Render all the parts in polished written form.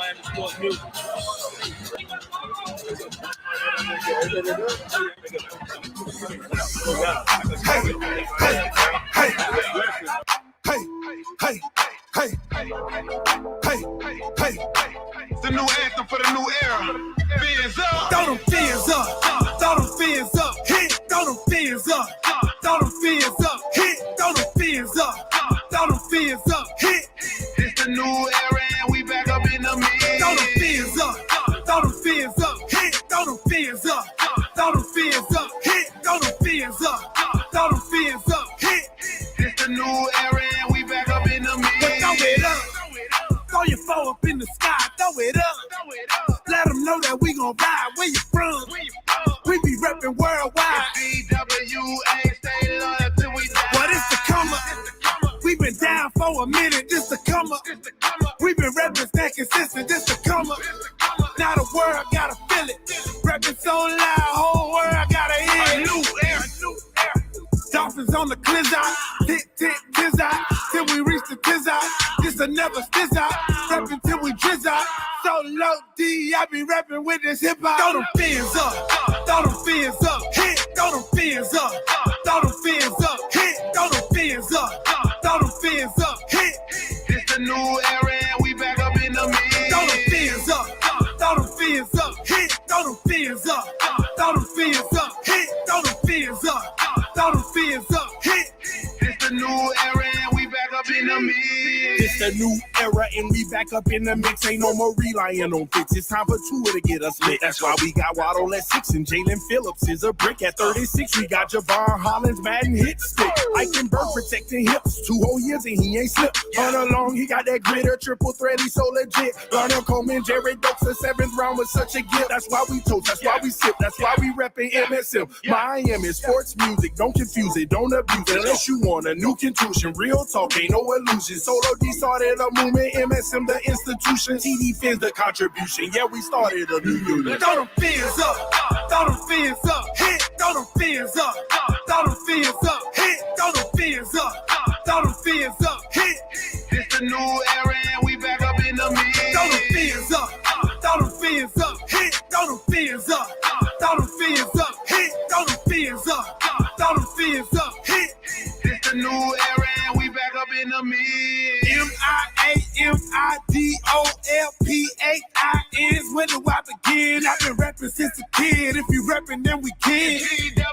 Miami sports music. Hey. The new anthem for the new era. Fins up. Throw them fins up. Throw them fins up. Hit. Throw them fins up. Throw them fins up. Hit. Throw them fins up. Throw them fins up. Hit. It's the new era and we back up in the mix. Throw them fins up. Throw them fins up. Hit. Throw them fins up. Throw them fins up. Hit. Throw them fins up. Throw them fins up. Hit. It's the new era and we back up in the mix. Throw it up. Throw your foe up in the sky. Throw it up. Let them know that we gon' ride. Where you from? We be reppin' worldwide. BWA, stay loyal till we die. What is the come up? We been down for a minute. This the come up. We been reppin' that consistent. This the come up. Now the world gotta feel it. Reppin' so loud, whole world gotta hear it. New era. Dolphins on the clizzard, tick, tizzard, till we reach the tizzard. This a never stizzard, reppin' till we drizzard. So low D, I be rapping with this hip hop. Throw them fins up, throw them fins up, hit, throw them fins up, throw them fins up, hit, throw them fins up, throw them fins up, hit. It's the new era and we back up in the mix. Throw them fins up, throw them fins up, hit, throw them fins up, throw them fins up, hit, throw them fins up, throw them fins up, hit. It's the new era and we back up in the mix. It's the new era and we back up in the mix. Ain't no more relying on fits. It's time for Tua to get us lit. That's why we got Waddle at 6 and Jalen Phillips is a brick at 36. We got Javon Hollins, Madden hit stick. Eichenberg protecting hips. 2 whole years and he ain't slipped. Run along, he got that gritter, triple threat, he so legit. Garner Coleman, Jared Dokes, the 7th round was such a gift. That's why we toast, that's why we sip, that's why we reppin' MSM. Miami sports music, don't confuse it, don't abuse it. Unless you want a new contusion, real talk, ain't no illusion. Solo D started a movement, MSM the institution. TD Fins the contribution, yeah, we started a new unit. Throw them fins up, throw them fins up, hit, throw them fins up, throw them fins up, hit, throw them fins up, throw them fins up, hit. It's the new era and we back up in the mix. Throw them fins up, throw them fins up, hit, throw them fins up, throw them fins up, hit, throw them fins up, throw them fins up, hit. It's the new era and we back up in the mix. MIAMIDOLPHINs. When do I begin? I've been rapping since a kid. If you rapping, then we can. TWA,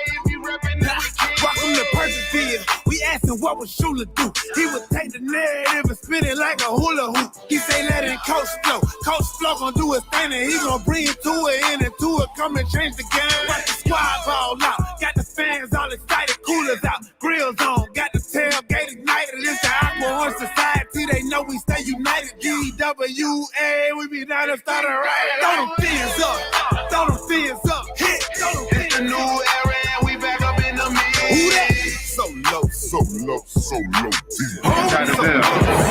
if you reppin', then we can. Welcome to Percival. We asking what would Shula do? He would take the narrative and spin it like a hula hoop. He say let it Coach Flow. Coach Flow gon' do his thing and he gon' bring it to it in and to it. Come and change the game. Watch the squad ball out. Got the fans all excited. Coolers out. Grills on. Got the tailgate ignited. It's the Aqua Horse Society. They know we stay united. DWA. We be down and start a riot. Throw them fins up. Throw them fins up. Hit. Throw them fins up. It's the new era and we back up in the mix. Who that? So low deep. Try to tell.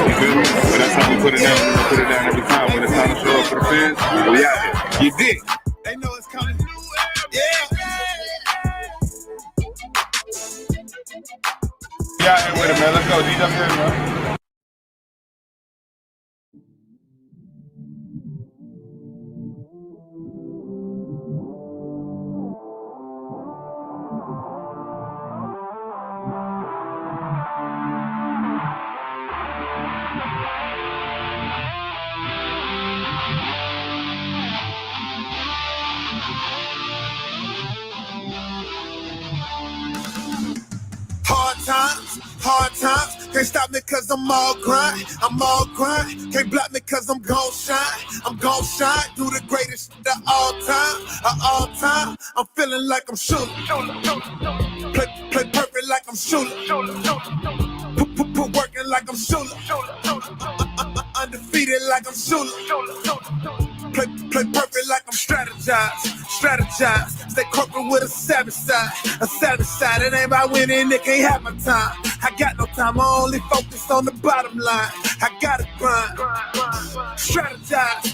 You feel me? But that's how we put it down. We put it down every time. When it's time to show up for the fans, we out here. You dig? They know it's coming. Yeah. We out here with it, man. Let's go. DWA, man. Hard times, can't stop me cause I'm all grind, can't block me cause I'm gon' shine, do the greatest shit of all time, I'm feeling like I'm shooting, play perfect like I'm shooting, put working like I'm shooting, undefeated like I'm shooting. Play perfect like I'm strategize. Stay corporate with a savage side. It ain't about winning, it can't have my time. I got no time, I only focus on the bottom line. I gotta grind, strategize.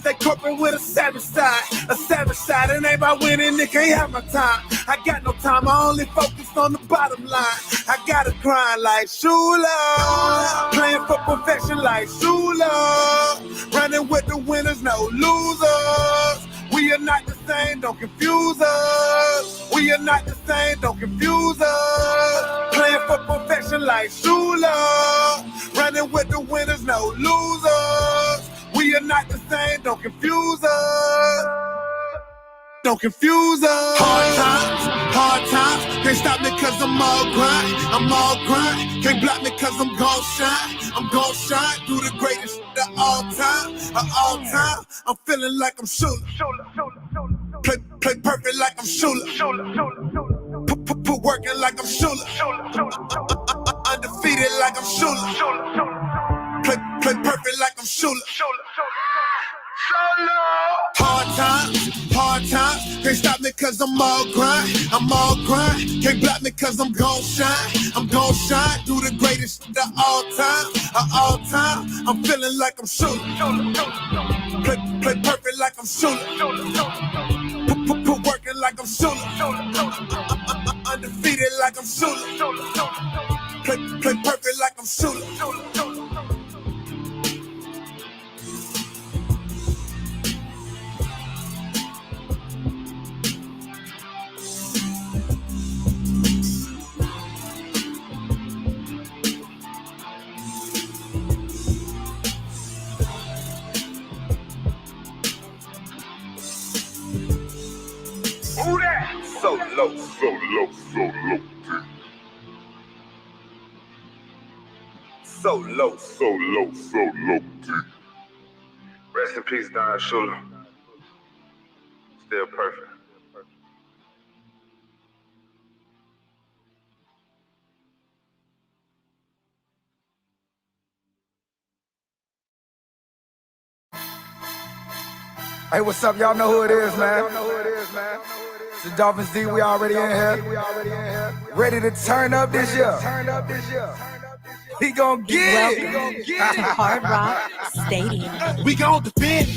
stay corporate with a savage side. It ain't about winning, it can't have my time. I got no time, I only focus on the bottom line. I gotta grind like Shula, playing for perfection like Shula, running with the winners, no losers. We are not the same, don't confuse us. We are not the same, don't confuse us. Playing for perfection like Shula, running with the winners, no losers. We are not the same, don't confuse us. Don't confuse us. Hard times, can't stop me cause I'm all grind. Can't block me cause I'm gon' shine, do the greatest shit of all time. I'm feeling like I'm Shula. Play perfect like I'm Shula. Put working like I'm Shula. Undefeated like I'm Shula. Play perfect like I'm Shula. Hard times, can't stop me cause I'm all grind. Can't block me cause I'm gon' shine, do the greatest shit of all time. I'm feeling like I'm Shula. Play perfect like I'm Shula. Put working like I'm Shula. Undefeated like I'm Shula. Play perfect like I'm Shula. So low, so low, so low. So low, so low, so low. Rest in peace, Don Shula. Still perfect. Hey, what's up? Y'all know who it is, man. It's the Dolphins D. We already in here. Ready to turn up this year. We gon' get it. To Hard Rock Stadium. We gon' defend.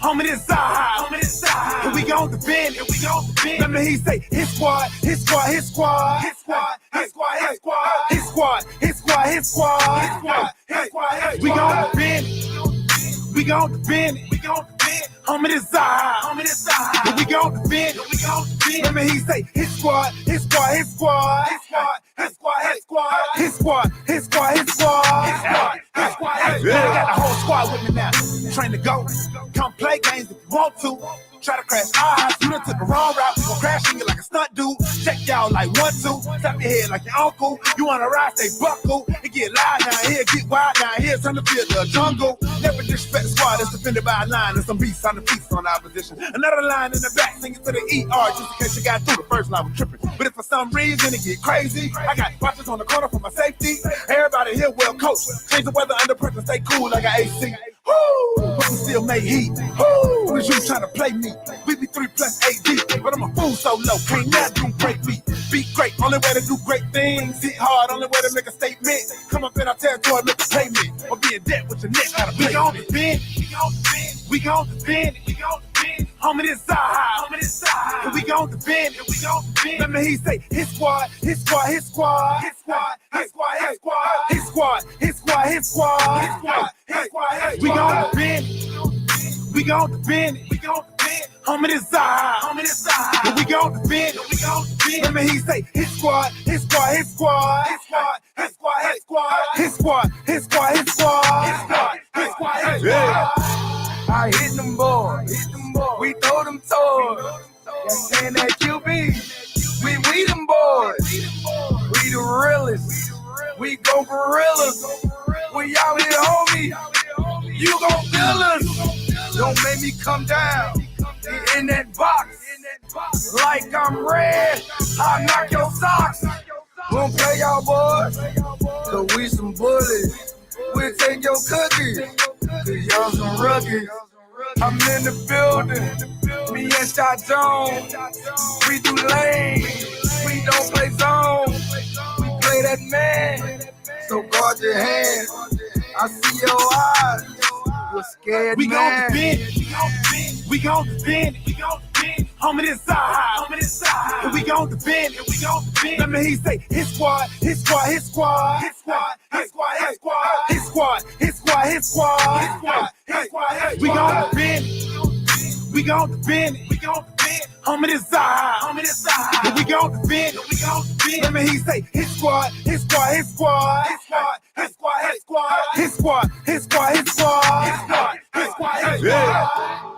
Homie, this side. And we gon' defend. Let me hear you say, his squad. We gon' defend. Homie, this side. And we gon' defend. Let me hear you say, his squad. I got the whole squad with me now. Train to go. Come play games if you want to. Try to crash eyes, you done took the wrong route. We gon' crash you like a stunt dude. Check y'all like 1, 2. Tap your head like your uncle. You wanna ride, stay buckle. It get loud down here, get wild down here. Turn the field to a jungle. Never disrespect the squad that's defended by a line. And some beasts on the feast on the opposition. Another line in the back, singing to the ER. Just in case you got through the first line, I'm tripping. But if for some reason it get crazy, I got watchers on the corner for my safety. Everybody here well coached. Change the weather under pressure, stay cool like an AC. Woo! But we still make heat. Woo! Was you trying to play me? We be 3+ AD, but I'm a fool so low. Can't nothing break me. Be great, only way to do great things. Hit hard, only way to make a statement. Come up in our territory, make a payment. Or be in debt with your neck, gotta play. We gon' defend. Homie, this side. And we gon' defend. Let me hear you say, his squad. We gon' defend. Homie, this side. And we gon' defend. Let me hear you say, his squad. I hit them boys. We throw them toys. And that QB. We them boys. We the realest. We go gorillas. We out here, homie. You gon' feel us. Don't make me come down. In that box. Like I'm red. I'll knock your socks. Won't play y'all boys. Cause we some bullies. We'll take your cookies. Cause y'all some rookies. I'm in the building. Me and Shot Jones. We do lane. We don't play zone. We play that man. So guard your hands. I see your eyes. was scared, We gon' man. defend it. We gon' defend it. Homie, this side. And we gon' defend it. Let me hear you say, his squad. We gon' defend it. Homie, this side. And we gon' defend it. Let me hear you say, his squad. Yeah.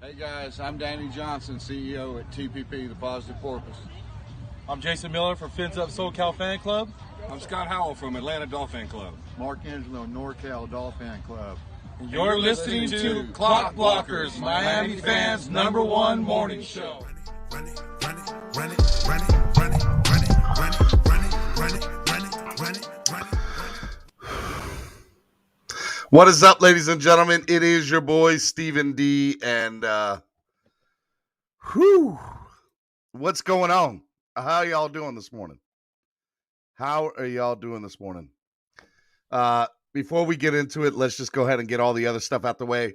Hey guys, I'm Danny Johnson, CEO at TPP, the Positive Porpoise. I'm Jason Miller from Fins Up SoCal Fan Club. I'm Scott Howell from Atlanta Dolphin Club. Mark Angelo, NorCal Dolphin Club. You're listening to Clock Blockers, Miami fans' #1 morning show. What is up, ladies and gentlemen? It is your boy, Stephen D. And, what's going on? How are y'all doing this morning? Before we get into it, let's just go ahead and get all the other stuff out the way.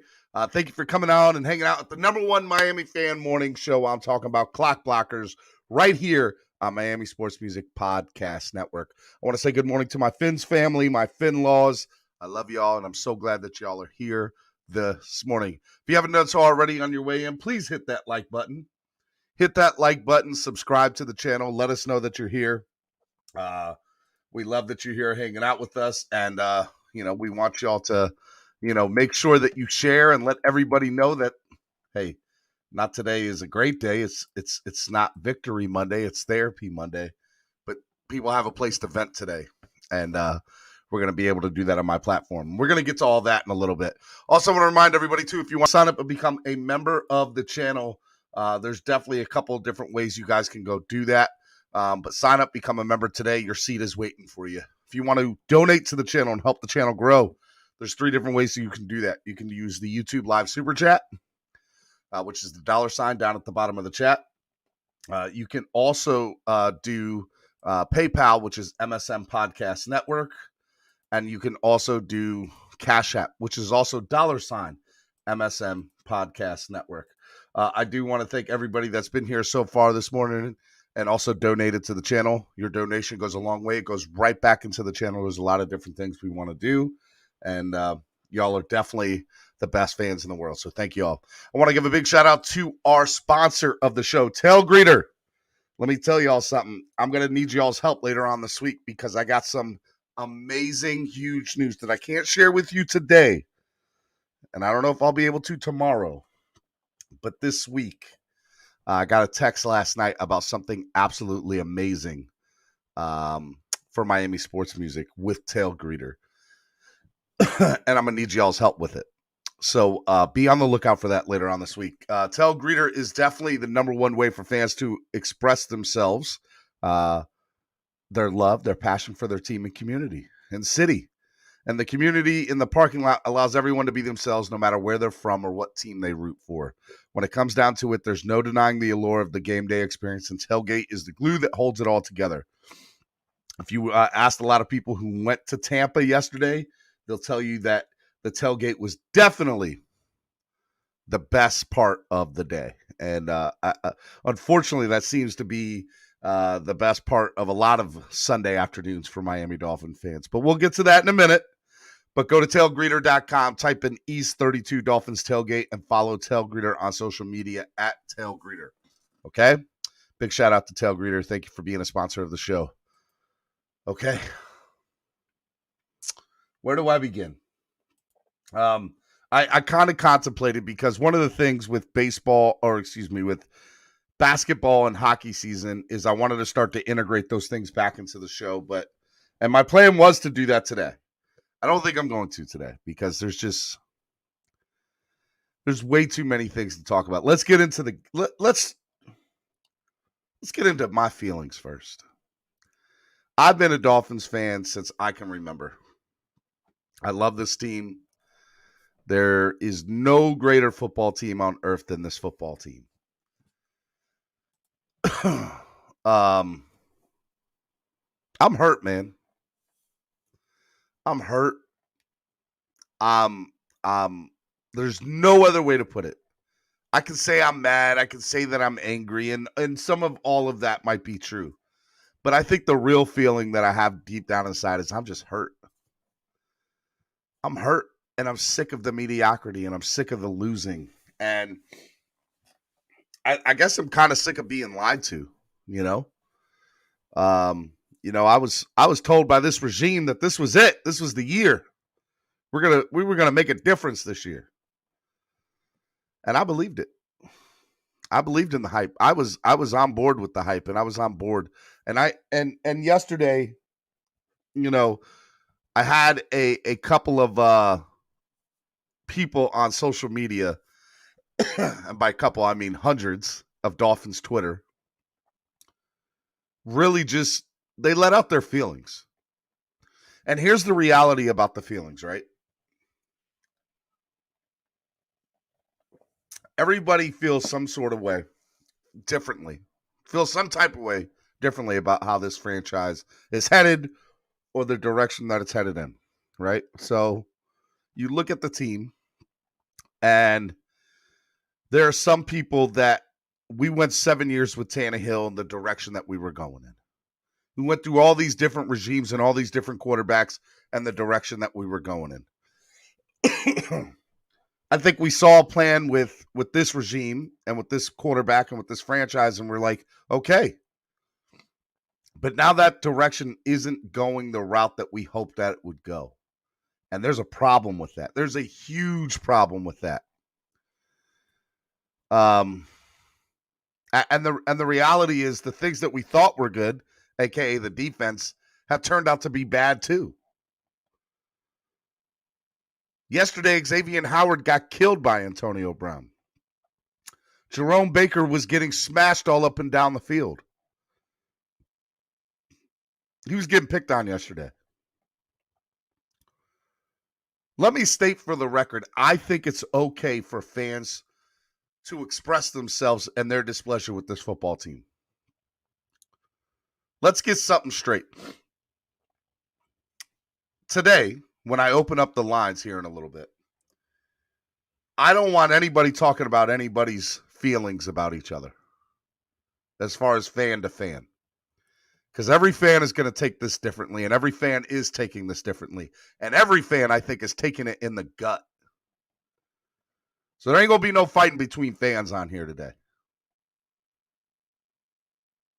Thank you for coming on and hanging out at the #1 Miami fan morning show. I'm talking about Clock Blockers right here on Miami Sports Music Podcast Network. I want to say good morning to my Fins family, my Fin-laws. I love y'all, and I'm so glad that y'all are here this morning. If you haven't done so already on your way in, please hit that like button. Subscribe to the channel. Let us know that you're here. We love that you're here hanging out with us, and we want y'all to, make sure that you share and let everybody know that, hey, not today is a great day. It's not Victory Monday. It's Therapy Monday, but people have a place to vent today, and we're going to be able to do that on my platform. We're going to get to all that in a little bit. Also, I want to remind everybody, too, if you want to sign up and become a member of the channel, there's definitely a couple of different ways you guys can go do that. But sign up, become a member today. Your seat is waiting for you. If you want to donate to the channel and help the channel grow, there's 3 different ways you can do that. You can use the YouTube Live Super Chat, which is the $sign down at the bottom of the chat. You can also do PayPal, which is MSM Podcast Network. And you can also do Cash App, which is also $sign MSM Podcast Network. I do want to thank everybody that's been here so far this morning and also donated to the channel. Your donation goes a long way. It goes right back into the channel. There's a lot of different things we want to do. And y'all are definitely the best fans in the world. So thank you all. I want to give a big shout out to our sponsor of the show, Tailgreeter. Let me tell y'all something. I'm going to need y'all's help later on this week because I got some amazing, huge news that I can't share with you today. And I don't know if I'll be able to tomorrow. But this week, I got a text last night about something absolutely amazing for Miami sports music with Tailgreeter. And I'm going to need y'all's help with it. So be on the lookout for that later on this week. Tailgreeter is definitely the #1 way for fans to express themselves, their love, their passion for their team and community and city. And the community in the parking lot allows everyone to be themselves no matter where they're from or what team they root for. When it comes down to it, there's no denying the allure of the game day experience, and tailgate is the glue that holds it all together. If you asked a lot of people who went to Tampa yesterday, they'll tell you that the tailgate was definitely the best part of the day. And unfortunately, that seems to be the best part of a lot of Sunday afternoons for Miami Dolphin fans. But we'll get to that in a minute. But go to tailgreeter.com, type in East 32 Dolphins Tailgate, and follow Tailgreeter on social media at Tailgreeter. Okay? Big shout out to Tailgreeter. Thank you for being a sponsor of the show. Okay. Where do I begin? I kind of contemplated, because one of the things with with basketball and hockey season is I wanted to start to integrate those things back into the show. And my plan was to do that today. I don't think I'm going to today, because there's way too many things to talk about. Let's get into let's get into my feelings first. I've been a Dolphins fan since I can remember. I love this team. There is no greater football team on earth than this football team. I'm hurt, man. I'm hurt. There's no other way to put it. I can say I'm mad. I can say that I'm angry, and some of all of that might be true. But I think the real feeling that I have deep down inside is I'm just hurt. I'm hurt, and I'm sick of the mediocrity, and I'm sick of the losing. And I guess I'm kind of sick of being lied to, you know? I was told by this regime that this was it. This was the year. We were gonna make a difference this year. And I believed it. I believed in the hype. I was on board with the hype, and I was on board. And yesterday, I had a couple of people on social media, and by couple I mean hundreds of Dolphins Twitter, really just they let out their feelings. And here's the reality about the feelings, right? Everybody feels some sort of way differently, feels some type of way differently about how this franchise is headed or the direction that it's headed in, right? So you look at the team, and there are some people that we went 7 years with Tannehill in the direction that we were going in. We went through all these different regimes and all these different quarterbacks and the direction that we were going in. I think we saw a plan with this regime and with this quarterback and with this franchise, and we're like, okay. But now that direction isn't going the route that we hoped that it would go. And there's a problem with that. There's a huge problem with that. And the reality is the things that we thought were good, aka the defense, have turned out to be bad too. Yesterday, Xavier Howard got killed by Antonio Brown. Jerome Baker was getting smashed all up and down the field. He was getting picked on yesterday. Let me state for the record, I think it's okay for fans to express themselves and their displeasure with this football team. Let's get something straight. Today, when I open up the lines here in a little bit, I don't want anybody talking about anybody's feelings about each other as far as fan to fan. Because every fan is going to take this differently, and every fan is taking this differently. And every fan, I think, is taking it in the gut. So there ain't going to be no fighting between fans on here today.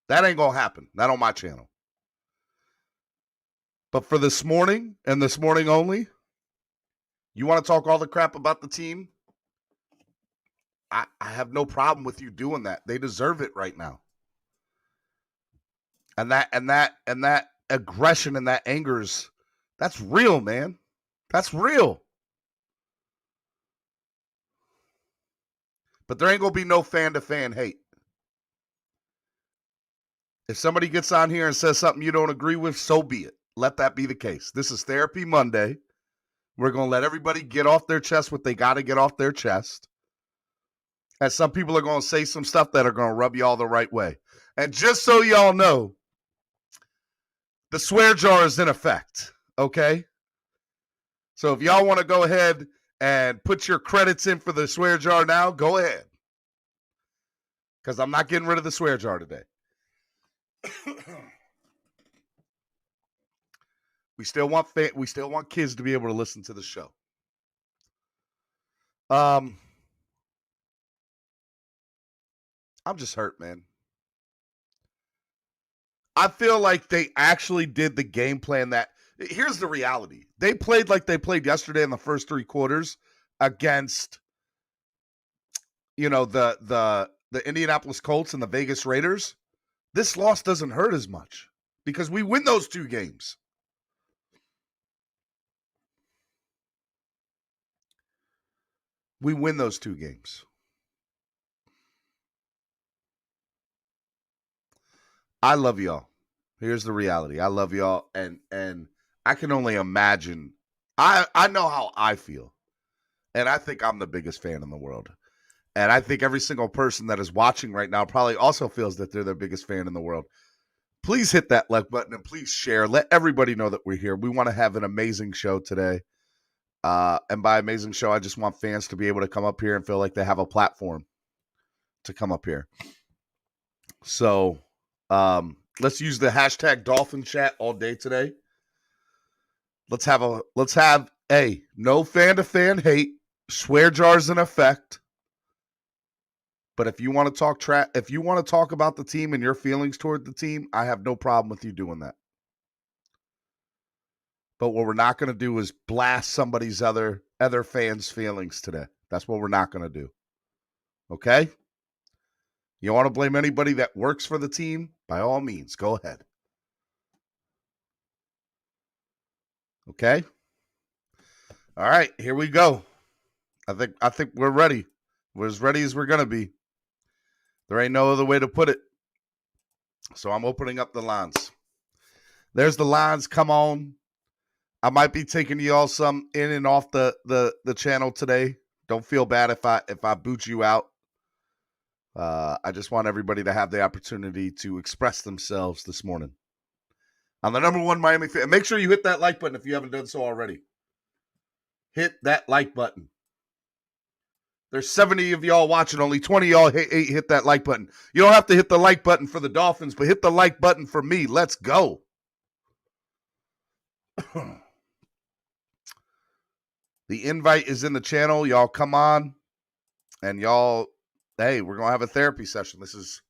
That ain't going to happen. Not on my channel. But for this morning, and this morning only, you want to talk all the crap about the team? I have no problem with you doing that. They deserve it right now. And that aggression and that anger that's real, man. That's real. But there ain't going to be no fan-to-fan hate. If somebody gets on here and says something you don't agree with, so be it. Let that be the case. This is Therapy Monday. We're going to let everybody get off their chest what they got to get off their chest. And some people are going to say some stuff that are going to rub you all the right way. And just so y'all know, the swear jar is in effect, okay? So if y'all want to go ahead and put your credits in for the swear jar now, go ahead. Because I'm not getting rid of the swear jar today. We still want kids to be able to listen to the show. I'm just hurt, man. I feel like they actually did the game plan that – here's the reality. They played like they played yesterday in the first 3 quarters against, the Indianapolis Colts and the Vegas Raiders. This loss doesn't hurt as much because we win those 2 games. We win those 2 games. I love y'all. Here's the reality. I love y'all, and I can only imagine. I know how I feel, and I think I'm the biggest fan in the world. And I think every single person that is watching right now probably also feels that they're the biggest fan in the world. Please hit that like button and please share. Let everybody know that we're here. We want to have an amazing show today. And by amazing show, I just want fans to be able to come up here and feel like they have a platform to come up here. So let's use the hashtag Dolphin Chat all day today. Let's have no fan-to-fan hate. Swear jars in effect. But if you want to talk about the team and your feelings toward the team, I have no problem with you doing that. But what we're not going to do is blast somebody's other fans' feelings today. That's what we're not going to do. Okay? You want to blame anybody that works for the team? By all means, go ahead. Okay? All right, here we go. I think we're ready. We're as ready as we're going to be. There ain't no other way to put it. So I'm opening up the lines. There's the lines. Come on. I might be taking y'all some in and off the channel today. Don't feel bad if I boot you out. I just want everybody to have the opportunity to express themselves this morning. I'm the number 1 Miami fan. Make sure you hit that like button if you haven't done so already. Hit that like button. There's 70 of y'all watching. Only 20 of y'all hit that like button. You don't have to hit the like button for the Dolphins, but hit the like button for me. Let's go. The invite is in the channel. Y'all come on. And y'all, hey, we're going to have a therapy session. This is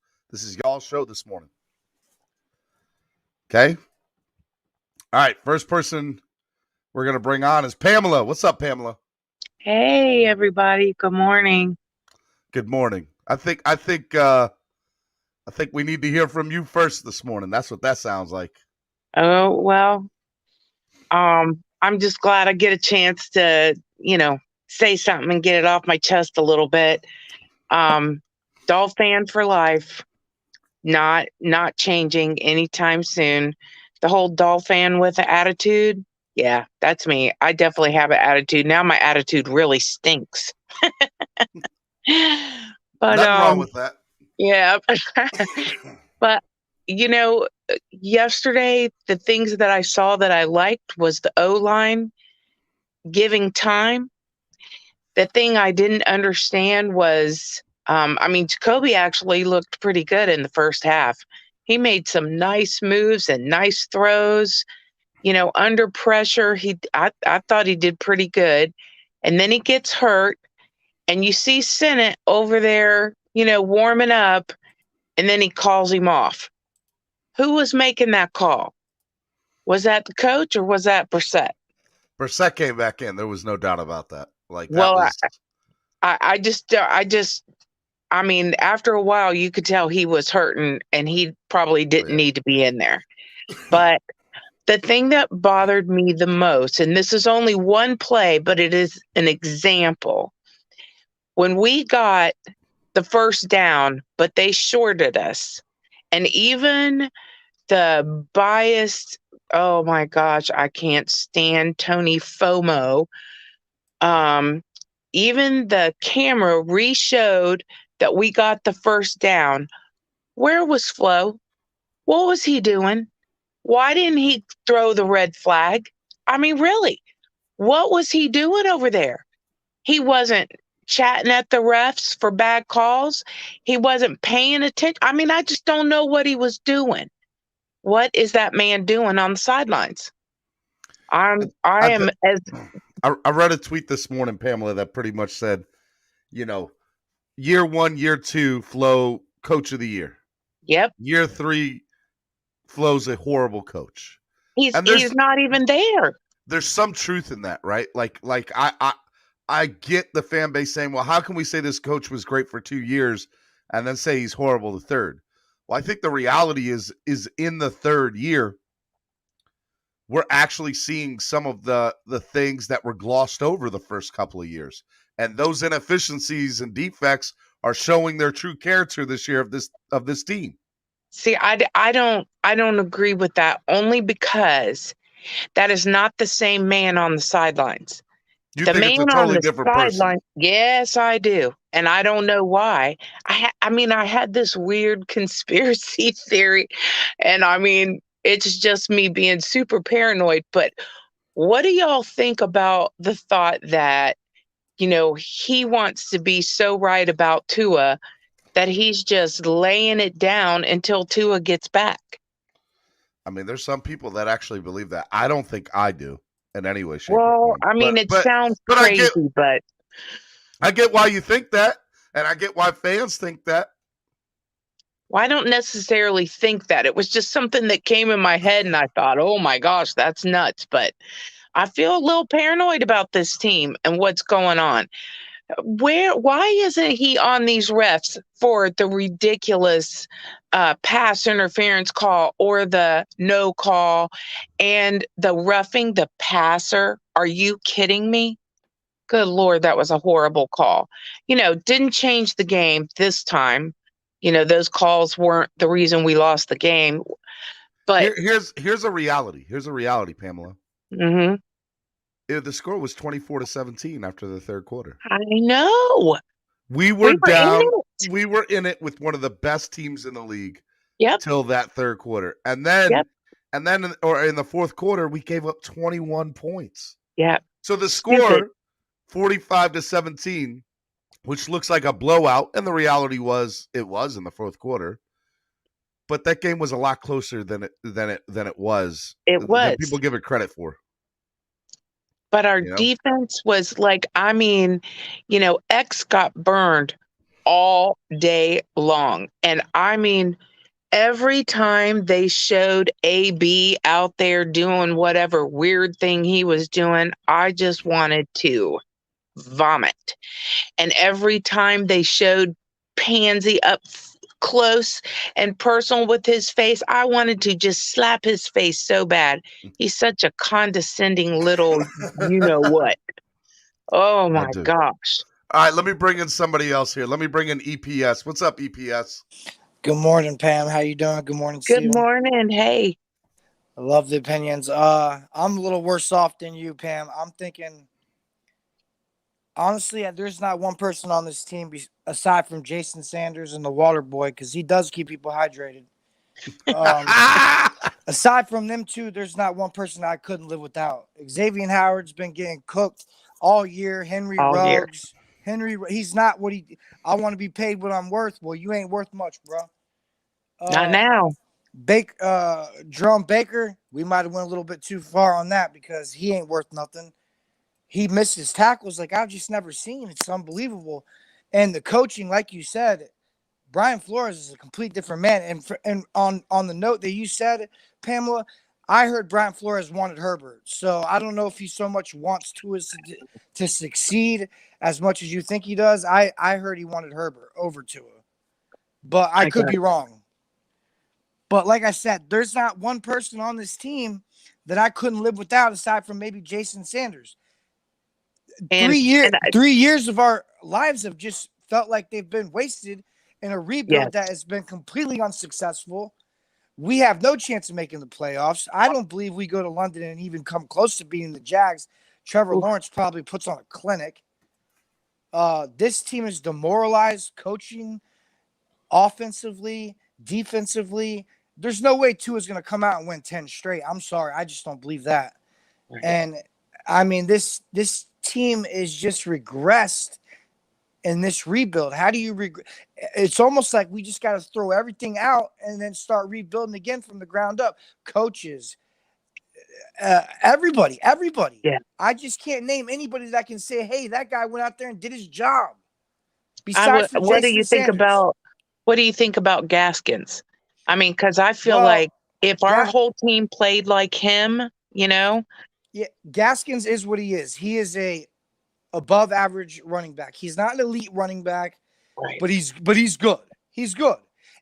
y'all's show this morning. Okay? All right, first person we're going to bring on is Pamela. What's up, Pamela? Hey, everybody. Good morning. Good morning. I think we need to hear from you first this morning. That's what that sounds like. Oh, well, I'm just glad I get a chance to, say something and get it off my chest a little bit. Doll fan for life, not changing anytime soon. The whole doll fan with an attitude, yeah, that's me. I definitely have an attitude. Now my attitude really stinks. But nothing wrong with that. Yeah. But yesterday the things that I saw that I liked was the O-line giving time. The thing I didn't understand was Jacoby actually looked pretty good in the first half. He made some nice moves and nice throws. Under pressure, I thought he did pretty good. And then he gets hurt, and you see Sennett over there, warming up, and then he calls him off. Who was making that call? Was that the coach or was that Brissett? Brissett came back in. There was no doubt about that. After a while, you could tell he was hurting, and he probably didn't need to be in there. But the thing that bothered me the most, and this is only one play, but it is an example. When we got the first down, but they shorted us, and even the biased, oh my gosh, I can't stand Tony FOMO. Even the camera re-showed that we got the first down. Where was Flo? What was he doing? Why didn't he throw the red flag? Really, what was he doing over there? He wasn't chatting at the refs for bad calls. He wasn't paying attention. I just don't know what he was doing. What is that man doing on the sidelines? I I, am as I read a tweet this morning, Pamela, that pretty much said, year 1, year 2, Flo, coach of the year. Yep. Year 3, Flo's a horrible coach. He's And there's not even there. There's some truth in that, right? Like I get the fan base saying, well, how can we say this coach was great for 2 years and then say he's horrible the third? Well, I think the reality is in the third year, we're actually seeing some of the things that were glossed over the first couple of years. And those inefficiencies and defects are showing their true character this year of this team. See, I don't agree with that, only because that is not the same man on the sidelines. You The think man it's a on totally the different person? sideline, yes, I do, and I don't know why. I had this weird conspiracy theory, and it's just me being super paranoid. But what do y'all think about the thought that he wants to be so right about Tua that he's just laying it down until Tua gets back? I mean, there's some people that actually believe that. I don't think I do in any way, shape, Well, or form. it sounds but crazy, but I get why you think that, and I get why fans think that. well, I don't necessarily think that. It was just something that came in my head, and I thought, oh my gosh, that's nuts. But I feel a little paranoid about this team and what's going on. Why isn't he on these refs for the ridiculous pass interference call or the no call and the roughing the passer? Are you kidding me? Good Lord, that was a horrible call. Didn't change the game this time. Those calls weren't the reason we lost the game. But here's a reality. Here's a reality, Pamela. Mm-hmm. The score was 24-17 after the third quarter. I know. We were down. We were in it with one of the best teams in the league. Yep. Till that third quarter, and then in the fourth quarter, we gave up 21 points. Yeah. So the score, 45-17, which looks like a blowout, and the reality was it was in the fourth quarter. But that game was a lot closer than it was. It was. Than people give it credit for. But our defense was X got burned all day long. And every time they showed AB out there doing whatever weird thing he was doing, I just wanted to vomit. And every time they showed Pansy up close and personal with his face, I wanted to just slap his face so bad. He's such a condescending little you-know-what. Oh, my gosh. All right, let me bring in somebody else here. Let me bring in EPS. What's up, EPS? Good morning, Pam. How you doing? Good morning, Good morning. Hey. I love the opinions. I'm a little worse off than you, Pam. I'm thinking, honestly, there's not one person on this team aside from Jason Sanders and the Water Boy, because he does keep people hydrated. Aside from them two, there's not one person I couldn't live without. Xavier Howard's been getting cooked all year. Henry Ruggs. He's not what I want to be paid what I'm worth. Well, you ain't worth much, bro. Not now. Jerome Baker, we might have went a little bit too far on that because he ain't worth nothing. He missed his tackles like I've just never seen. It's unbelievable. And the coaching, like you said, Brian Flores is a complete different man. And on the note that you said, Pamela, I heard Brian Flores wanted Herbert. So I don't know if he so much wants to succeed as much as you think he does. I heard he wanted Herbert over Tua. But I could be wrong. But like I said, there's not one person on this team that I couldn't live without aside from maybe Jason Sanders. 3 years of our lives have just felt like they've been wasted in a rebuild that has been completely unsuccessful. We have no chance of making the playoffs. I don't believe we go to London and even come close to beating the Jags. Trevor Lawrence probably puts on a clinic. This team is demoralized, coaching, offensively, defensively. There's no way Tua is going to come out and win 10 straight. I'm sorry. I just don't believe that. Right. And this team is just regressed in this rebuild. How do you it's almost like we just got to throw everything out and then start rebuilding again from the ground up. Coaches, Everybody. Yeah. I just can't name anybody that can say, hey, that guy went out there and did his job. Besides for What do Jason you think Sanders. about Gaskins? I mean, because I feel Well, like if our whole team played like him, yeah, Gaskins is what he is. He is a above average running back. He's not an elite running back, right. but he's good. He's good.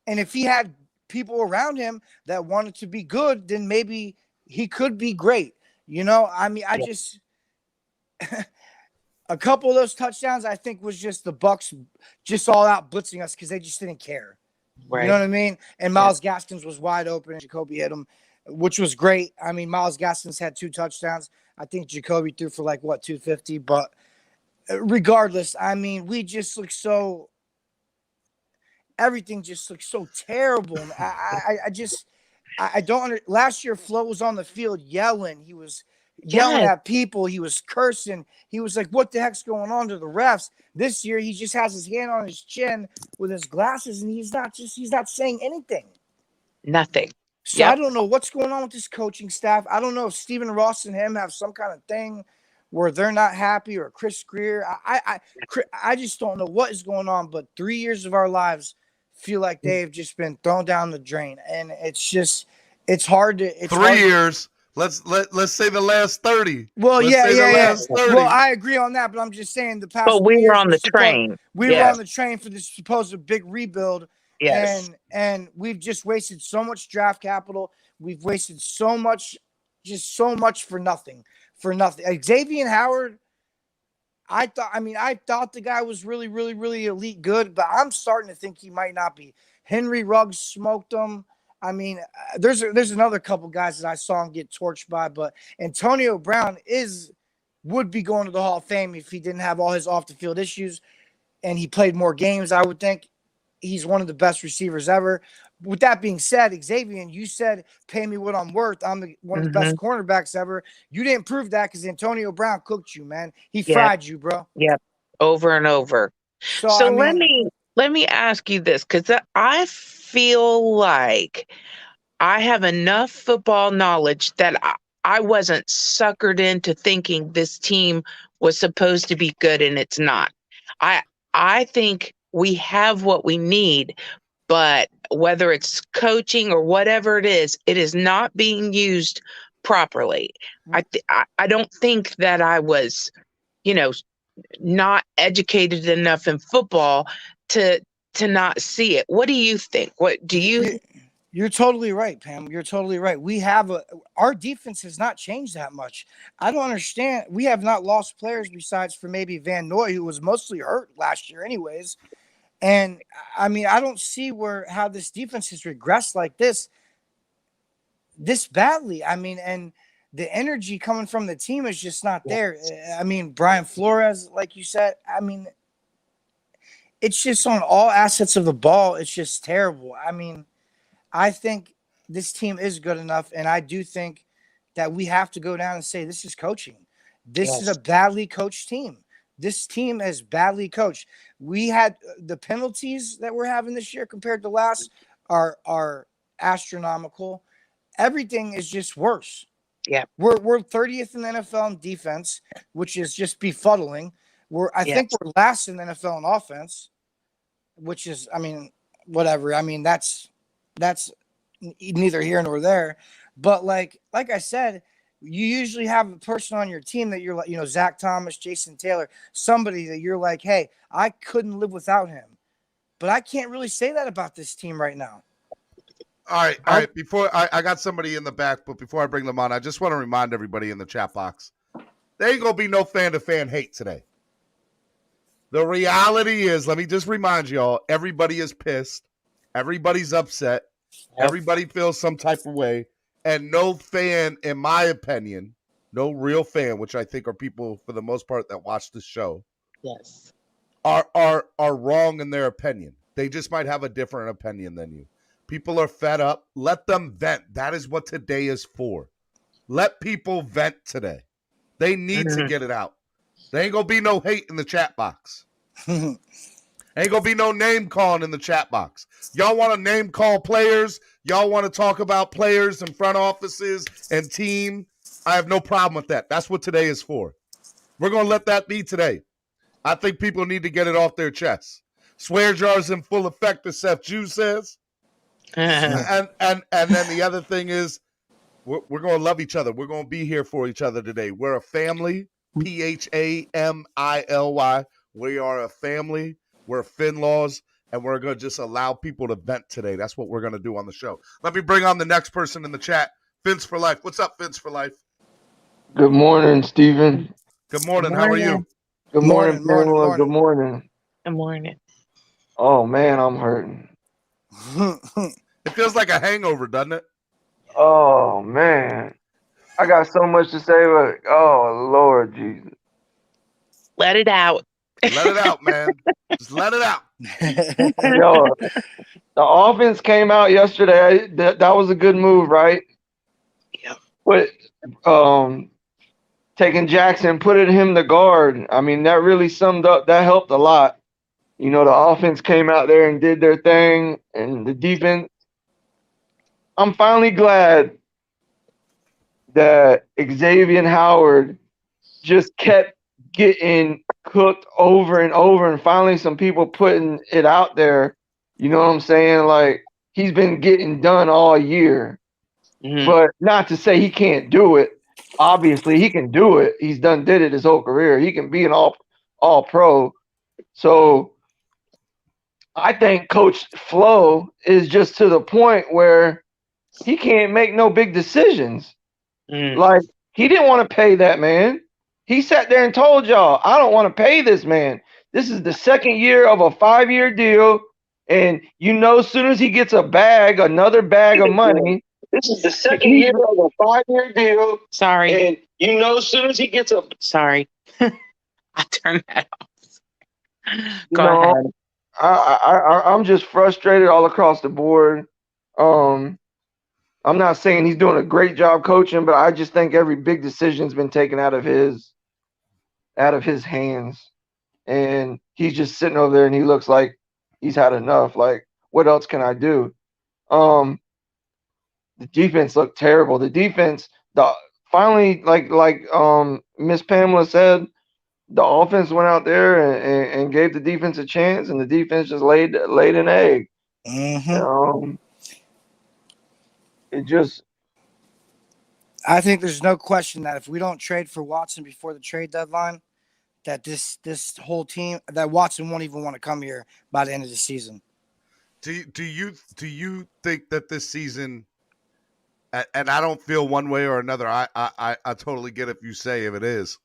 And if he had people around him that wanted to be good, then maybe he could be great. I mean, I just a couple of those touchdowns I think was just the Bucks just all out blitzing us because they just didn't care. Right. You know what I mean? And Miles Gaskins was wide open and Jacoby hit him, which was great. I mean, Miles Gaskins had 2 touchdowns. I think Jacoby threw for 250, but regardless, I mean, we just look so everything just looks so terrible. I don't last year Flo was on the field yelling. He was yelling at people. He was cursing. He was like, what the heck's going on to the refs? This year he just has his hand on his chin with his glasses and he's not saying anything. Nothing. So I don't know what's going on with this coaching staff. I don't know if Stephen Ross and him have some kind of thing where they're not happy, or Chris Greer. I just don't know what is going on, but 3 years of our lives feel like they've just been thrown down the drain, and it's hard to. It's 3 years. Let's say the last 30. Well, Last 30. Well, I agree on that, but I'm just saying the past. But we 3 were years on the train. We were on the train for this supposed big rebuild. Yes. And we've just wasted so much draft capital. We've wasted so much for nothing. Xavier Howard, I thought the guy was really, really, really elite good, but I'm starting to think he might not be. Henry Ruggs smoked him. I mean, there's another couple guys that I saw him get torched by, but Antonio Brown would be going to the Hall of Fame if he didn't have all his off the field issues and he played more games. I would think he's one of the best receivers ever. With that being said, Xavier, you said, pay me what I'm worth. I'm one of the best cornerbacks ever. You didn't prove that because Antonio Brown cooked you, man. He fried you, bro. Yep. Over and over. So let me ask you this, because I feel like I have enough football knowledge that I wasn't suckered into thinking this team was supposed to be good and it's not. I think we have what we need, but whether it's coaching or whatever it is not being used properly. I don't think that I was, not educated enough in football to not see it. What do you think? What do you? You're totally right, Pam. You're totally right. Our defense has not changed that much. I don't understand. We have not lost players besides for maybe Van Noy, who was mostly hurt last year anyways. And I mean, I don't see how this defense has regressed like this badly. I mean, and the energy coming from the team is just not there. I mean, Brian Flores, like you said, I mean, it's just on all assets of the ball. It's just terrible. I mean, I think this team is good enough, and I do think that we have to go down and say this is coaching. This is a badly coached team. This team is badly coached. We had the penalties that we're having this year compared to last are astronomical. Everything is just worse. Yeah, we're 30th in the NFL in defense, which is just befuddling. I think we're last in the NFL in offense, which is, I mean, whatever. I mean, that's neither here nor there. But like I said, you usually have a person on your team that you're like, Zach Thomas, Jason Taylor, somebody that you're like, hey, I couldn't live without him. But I can't really say that about this team right now. All right. Before I got somebody in the back, but before I bring them on, I just want to remind everybody in the chat box, there ain't gonna be no fan-to-fan hate today. The reality is, let me just remind y'all, everybody is pissed, everybody's upset, everybody feels some type of way, and no fan, in my opinion, no real fan, which I think are people for the most part that watch the show, are wrong in their opinion. They just might have a different opinion than you. People are fed up. Let them vent. That is what today is for. Let people vent today. They need to get it out. There ain't going to be no hate in the chat box. Ain't gonna be no name calling in the chat box. Y'all want to name call players? Y'all want to talk about players and front offices and team? I have no problem with that. That's what today is for. We're gonna let that be today. I think people need to get it off their chests. Swear jars in full effect, as Seth Jew says. and then the other thing is we're gonna love each other. We're gonna be here for each other today. We're a family. PHAMILY. We are a family. We're Finlaws, and we're going to just allow people to vent today. That's what we're going to do on the show. Let me bring on the next person in the chat, Vince for Life. What's up, Vince for Life? Good morning, Stephen. Good morning. How are you? Good morning, Pamela. Good morning. Good morning. Oh, man, I'm hurting. It feels like a hangover, doesn't it? Oh, man. I got so much to say, but oh, Lord Jesus. Let it out. Let it out, man. Just let it out. Yo, the offense came out yesterday. That was a good move, right? Yep. But taking Jackson, putting him the guard, I mean, that really summed up. That helped a lot. You know, the offense came out there and did their thing, and the defense. I'm finally glad that Xavier Howard just kept getting cooked over and over, and finally some people putting it out there. You know what I'm saying? Like, he's been getting done all year. Mm-hmm. But not to say he can't do it. Obviously, he can do it. He's did it his whole career. He can be an all pro. So I think Coach Flo is just to the point where he can't make no big decisions. Like, he didn't want to pay that man. He sat there and told y'all, I don't want to pay this man. This is the second year of a 5-year deal. And you know, as soon as he gets another bag of money. This is the second year of a 5-year deal. Sorry. And you know, as soon as he gets Sorry. I turned that off. Go ahead. I'm just frustrated all across the board. I'm not saying he's doing a great job coaching, but I just think every big decision's been taken out of his hands. And he's just sitting over there and he looks like he's had enough. Like, what else can I do? The defense looked terrible. The defense, finally, like Miss Pamela said, the offense went out there and gave the defense a chance, and the defense just laid an egg. Mm-hmm. It just. I think there's no question that if we don't trade for Watson before the trade deadline, that this whole team, that Watson won't even want to come here by the end of the season. Do you think that this season, and I don't feel one way or another, I totally get if you say if it is.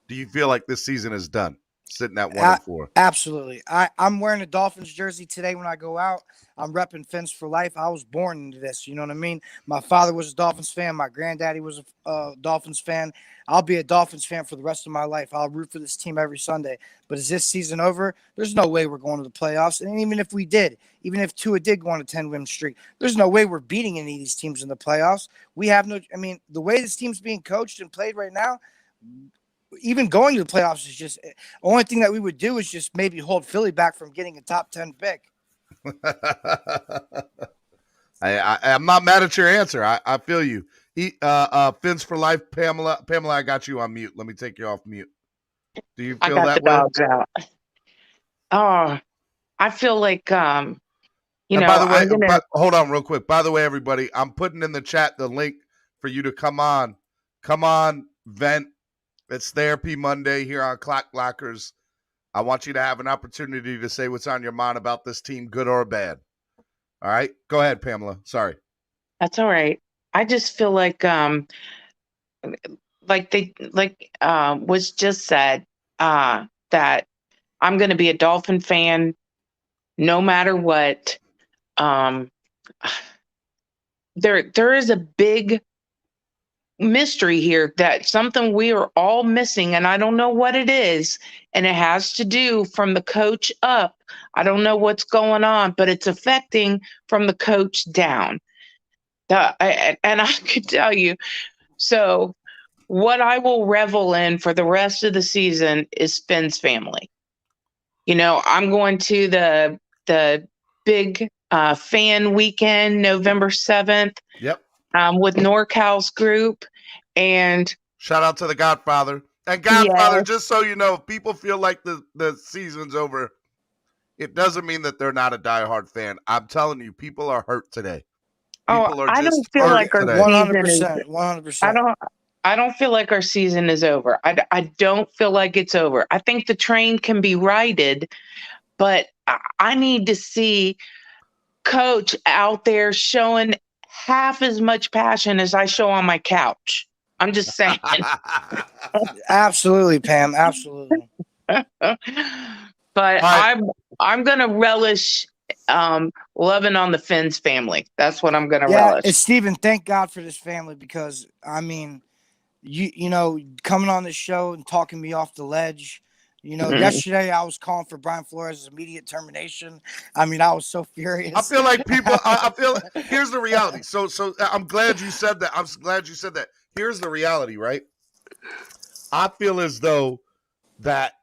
Do you feel like this season is done, sitting at 1-4? Absolutely. I'm wearing a Dolphins jersey today when I go out. I'm repping Fins for life. I was born into this. You know what I mean? My father was a Dolphins fan. My granddaddy was a Dolphins fan. I'll be a Dolphins fan for the rest of my life. I'll root for this team every Sunday. But is this season over? There's no way we're going to the playoffs. And even if we did, even if Tua did go on a 10-win streak, there's no way we're beating any of these teams in the playoffs. We have no – I mean, the way this team's being coached and played right now – even going to the playoffs is just – only thing that we would do is just maybe hold Philly back from getting a top 10 pick. I'm not mad at your answer. I feel you. Fins for life, Pamela, I got you on mute. Let me take you off mute. Do you feel that way? Dogs out. Oh, I feel like By the way, hold on real quick. By the way, everybody, I'm putting in the chat the link for you to come on, vent. It's Therapy Monday here on Clock Blockers. I want you to have an opportunity to say what's on your mind about this team, good or bad. All right? Go ahead, Pamela. Sorry. That's all right. I just feel like was just said, that I'm going to be a Dolphin fan no matter what. There is a big mystery here, that something we are all missing, and I don't know what it is, and it has to do from the coach up. I don't know what's going on, but it's affecting from the coach down. And I could tell you, so what I will revel in for the rest of the season is Finn's family. I'm going to the big fan weekend, November 7th. Yep. With NorCal's group, and shout out to the Godfather. And Godfather, just so you know, if people feel like the season's over, it doesn't mean that they're not a diehard fan. I'm telling you, people are hurt today. People are I just don't feel like our today. 100%. 100%. I don't feel like our season is over. I don't feel like it's over. I think the train can be righted, but I need to see Coach out there showing half as much passion as I show on my couch. I'm just saying. Absolutely, Pam. Absolutely. But I'm gonna relish loving on the Finns family. That's what I'm gonna relish. And Steven, thank God for this family, because I mean, you know, coming on this show and talking me off the ledge. Yesterday I was calling for Brian Flores' immediate termination. I mean, I was so furious. I feel like people. I feel. Here's the reality. So I'm glad you said that. I'm glad you said that. Here's the reality, right? I feel as though that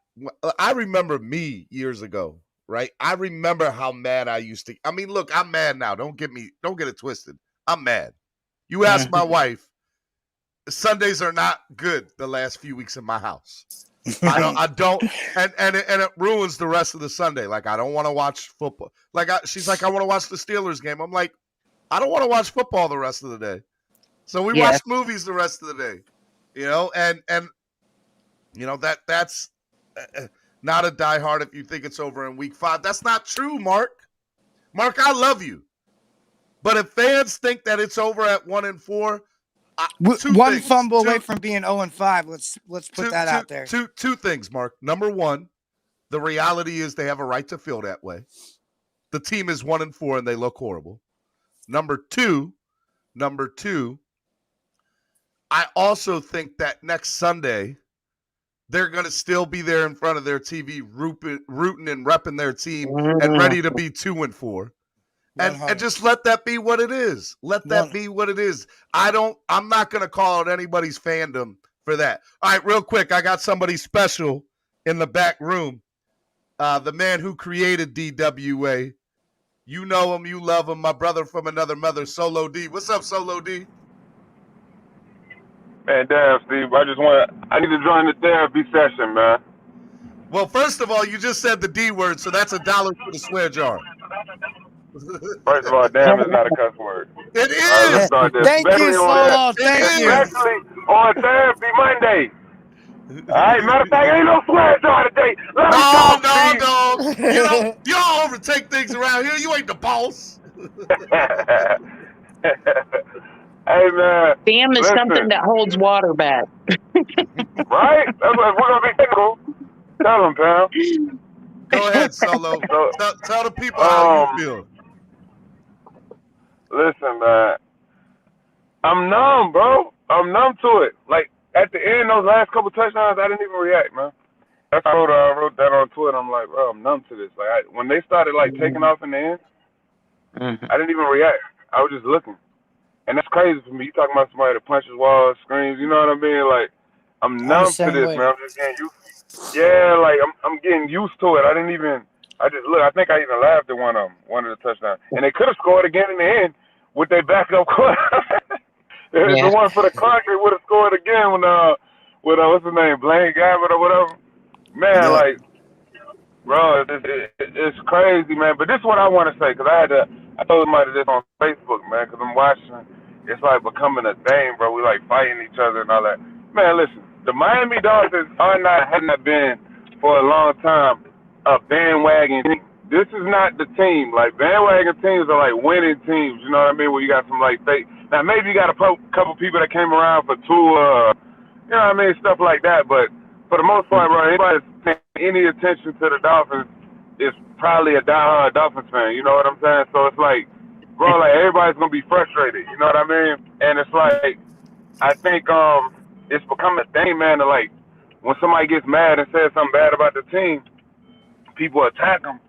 I remember me years ago, right? I remember how mad I used to. I mean, look, I'm mad now. Don't get it twisted. I'm mad. You ask my wife. Sundays are not good the last few weeks in my house. I don't, and it ruins the rest of the Sunday. Like, I don't want to watch football. Like, she's like, I want to watch the Steelers game. I'm like, I don't want to watch football the rest of the day. So we watch movies the rest of the day, and that's not a diehard if you think it's over in week 5. That's not true, Mark. Mark, I love you, but if fans think that it's over at 1-4. One fumble away from being 0-5. Let's put that out there. Two things, Mark. Number one, the reality is they have a right to feel that way. The team is 1-4 and they look horrible. Number two, I also think that next Sunday they're going to still be there in front of their TV, rooting and repping their team and ready to be 2-4. And just let that be what it is. Let that be what it is. I'm not going to call out anybody's fandom for that. All right, real quick. I got somebody special in the back room. The man who created DWA. You know him. You love him. My brother from another mother, Solo D. What's up, Solo D? Man, damn, Steve. I need to join the therapy session, man. Well, first of all, you just said the D word, so that's $1 for the swear jar. First of all, damn is not a cuss word. It is. Thank you, Solo. Thank you. Especially on Therapy Monday. All right, matter of fact, ain't no swear jar today. No. You don't overtake things around here. You ain't the boss. Hey, man. Damn is something that holds water back. Right? That's what we're going to be technical. Tell them, pal. Go ahead, Solo. Tell the people how you feel. Listen, man. I'm numb, bro. I'm numb to it. Like, at the end, those last couple touchdowns, I didn't even react, man. I wrote that on Twitter. I'm like, bro, I'm numb to this. Like, when they started, taking off in the end, I didn't even react. I was just looking. And that's crazy for me. You talking about somebody that punches walls, screams, you know what I mean? Like, I'm numb to this, man. I'm just getting used. Yeah, like, I'm getting used to it. I just look. I think I even laughed at one of the touchdowns. And they could have scored again in the end with their backup quarterback. The one for the clock, they would have scored again with what's his name, Blaine Gabbert or whatever. Man, like, bro, it's crazy, man. But this is what I want to say, because I told somebody this on Facebook, man, because I'm watching. It's like becoming a thing, bro. We like fighting each other and all that. Man, listen, the Miami Dolphins have not been for a long time a bandwagon team. This is not the team. Like, bandwagon teams are like winning teams, you know what I mean? Where you got some fake. Now, maybe you got a couple people that came around for Tua, you know what I mean, stuff like that. But for the most part, bro, anybody that's paying any attention to the Dolphins is probably a diehard Dolphins fan, you know what I'm saying? So it's like, bro, like, everybody's going to be frustrated, you know what I mean? And it's like, I think it's become a thing, man, to like, when somebody gets mad and says something bad about the team, people attack them.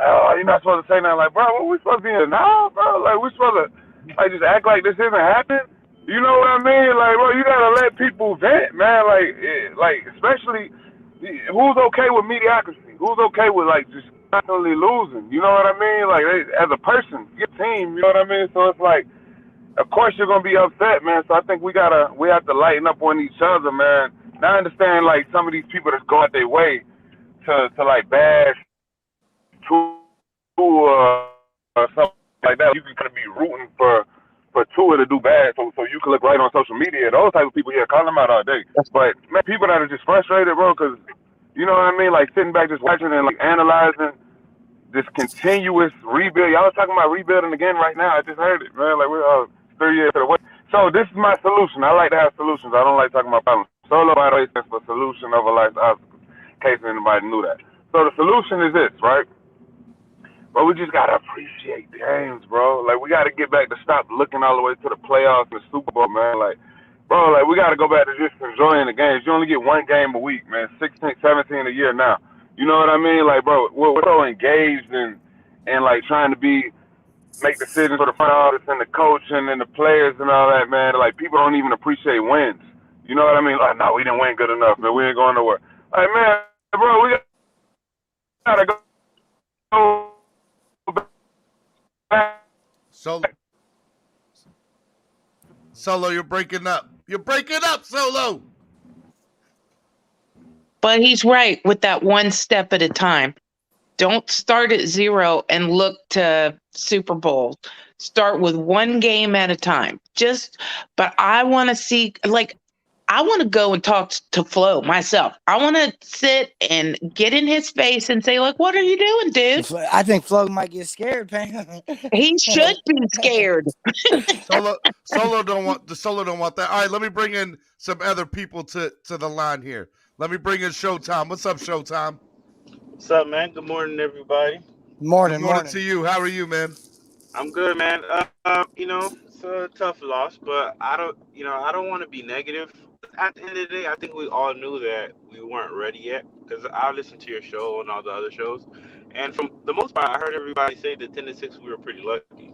Oh, you're not supposed to say nothing. Like, bro, what we supposed to be in? No, bro. Like, we're supposed to just act like this isn't happening. You know what I mean? Like, bro, you gotta let people vent, man. Like especially who's okay with mediocrity? Who's okay with like just constantly losing? You know what I mean? Like as a person, your team. You know what I mean? So it's like, of course you're gonna be upset, man. So I think we have to lighten up on each other, man. Now I understand like some of these people that's go out their way to like bash something like that. You can kind of be rooting for Tua to do bad, so you can look right on social media. Those type of people, yeah, call them out all day. But man, people that are just frustrated, bro, because you know what I mean, like sitting back just watching and like analyzing this continuous rebuild. Y'all was talking about rebuilding again right now. I just heard it, man. Like we're 3 years away. So this is my solution. I like to have solutions. I don't like talking about problems. Solo, by the way, stands for solution of a life's obstacles. In case anybody knew that. So the solution is this, right? But we just gotta appreciate games, bro. Like we gotta get back to stop looking all the way to the playoffs and the Super Bowl, man. Like, bro, like we gotta go back to just enjoying the games. You only get one game a week, man. 16, 17 a year now. You know what I mean? Like, bro, we're so engaged and like trying to make decisions for the front office and the coach and the players and all that, man. Like people don't even appreciate wins. You know what I mean? Like, no, we didn't win good enough, man. We ain't going nowhere. Like, man, bro, we gotta go. Solo, you're breaking up. You're breaking up, Solo. But he's right with that one step at a time. Don't start at 0 and look to Super Bowl. Start with one game at a time. But I want to see, like, I want to go and talk to Flo myself. I want to sit and get in his face and say, like, what are you doing, dude? I think Flo might get scared, Pam. He should be scared. Solo don't want that. All right, let me bring in some other people to the line here. Let me bring in Showtime. What's up, Showtime? What's up, man? Good morning, everybody. Morning to you. How are you, man? I'm good, man. It's a tough loss, but I don't want to be negative. At the end of the day, I think we all knew that we weren't ready yet, because I listened to your show and all the other shows, and from the most part, I heard everybody say that 10-6 we were pretty lucky.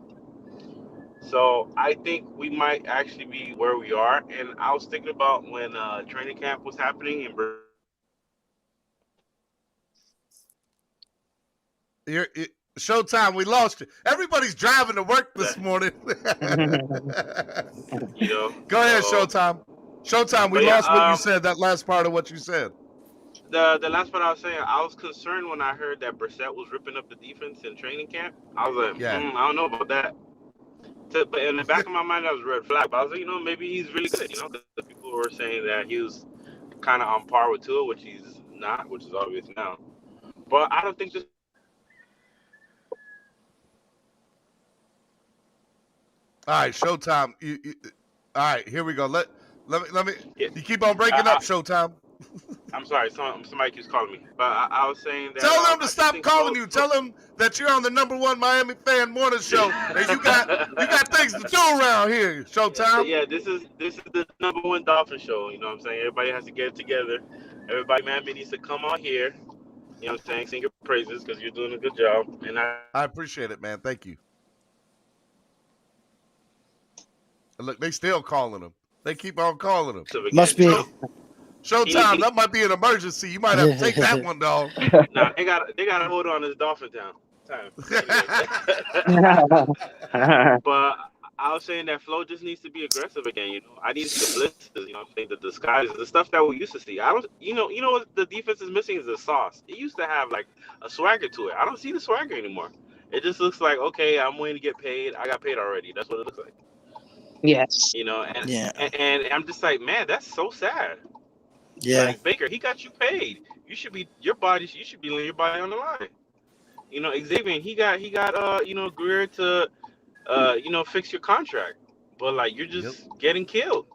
So I think we might actually be where we are. And I was thinking about when training camp was happening in Showtime, we lost you. Everybody's driving to work this morning. Go ahead, Showtime. Showtime, we lost what you said, that last part of what you said. The last part I was saying, I was concerned when I heard that Brissett was ripping up the defense in training camp. I was like, I don't know about that. But in the back of my mind, that was a red flag. But I was like, maybe he's really good, because people were saying that he was kind of on par with Tua, which he's not, which is obvious now. But I don't think this. All right, Showtime. All right, here we go. Let me. Yeah. You keep on breaking up, Showtime. I'm sorry, somebody keeps calling me. But I was saying that. Tell them to stop calling you. Tell them that you're on the #1 Miami fan morning show, and you got things to do around here, Showtime. Yeah, this is the #1 Dolphin show. You know what I'm saying? Everybody has to get together. Everybody, Miami needs to come on here. You know what I'm saying? Sing your praises, because you're doing a good job. And I appreciate it, man. Thank you. Look, they still calling him. They keep on calling him. Must be. Showtime, that might be an emergency. You might have to take that one, dog. Nah, they gotta hold on this Dolphin time. But I was saying that Flo just needs to be aggressive again. I need the blitzes. I'm saying the disguise, the stuff that we used to see. I don't. You know what the defense is missing is the sauce. It used to have like a swagger to it. I don't see the swagger anymore. It just looks like, okay, I'm waiting to get paid. I got paid already. That's what it looks like. Yes. And I'm just like, man, that's so sad. Yeah. Like Baker, he got you paid. You should be laying your body on the line. Xavier, he got Greer to fix your contract. But like you're just getting killed.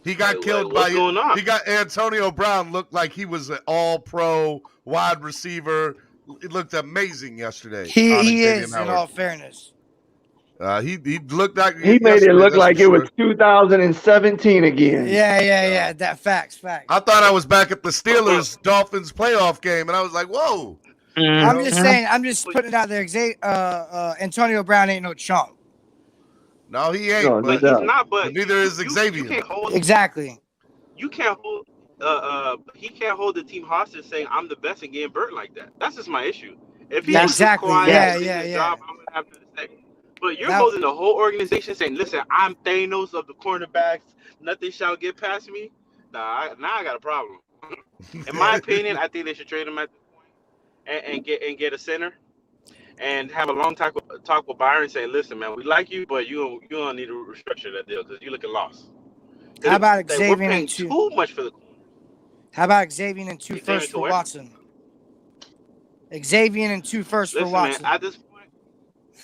He got killed by you. He got Antonio Brown looked like he was an all-pro wide receiver. It looked amazing yesterday. He is, in all fairness. He looked like he made it look like it was 2017 again. Yeah. That facts. I thought I was back at the Steelers Dolphins playoff game, and I was like, "Whoa!" I'm just saying. I'm just putting it out there. Antonio Brown ain't no chump. No, he ain't. But he's not. But neither is Xavier. Exactly. You can't hold he can't hold the team hostage saying I'm the best and getting burnt like that. That's just my issue. If he Yeah, was just exactly. quiet Yeah, and did yeah, his yeah. job, I would have to say. But you're That holding the whole organization saying, "Listen, I'm Thanos of the cornerbacks. Nothing shall get past me." Now I got a problem. In my opinion, I think they should trade him at and get a center and have a long talk with Byron saying, "Listen, man, we like you, but you don't need to restructure that deal because you're looking lost. how Because about we're Xavier and paying two? too much for the How about Xavier and two Xavier first to for where? Watson? Xavier and two first for Listen, man, Watson. at this point,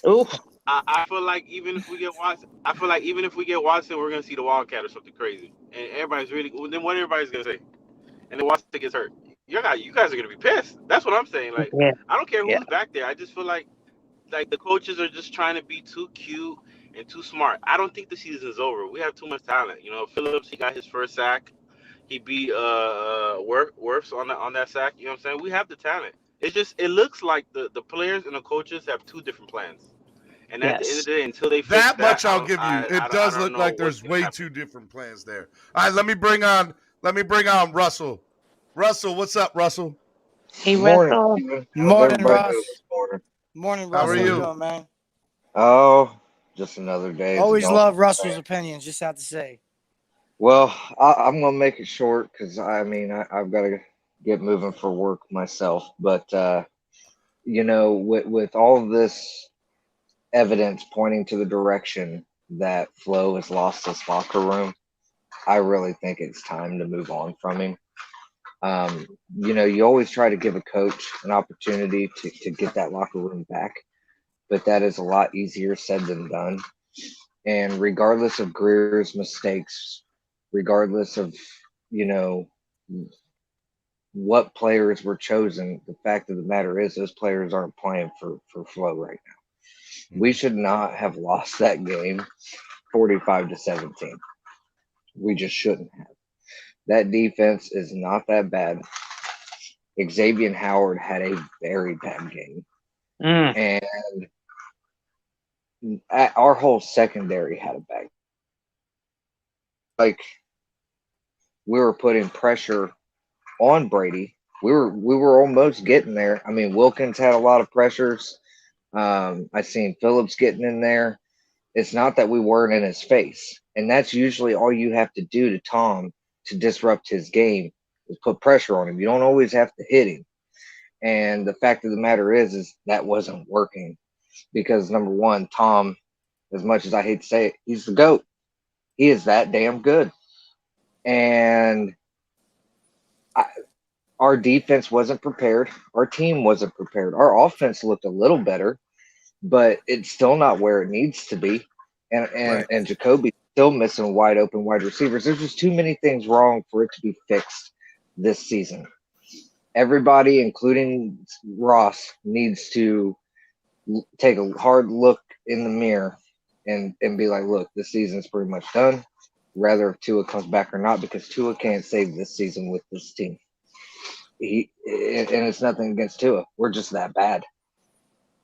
Oof. I feel like even if we get Watson, we're gonna see the Wildcat or something crazy, and everybody's really. Then what everybody's gonna say? And then Watson gets hurt. You guys are gonna be pissed. That's what I'm saying. Like, Yeah. I don't care Yeah. who's back there. I just feel like the coaches are just trying to be too cute and too smart. I don't think the season's over. We have too much talent. Phillips, he got his first sack. He beat Wirfs on that sack. You know what I'm saying? We have the talent. It's just it looks like the players and the coaches have two different plans. And at the end of Yes. the day, until they fix That that, much I'll give you. It I does don't look know like what's there's gonna way happen. two different plans there. All right, let me bring on Russell. Russell, what's up, Russell? Hey, Morning, Russell. Steven. How's Morning, everybody doing Russ. this morning? Morning, How Russ. are How you you? doing, man? Oh, just another day as a Always Dolphin love Russell's fan. opinions. Just have to say. Well, I'm gonna make it short because I've got to get moving for work myself. But with all of this evidence pointing to the direction that Flo has lost this locker room, I really think it's time to move on from him. You always try to give a coach an opportunity to get that locker room back, but that is a lot easier said than done. And regardless of Greer's mistakes, regardless of, you know, what players were chosen, the fact of the matter is those players aren't playing for Flo right now. We should not have lost that game 45-17. We just shouldn't have. That defense is not that bad. Xavier Howard had a very bad game. And our whole secondary had a bad. Like, we were putting pressure on Brady. We were almost getting there. I mean, Wilkins had a lot of pressures. I seen Phillips getting in there. It's not that we weren't in his face, and that's usually all you have to do to Tom to disrupt his game is put pressure on him. You don't always have to hit him. And the fact of the matter is that wasn't working because number one, Tom, as much as I hate to say it, he's the GOAT. He is that damn good. And our defense wasn't prepared. Our team wasn't prepared. Our offense looked a little better, but it's still not where it needs to be. And Jacoby's still missing wide open wide receivers. There's just too many things wrong for it to be fixed this season. Everybody, including Ross, needs to take a hard look in the mirror and be like, look, this season's pretty much done. Whether Tua comes back or not, because Tua can't save this season with this team. And it's nothing against Tua. We're just that bad.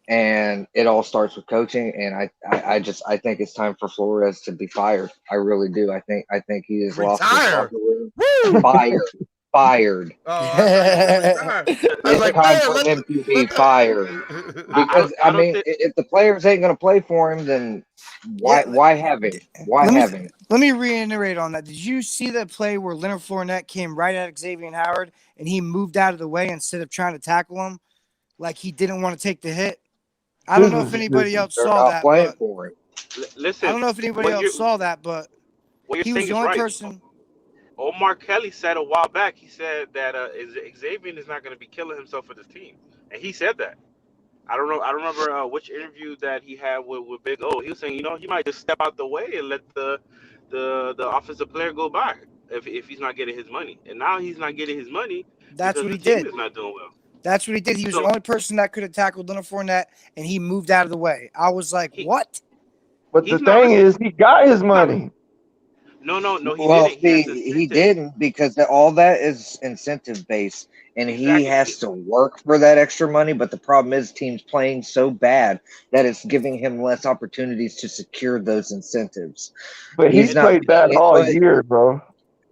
And it all starts with coaching. And I think it's time for Flores to be fired. I really do. I think he has lost his locker room. Fired. Oh, I was like, time for him to be fired. Because I mean, if the players ain't gonna play for him, then why have him? Why have him? Let me reiterate on that. Did you see that play where Leonard Fournette came right at Xavier Howard and he moved out of the way instead of trying to tackle him, like he didn't want to take the hit? I don't know if anybody else saw that. But Listen, I don't know if anybody else saw that, but what he you're was saying the is only right. person. Omar Kelly said a while back. He said that Xavier is not going to be killing himself for this team, and he said that. I don't know. I don't remember which interview that he had with Big O. He was saying, he might just step out the way and let the offensive player go by if he's not getting his money. And now he's not getting his money That's because what the he team did. is not doing well. That's what he did. He was the only person that could have tackled Leonard Fournette, and he moved out of the way. I was like, what? But the thing is, he got his money. No, he well, didn't. he didn't because all that is incentive based, and Exactly. he has to work for that extra money. But the problem is, teams playing so bad that it's giving him less opportunities to secure those incentives. But he's played bad all year, bro.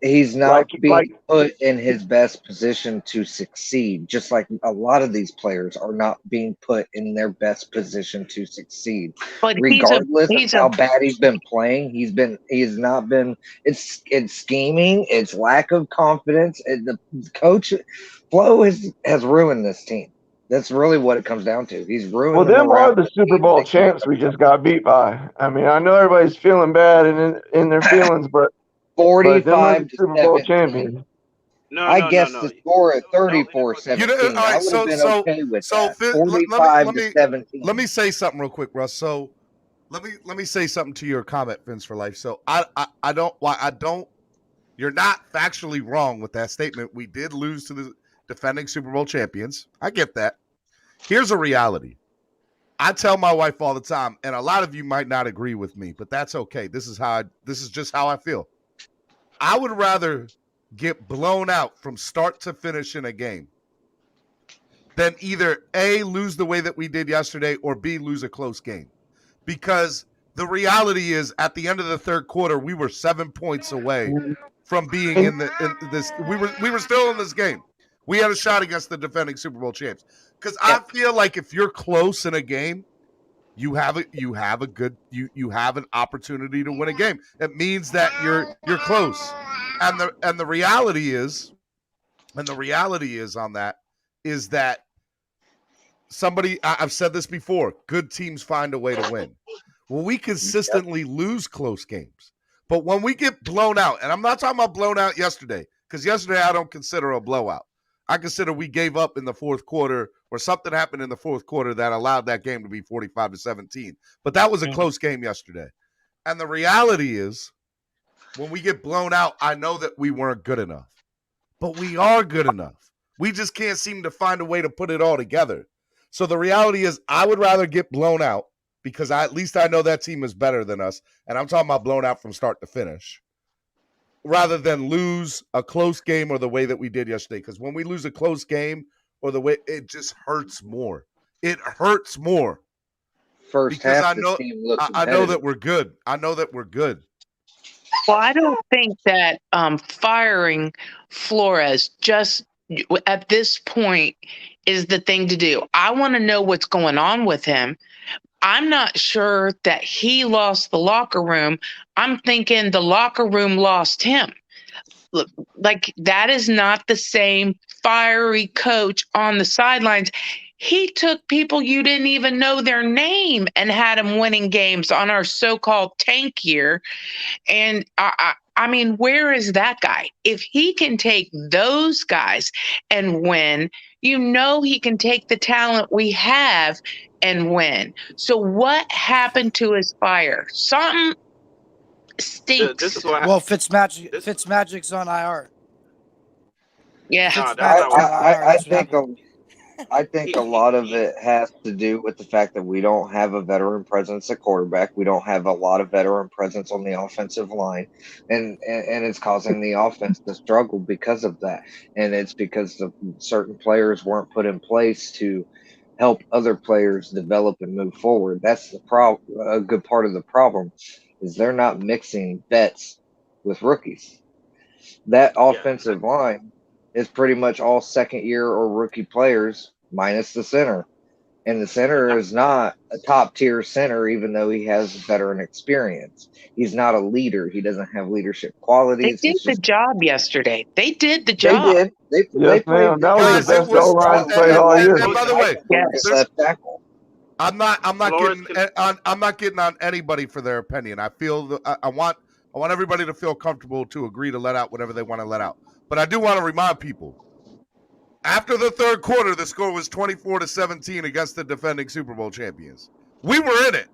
He's not Like, being like put in his best position to succeed, just like a lot of these players are not being put in their best position to succeed. But Regardless of he's a how bad he's been playing, he has not been. It's scheming, it's lack of confidence. And the coach Flo has ruined this team. That's really what it comes down to. He's ruined well, the them morale are of the the Super team. Bowl They can't champs we just got beat by. I mean, I know everybody's feeling bad and in their feelings, but them are the 45 to Super Bowl 17. champions. I guessed the score at You know, 34-17. all I right. would have been okay with that. Let 45 to 17. me say something real quick, Russ. So let me say something to your comment, Vince for Life. So I don't. You're not factually wrong with that statement. We did lose to the defending Super Bowl champions. I get that. Here's a reality. I tell my wife all the time, and a lot of you might not agree with me, but that's okay. This is just how I feel. I would rather get blown out from start to finish in a game than either A, lose the way that we did yesterday, or B, lose a close game. Because the reality is, at the end of the third quarter, we were 7 points away from being in this. We were still in this game. We had a shot against the defending Super Bowl champs. Because I feel like if you're close in a game, you have an opportunity to win a game. It means that you're close. And the reality is on that is that I've said this before, good teams find a way to win. Well, we consistently lose close games. But when we get blown out, and I'm not talking about blown out yesterday, because yesterday I don't consider a blowout. I consider we gave up in the fourth quarter, or something happened in the fourth quarter that allowed that game to be 45-17. But that was a close game yesterday. And the reality is, when we get blown out, I know that we weren't good enough. But we are good enough. We just can't seem to find a way to put it all together. So the reality is, I would rather get blown out, because at least I know that team is better than us. And I'm talking about blown out from start to finish, rather than lose a close game or the way that we did yesterday. Because when we lose a close game or the way, it just hurts more. It hurts more. First because half, the team looked I know that we're good. I know that we're good. Well, I don't think that firing Flores just at this point is the thing to do. I want to know what's going on with him. I'm not sure that he lost the locker room. I'm thinking the locker room lost him. Look, like, that is not the same fiery coach on the sidelines. He took people you didn't even know their name and had them winning games on our so-called tank year. And I mean, where is that guy? If he can take those guys and win, you know he can take the talent we have and win. So what happened to his fire? Something stinks. This is what. Well, Fitzmagic's on IR. Yeah, I think a lot of it has to do with the fact that we don't have a veteran presence at quarterback. We don't have a lot of veteran presence on the offensive line, and it's causing the offense to struggle because of that. And it's because certain players weren't put in place to help other players develop and move forward. That's the problem. A good part of the problem is they're not mixing vets with rookies. That offensive line is pretty much all second year or rookie players minus the center. And the center is not a top tier center, even though he has veteran experience. He's not a leader. He doesn't have leadership qualities. They did the job yesterday. They did the They job. did. They Yes, played. ma'am. That was the best goal line played all year. And by the way, left tackle. I'm not getting on anybody for their opinion. I feel I want everybody to feel comfortable to agree to let out whatever they want to let out. But I do want to remind people, after the third quarter, the score was 24-17 against the defending Super Bowl champions. We were in it.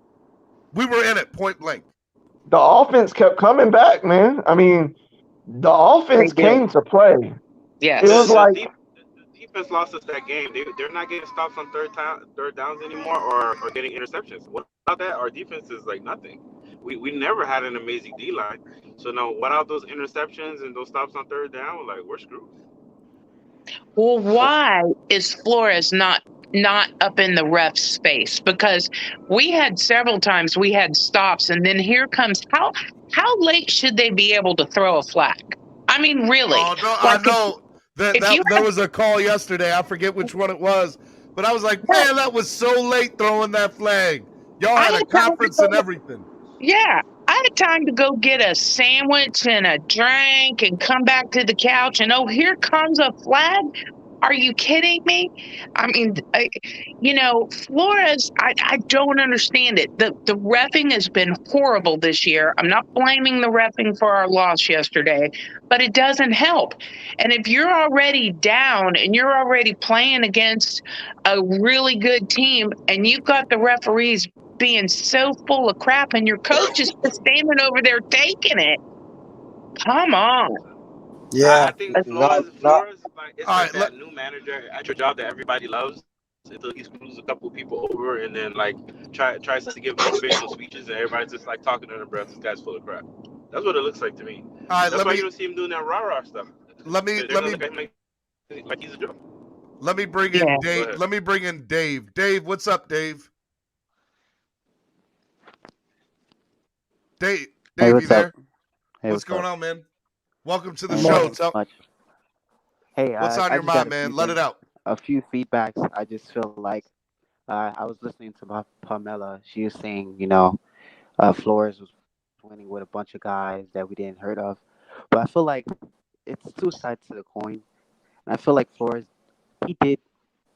We were in it, point blank. The offense kept coming back, man. I mean, the offense came to play. Yeah, it was like the defense lost us that game. They're not getting stops on third downs anymore, or getting interceptions. What about that? Our defense is like nothing. We never had an amazing D line. So now, without those interceptions and those stops on third down, like, we're screwed. Well, why is Flores not up in the ref's space? Because we had several times we had stops, and then here comes how late should they be able to throw a flag? I I mean, really. Oh no, I Like know if you there was a call yesterday. I forget which one it was, but I was like, man, that was so late throwing that flag. Y'all I had a had time to conference and go, everything. yeah, I had time to go get a sandwich and a drink and come back to the couch and, oh, here comes a flag. Are you kidding me? I mean, Flores, I don't understand it. The reffing has been horrible this year. I'm not blaming the reffing for our loss yesterday, but it doesn't help. And if you're already down and you're already playing against a really good team and you've got the referees being so full of crap and your coach is just standing over there taking it, come on. Yeah. I think Not Flores is All like right, that new manager at your job that everybody loves until he screws a couple people over and then like tries to give motivational speeches and everybody's just like talking under their breath. This guy's full of crap. That's what it looks like to me. all right. That's why you don't see him doing that rah-rah stuff. Let me They're gonna look at him like he's a joke. let me bring Yeah. in Go Dave. ahead. Let me bring in Dave. Dave, what's up, Dave? Dave, Hey, you what's there? up? Hey, What's what's going up? on, man? Welcome to the Hey, show. nothing Tell much. Hey, what's on I your just got mind, a few man. Let it things, out. a few feedbacks. I just feel like I was listening to Pamela. She was saying, Flores was winning with a bunch of guys that we didn't heard of, but I feel like it's two sides to the coin. And I feel like Flores, he did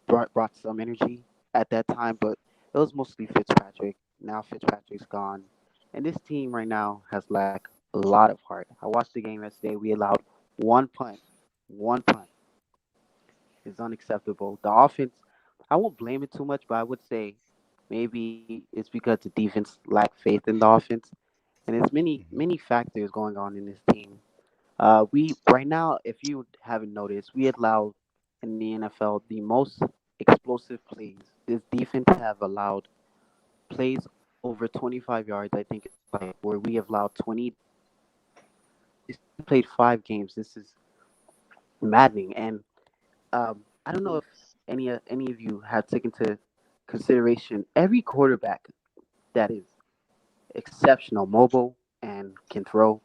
brought some energy at that time, but it was mostly Fitzpatrick. Now Fitzpatrick's gone, and this team right now has lacked a lot of heart. I watched the game yesterday. We allowed one punt. One punt is unacceptable. The offense, I won't blame it too much, but I would say maybe it's because the defense lacked faith in the offense, and there's many factors going on in this team. We right now, if you haven't noticed, we allow in the NFL the most explosive plays. This defense have allowed plays over 25 yards. I think it's like where we have allowed 20. We played 5 games. This is maddening, and I don't know if any of you have taken into consideration every quarterback that is exceptional, mobile, and can throw.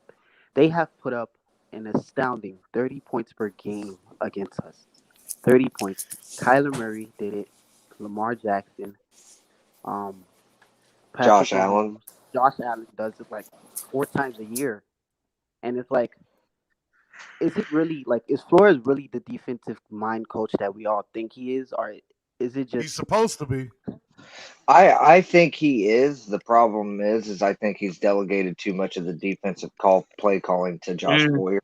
They have put up an astounding 30 points per game against us. 30 points. Kyler Murray did it. Lamar Jackson, um, Patrick Josh Allen. Mahomes, Josh Allen does it like 4 times a year, and it's like, is it really like is Flores really the defensive mind coach that we all think he is, or is it He's just supposed to be. I think he is. The problem is I think he's delegated too much of the defensive play calling to Josh Boyer,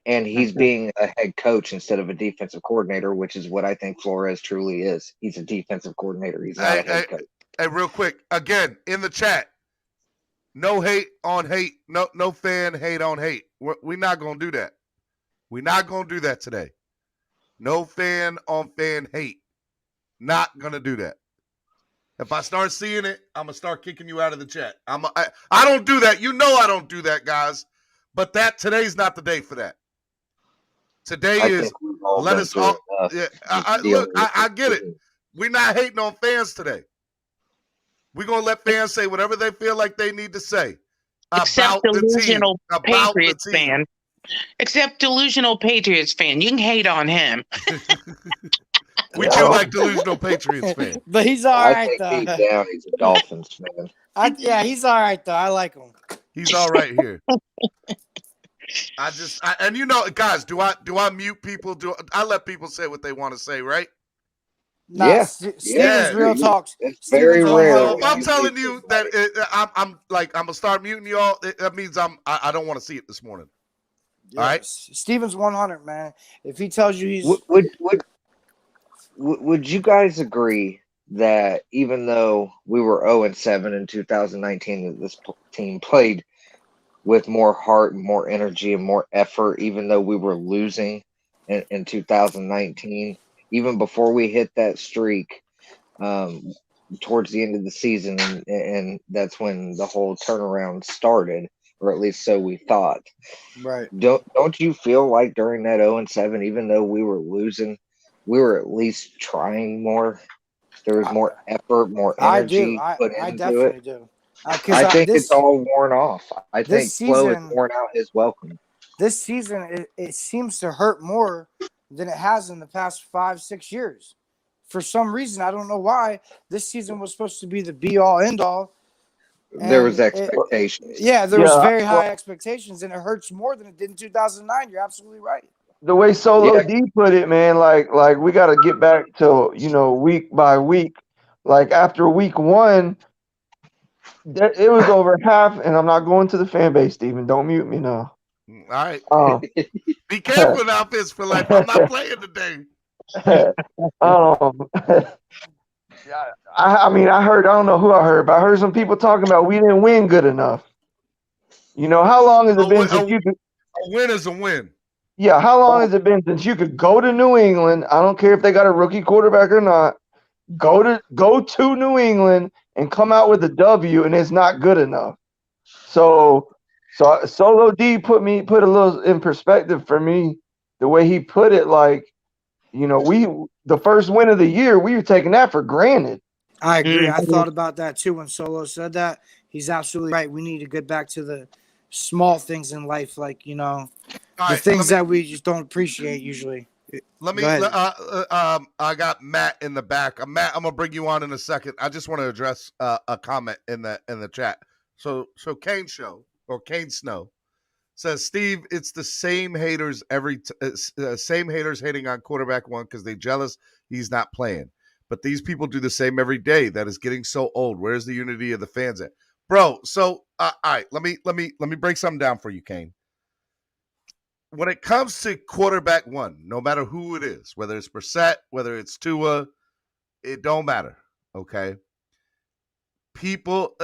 and he's okay? being a head coach instead of a defensive coordinator, which is what I think Flores truly is. He's a defensive coordinator. He's not a head coach. Hey, real quick, again in the chat. No hate on hate. No fan hate on hate. We're not gonna do that. We're not gonna do that today. No fan on fan hate. Not gonna do that. If I start seeing it, I'm gonna start kicking you out of the chat. I don't do that. You know I don't do that, guys. But today's not the day for that. Today I is think we've all let been us through all. enough Yeah, dealing with I this get it. team. We're not hating on fans today. We're gonna let fans say whatever they feel like they need to say Except about the team. delusional About the Patriots team. fan. Except delusional Patriots fan. You can hate on him. We do like delusional Patriots fan. But he's all I right think though. deep down he's a Dolphins fan. Yeah, he's all right though. I like him. He's all right here. And guys, do I mute people? Do I let people say what they want to say, right? Nah, Yeah. Steven's real talks. It's very rare. So if when I'm you telling mute you somebody. that I'm gonna start muting y'all, that means I don't want to see it this morning. Yes. All right. Steven's 100, man. If he tells you he's Would you guys agree that even though we were 0-7 in 2019, that this team played with more heart and more energy and more effort, even though we were losing in 2019, even before we hit that streak towards the end of the season, and that's when the whole turnaround started, or at least so we thought. right? Don't you feel like during that 0-7, even though we were losing, we were at least trying more? There was more effort, more energy put I into definitely it. do. I think it's all worn off. I think this Flo has season, worn out his welcome. this season it seems to hurt more than it has in the past 5-6 years. For some reason, I don't know why. This season was supposed to be the be all end all, There was and expectations. there was Yeah, very high expectations, and it hurts more than it did in 2009. You're absolutely right. the way Solo Yeah, D put it, man, like we got to get back to week by week. Like after week one, it was over half, and I'm not going to the fan base, Steven. Don't mute me now. All right. Um, Be careful now, Fist for life. I'm not playing today. um, yeah, I mean, I don't know who I heard, but I heard some people talking about we didn't win good enough. How long has it been since you could? A win is a win. Yeah, how long has it been since you could go to New England? I don't care if they got a rookie quarterback or not. Go to New England and come out with a W, and it's not good enough. So Solo D put a little in perspective for me. The way he put it, like the first win of the year, we were taking that for granted. I agree. I thought about that too when Solo said that. He's absolutely right. We need to get back to the small things in life, like the right, things that we just don't appreciate usually. Let me. Go ahead. I got Matt in the back. Matt, I'm gonna bring you on in a second. I just want to address a comment in the chat. So Kane Snow says, Steve, it's the same haters same haters hating on quarterback one because they jealous he's not playing. But these people do the same every day. That is getting so old. Where's the unity of the fans at, bro? So all right, let me break something down for you, Kane. When it comes to quarterback one, no matter who it is, whether it's Brissett, whether it's Tua, it don't matter. Okay. People,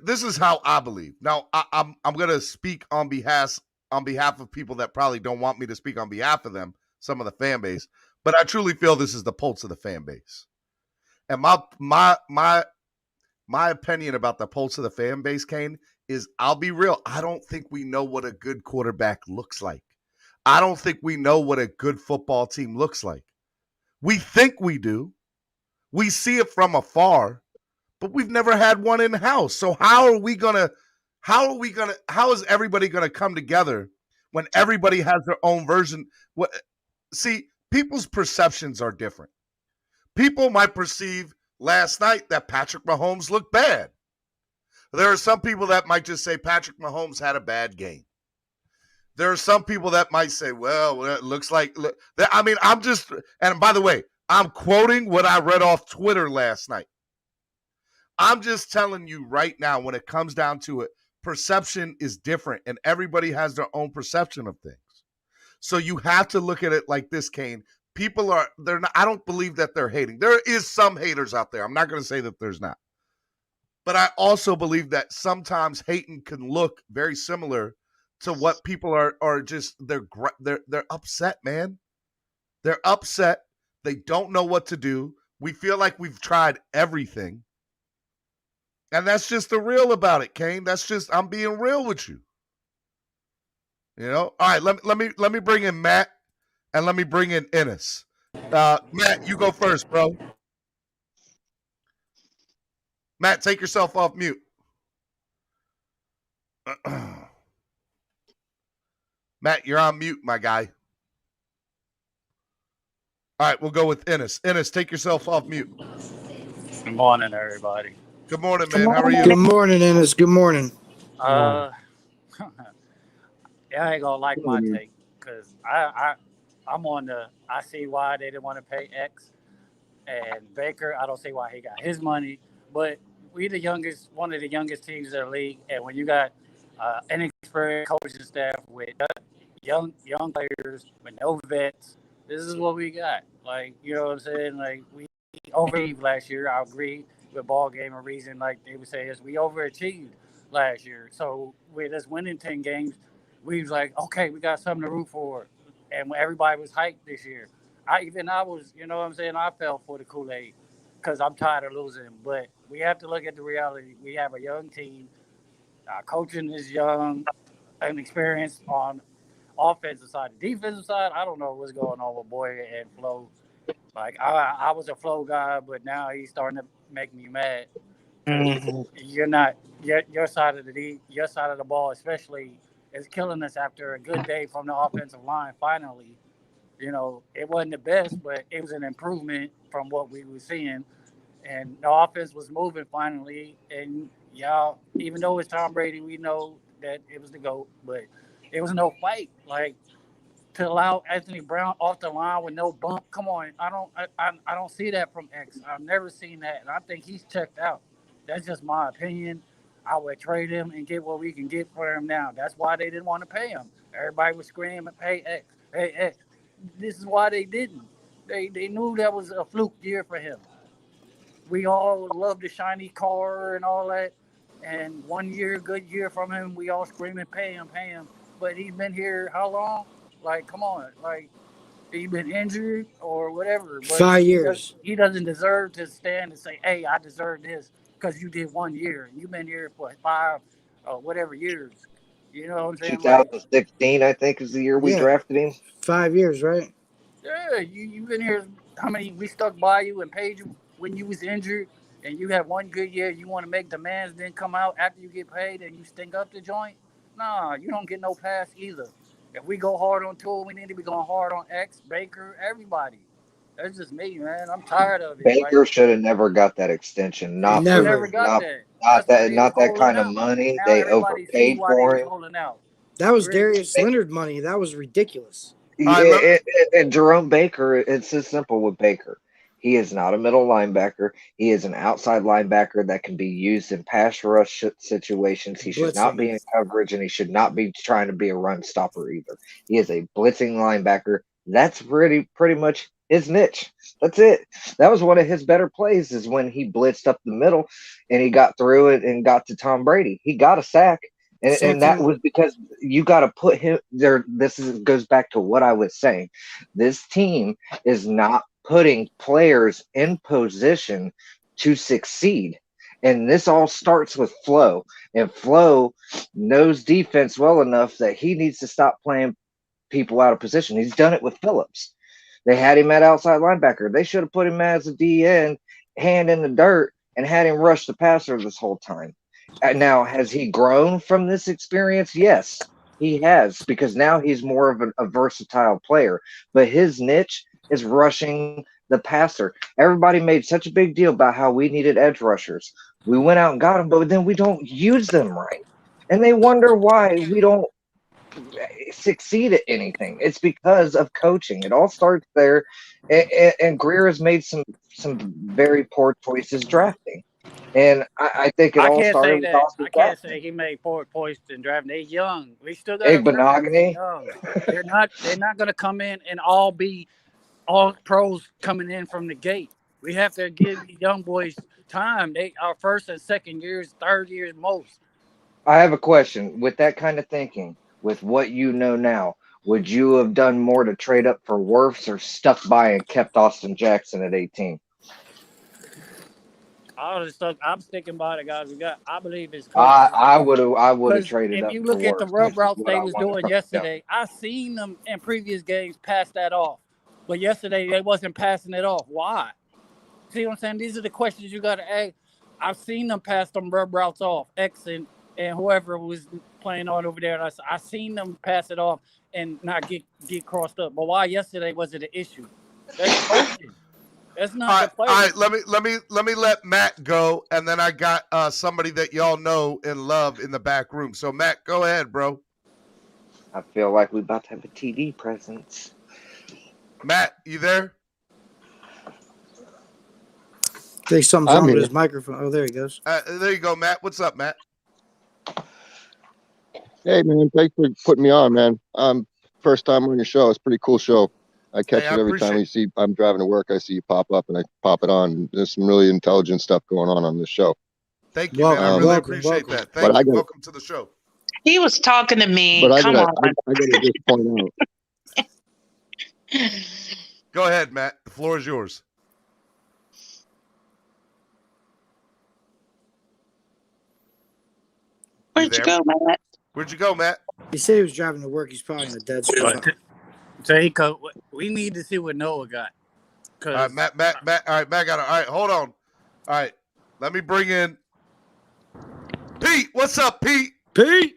this is how I believe. Now, I'm gonna speak on behalf of people that probably don't want me to speak on behalf of them, some of the fan base, but I truly feel this is the pulse of the fan base. And my opinion about the pulse of the fan base, Kane, is I'll be real. I don't think we know what a good quarterback looks like. I don't think we know what a good football team looks like. We think we do. We see it from afar, but we've never had one in house. So how is everybody gonna come together when everybody has their own version? See, people's perceptions are different. People might perceive last night that Patrick Mahomes looked bad. There are some people that might just say Patrick Mahomes had a bad game. There are some people that might say, well, it looks like, I mean, and by the way, I'm quoting what I read off Twitter last night. I'm just telling you right now, when it comes down to it, perception is different and everybody has their own perception of things. So you have to look at it like this, Kane. They're not, I don't believe that they're hating. There is some haters out there. I'm not going to say that there's not. But I also believe that sometimes hating can look very similar to what people are just, they're upset, man. They're upset. They don't know what to do. We feel like we've tried everything. And that's just the real about it, Kane. That's just, I'm being real with you. All right, let me bring in Matt and let me bring in Ennis. Matt, you go first, bro. Matt, take yourself off mute. Matt, you're on mute, my guy. All right, we'll go with Ennis. Ennis, take yourself off mute. Good morning, everybody. Good morning, man. How are you? Good morning, Ennis. Good morning. Yeah, I ain't gonna like my take because I'm on I see why they didn't want to pay X, and Baker, I don't see why he got his money. But we one of the youngest teams in the league, and when you got inexperienced coaching staff with young players with no vets, this is what we got. Like, you know what I'm saying? Like, we overachieved last year. I agree with ball game and reason, like they would say, is we overachieved last year. So with us winning 10 games, we was like, okay, we got something to root for. And everybody was hyped this year. I was, you know what I'm saying? I fell for the Kool-Aid because I'm tired of losing. But we have to look at the reality. We have a young team. Our coaching is young and experienced on offensive side. The defensive side, I don't know what's going on with Boyer and Flo. Like, I was a Flo guy, but now he's starting to make me mad because you're not your side of the ball, especially is killing us after a good day from the offensive line. Finally, it wasn't the best, but it was an improvement from what we were seeing, and the offense was moving finally. And y'all, even though it's Tom Brady, we know that it was the GOAT, but it was no fight. Like, to allow Anthony Brown off the line with no bump. Come on, I don't see that from X. I've never seen that, and I think he's checked out. That's just my opinion. I would trade him and get what we can get for him now. That's why they didn't want to pay him. Everybody was screaming, "Pay X, pay X." This is why they didn't. They knew that was a fluke year for him. We all love the shiny car and all that. And 1 year, good year from him, we all screaming, pay him, pay him. But he's been here how long? Like, come on. Like, he's been injured or whatever. But 5 years. he doesn't deserve to stand and say, hey, I deserve this because you did 1 year. You've been here for 5 or whatever years. You know what I'm saying? Like, 2016, I think, is the year we Yeah. drafted him. 5 years, right? yeah, you've been here. How many we stuck by you and paid you when you was injured, and you had one good year. You want to make demands, then come out after you get paid and you stink up the joint. Nah, you don't get no pass either. If we go hard on Tour, we need to be going hard on X, Baker, everybody. That's just me, man. I'm tired of it. Like, Baker should have never got that extension. Not he for never got not that. not That's why that they was not that holding kind of out. money. Now They everybody see overpaid why they for was him. holding out. That was Really. Darius Leonard money. That was ridiculous. And Jerome Baker, it's as simple with Baker. He is not a middle linebacker. He is an outside linebacker that can be used in pass rush situations. He should not be in coverage, and he should not be trying to be a run stopper either. He is a blitzing linebacker. That's pretty much his niche. That's it. That was one of his better plays, is when he blitzed up the middle and he got through it and got to Tom Brady. He got a sack. And that was because you got to put him there. Goes back to what I was saying. This team is not putting players in position to succeed. And this all starts with Flo. And Flo knows defense well enough that he needs to stop playing people out of position. He's done it with Phillips. They had him at outside linebacker. They should have put him as a DN, hand in the dirt, and had him rush the passer this whole time. Now, has he grown from this experience? Yes, he has, because now he's more of a versatile player. But his niche is rushing the passer. Everybody made such a big deal about how we needed edge rushers. We went out and got them, but then we don't use them right. And they wonder why we don't succeed at anything. It's because of coaching. It all starts there. And Greer has made some very poor choices drafting. And I think it I all can't started say with that. Austin I can't Jackson. say he made poor points in drafting. They young. We still got to Egg learn. They're monogamy. young. They're not going to come in and all be all pros coming in from the gate. We have to give these young boys time. They are first and second years, third years most. I have a question. With that kind of thinking, with what you know now, would you have done more to trade up for Wirfs, or stuck by and kept Austin Jackson at 18? I'm sticking by the guys we got. I believe it's coaching. I would have Because traded if up you for look at the Wirfs. rub This is routes what they I was wanted doing from them. yesterday, I seen them in previous games pass that off. But yesterday they wasn't passing it off. Why? See what I'm saying? These are the questions you got to ask. I've seen them pass them rub routes off. X and whoever was playing on over there. I seen them pass it off and not get crossed up. But why yesterday was it an issue? That's coaching. That's not the player. All right, let me let Matt go, and then I got somebody that y'all know and love in the back room. So Matt, go ahead, bro. I feel like we're about to have a TV presence. Matt, you there? I think something's wrong with his microphone. Oh, there he goes. There you go, Matt. What's up, Matt? Hey, man. Thanks for putting me on, man. First time on your show. It's a pretty cool show. I catch it every time I'm driving to work. I see you pop up, and I pop it on. There's some really intelligent stuff going on this show. Thank you, man. I really appreciate that. Thank you. Welcome to the show. He was talking to me. But Come on. I gotta just point out. Go ahead, Matt. The floor is yours. Where'd you go, Matt? Where'd you go, Matt? He said he was driving to work. He's probably in a dead spot. We need to see what Noah got. All right, Matt. All right, Matt got it. All right, hold on. All right, let me bring in Pete. What's up, Pete? Pete.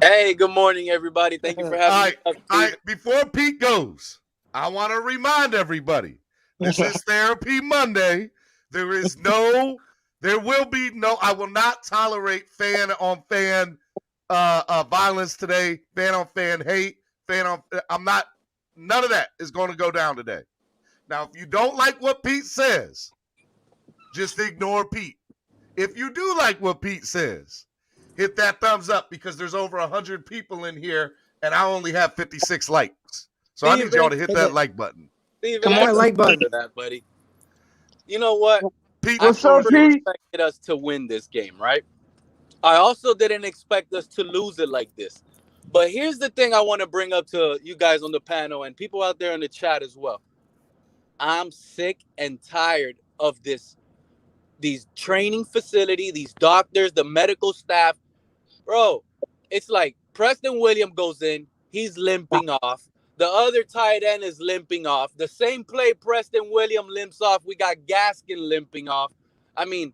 Hey, good morning, everybody. Thank you for having me up, Steven. Before Pete goes, I want to remind everybody, this is Therapy Monday. There will be no, I will not tolerate fan on fan violence today, fan on fan hate, none of that is going to go down today. Now, if you don't like what Pete says, just ignore Pete. If you do like what Pete says, hit that thumbs up because there's over 100 people in here and I only have 56 likes. So I need y'all to hit that like button. Steven, Come on, like button. for that, buddy. You know what? Pete, I fully expected us to win this game, right? I also didn't expect us to lose it like this. But here's the thing I want to bring up to you guys on the panel and people out there in the chat as well. I'm sick and tired of these training facility, these doctors, the medical staff. Bro, it's like Preston Williams goes in, he's limping off. The other tight end is limping off. The same play Preston Williams limps off, we got Gaskin limping off. I mean,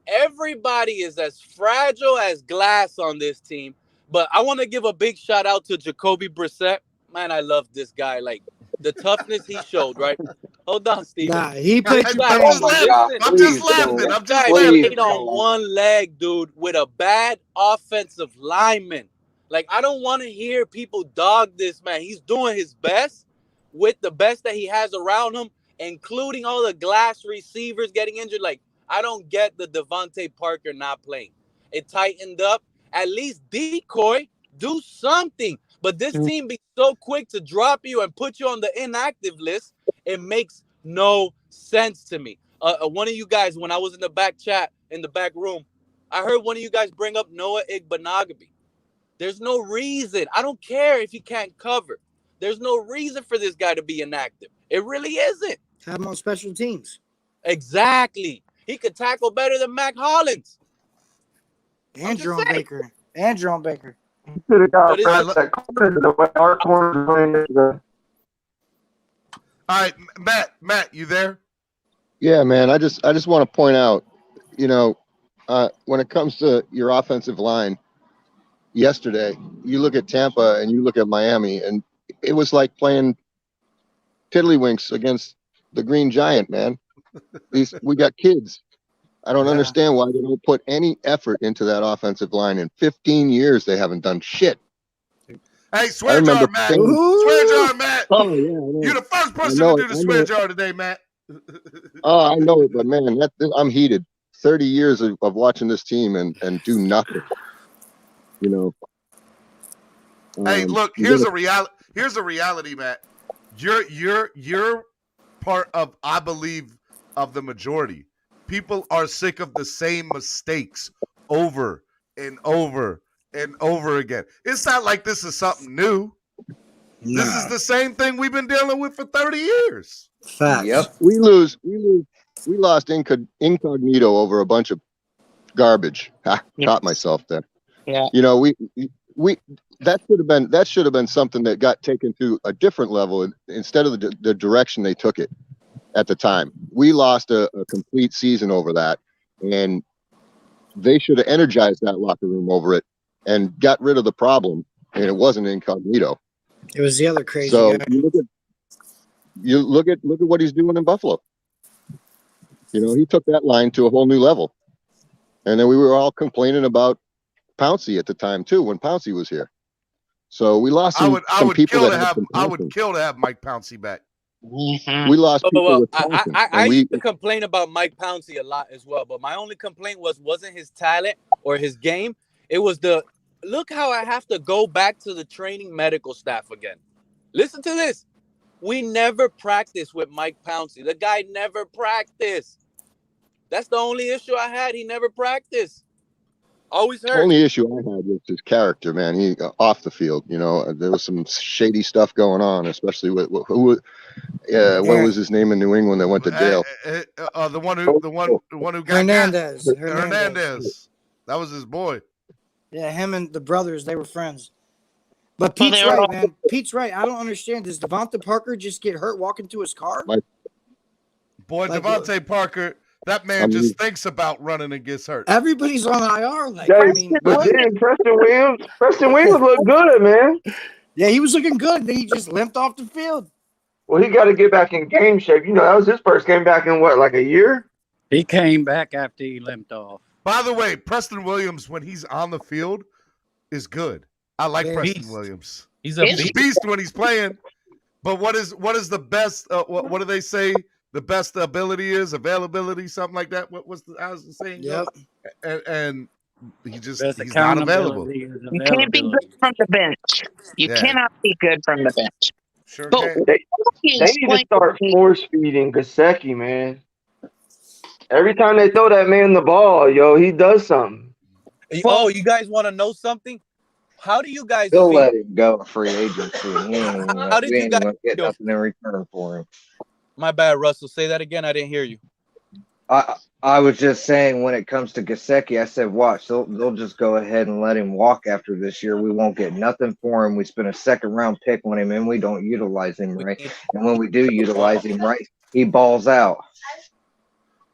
everybody is as fragile as glass on this team. But I want to give a big shout out to Jacoby Brissett. Man, I love this guy. Like, the toughness he showed, right? Hold on, Steven. Nah, he played too I'm just laughing. This guy played on one leg, dude, with a bad offensive lineman. Like, I don't want to hear people dog this man. He's doing his best with the best that he has around him, including all the glass receivers getting injured. Like, I don't get the Devontae Parker not playing. It tightened up. At least decoy, do something. But this team be so quick to drop you and put you on the inactive list. It makes no sense to me. One of you guys, when I was in the back chat, in the back room, I heard one of you guys bring up Noah Igbenogany. There's no reason. I don't care if he can't cover. There's no reason for this guy to be inactive. It really isn't. Have him on special teams. Exactly. He could tackle better than Mac Hollins. And Jerome Baker. And Jerome Baker. Should have got that corner the way our corners playing yesterday. All right, Matt, you there? Yeah, man. I just want to point out, when it comes to your offensive line, yesterday, you look at Tampa and you look at Miami, and it was like playing tiddlywinks against the Green Giant, man. We got kids. I don't understand why they don't put any effort into that offensive line. In 15 years, they haven't done shit. Hey, swear jar, Matt. Swear jar, Matt. Oh, yeah. You're the first person to do the swear jar today, Matt. Oh, I know it, but man, I'm heated. 30 years of watching this team and do nothing. Hey, look, here's a reality, Matt. You're part of, I believe, of the majority. People are sick of the same mistakes over and over and over again. It's not like this is something new. This is the same thing we've been dealing with for 30 years. Facts. Yep. We lost incognito over a bunch of garbage. Caught myself there. Yeah. We that should have been something that got taken to a different level instead of the direction they took it at the time. We lost a complete season over that, and they should have energized that locker room over it and got rid of the problem. And it wasn't incognito. It was the other crazy So guy. you look at what he's doing in Buffalo. He took that line to a whole new level. And then we were all complaining about Pouncey at the time too, when Pouncey was here. So we lost some people I would kill to have Mike Pouncey back. We lost people. I used to complain about Mike Pouncey a lot as well, but my only complaint wasn't his talent or his game. It was look how I have to go back to the training medical staff again. Listen to this. We never practiced with Mike Pouncey. The guy never practiced. That's the only issue I had. He never practiced. Always hurt. The only issue I had was his character, man. He off the field, there was some shady stuff going on, especially with what was his name in New England that went to jail? The one who got Hernandez. That was his boy. Yeah, him and the brothers, they were friends. But Pete's right, man. Pete's right. I don't understand. Does Devontae Parker just get hurt walking to his car? Boy, Devontae Parker. That man just thinks about running and gets hurt. Everybody's on IR. Like, Yeah, I mean, but what? then Preston Williams looked good, man. Yeah, he was looking good. Then he just limped off the field. Well, he got to get back in game shape. You know, that was his first game back in what, like a year? He came back after he limped off. By the way, Preston Williams, when he's on the field, is good. I like Preston Williams. He's a beast when he's playing. But what is the best? What do they say? The best ability is availability, something like that. How's the saying? Yep. And he's Best not available. accountability is You can't be good from the bench. You cannot be good from the bench. Sure But can. They need to start force feeding Gesicki, man. Every time they throw that man the ball, yo, he does something. Oh, you guys want to know something? How do you guys They'll feel? let him go free agency. How did you guys get feel? nothing in return for him? My bad, Russell. Say that again. I didn't hear you. I was just saying when it comes to Gesicki, I said, watch, they'll just go ahead and let him walk after this year. We won't get nothing for him. We spent a second-round pick on him, and we don't utilize him right. And when we do utilize him right, he balls out.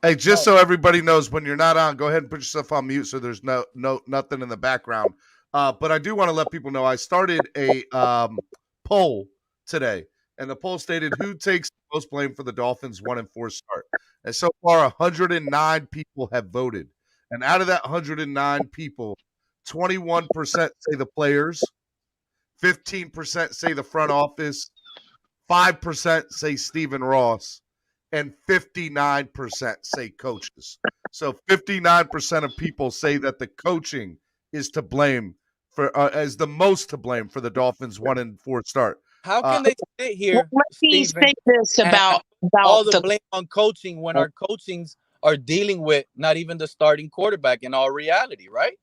Hey, just so everybody knows, when you're not on, go ahead and put yourself on mute so there's nothing in the background. But I do want to let people know I started a poll today, and the poll stated who takes the most blame for the Dolphins' 1-4 start. And so far, 109 people have voted. And out of that 109 people, 21% say the players, 15% say the front office, 5% say Stephen Ross, and 59% say coaches. So 59% of people say that the coaching is to blame for as the most to blame for the Dolphins' 1-4 start. How can they sit here, Let me Steven, say this and about all the the blame on coaching when our coachings are dealing with not even the starting quarterback in all reality, right?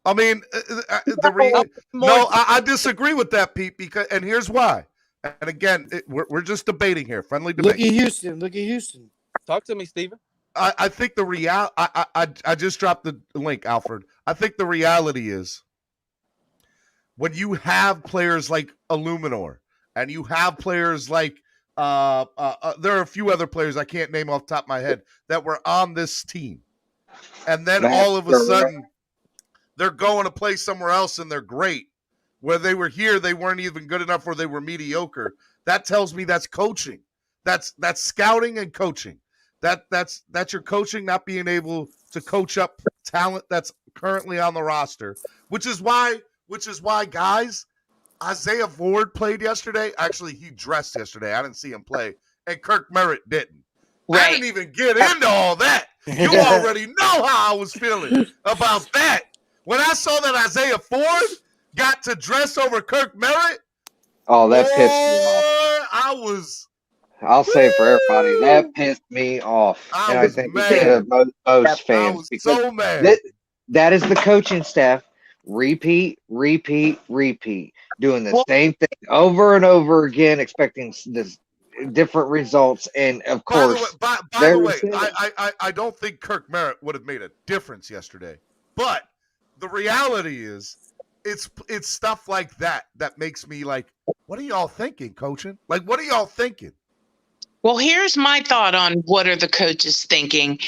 I mean, I disagree with that, Pete. Because and here's why. And again, we're just debating here, friendly debate. Look at Houston. Talk to me, Steven. I think the I just dropped the link, Alfred. I think the reality is when you have players like Illuminor and you have players like there are a few other players I can't name off the top of my head that were on this team, and then all of a sudden they're going to play somewhere else and they're great. Where they were here, they weren't even good enough, or they were mediocre. That tells me that's coaching. That's scouting and coaching. That's your coaching not being able to coach up talent that's currently on the roster, which is why, guys, Isaiah Ford played yesterday. Actually, he dressed yesterday. I didn't see him play, and Kirk Merritt didn't. Right. I didn't even get into all that. You already know how I was feeling about that. When I saw that Isaiah Ford got to dress over Kirk Merritt, oh, that pissed me off. I'll say it for everybody, that pissed me off. I think mad. Most fans. I was so mad. That is the coaching staff. Repeat. Doing the same thing over and over again, expecting this different results. And of course, by the way, I don't think Kirk Merritt would have made a difference yesterday. But the reality is, it's stuff like that makes me like, what are y'all thinking, coaching? Like, what are y'all thinking? Well, here's my thought on what are the coaches thinking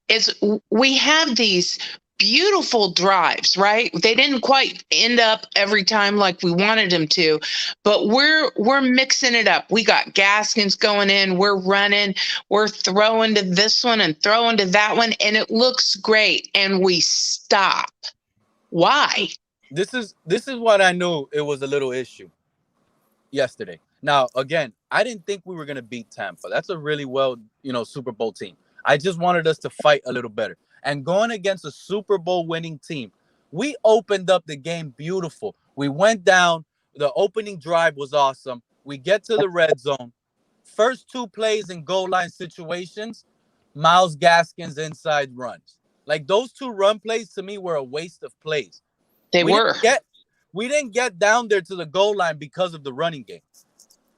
is we have these beautiful drives, right? They didn't quite end up every time like we wanted them to, but we're mixing it up. We got Gaskins going in, we're running, we're throwing to this one and throwing to that one, and it looks great, and we stop. Why? This is what I knew it was a little issue yesterday. Now, again, I didn't think we were going to beat Tampa. That's a really well, Super Bowl team. I just wanted us to fight a little better. And going against a Super Bowl winning team, we opened up the game beautiful. We went down. The opening drive was awesome. We get to the red zone. First two plays in goal line situations, Myles Gaskins inside runs. Like those two run plays to me were a waste of plays. We didn't get down there to the goal line because of the running game.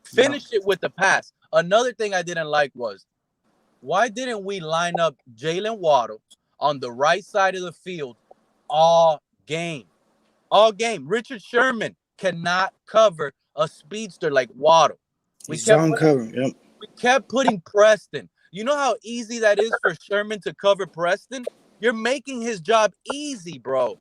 Finish it with the pass. Another thing I didn't like was, why didn't we line up Jalen Waddle on the right side of the field all game? All game. Richard Sherman cannot cover a speedster like Waddle. We kept putting Preston. You know how easy that is for Sherman to cover Preston? You're making his job easy, bro.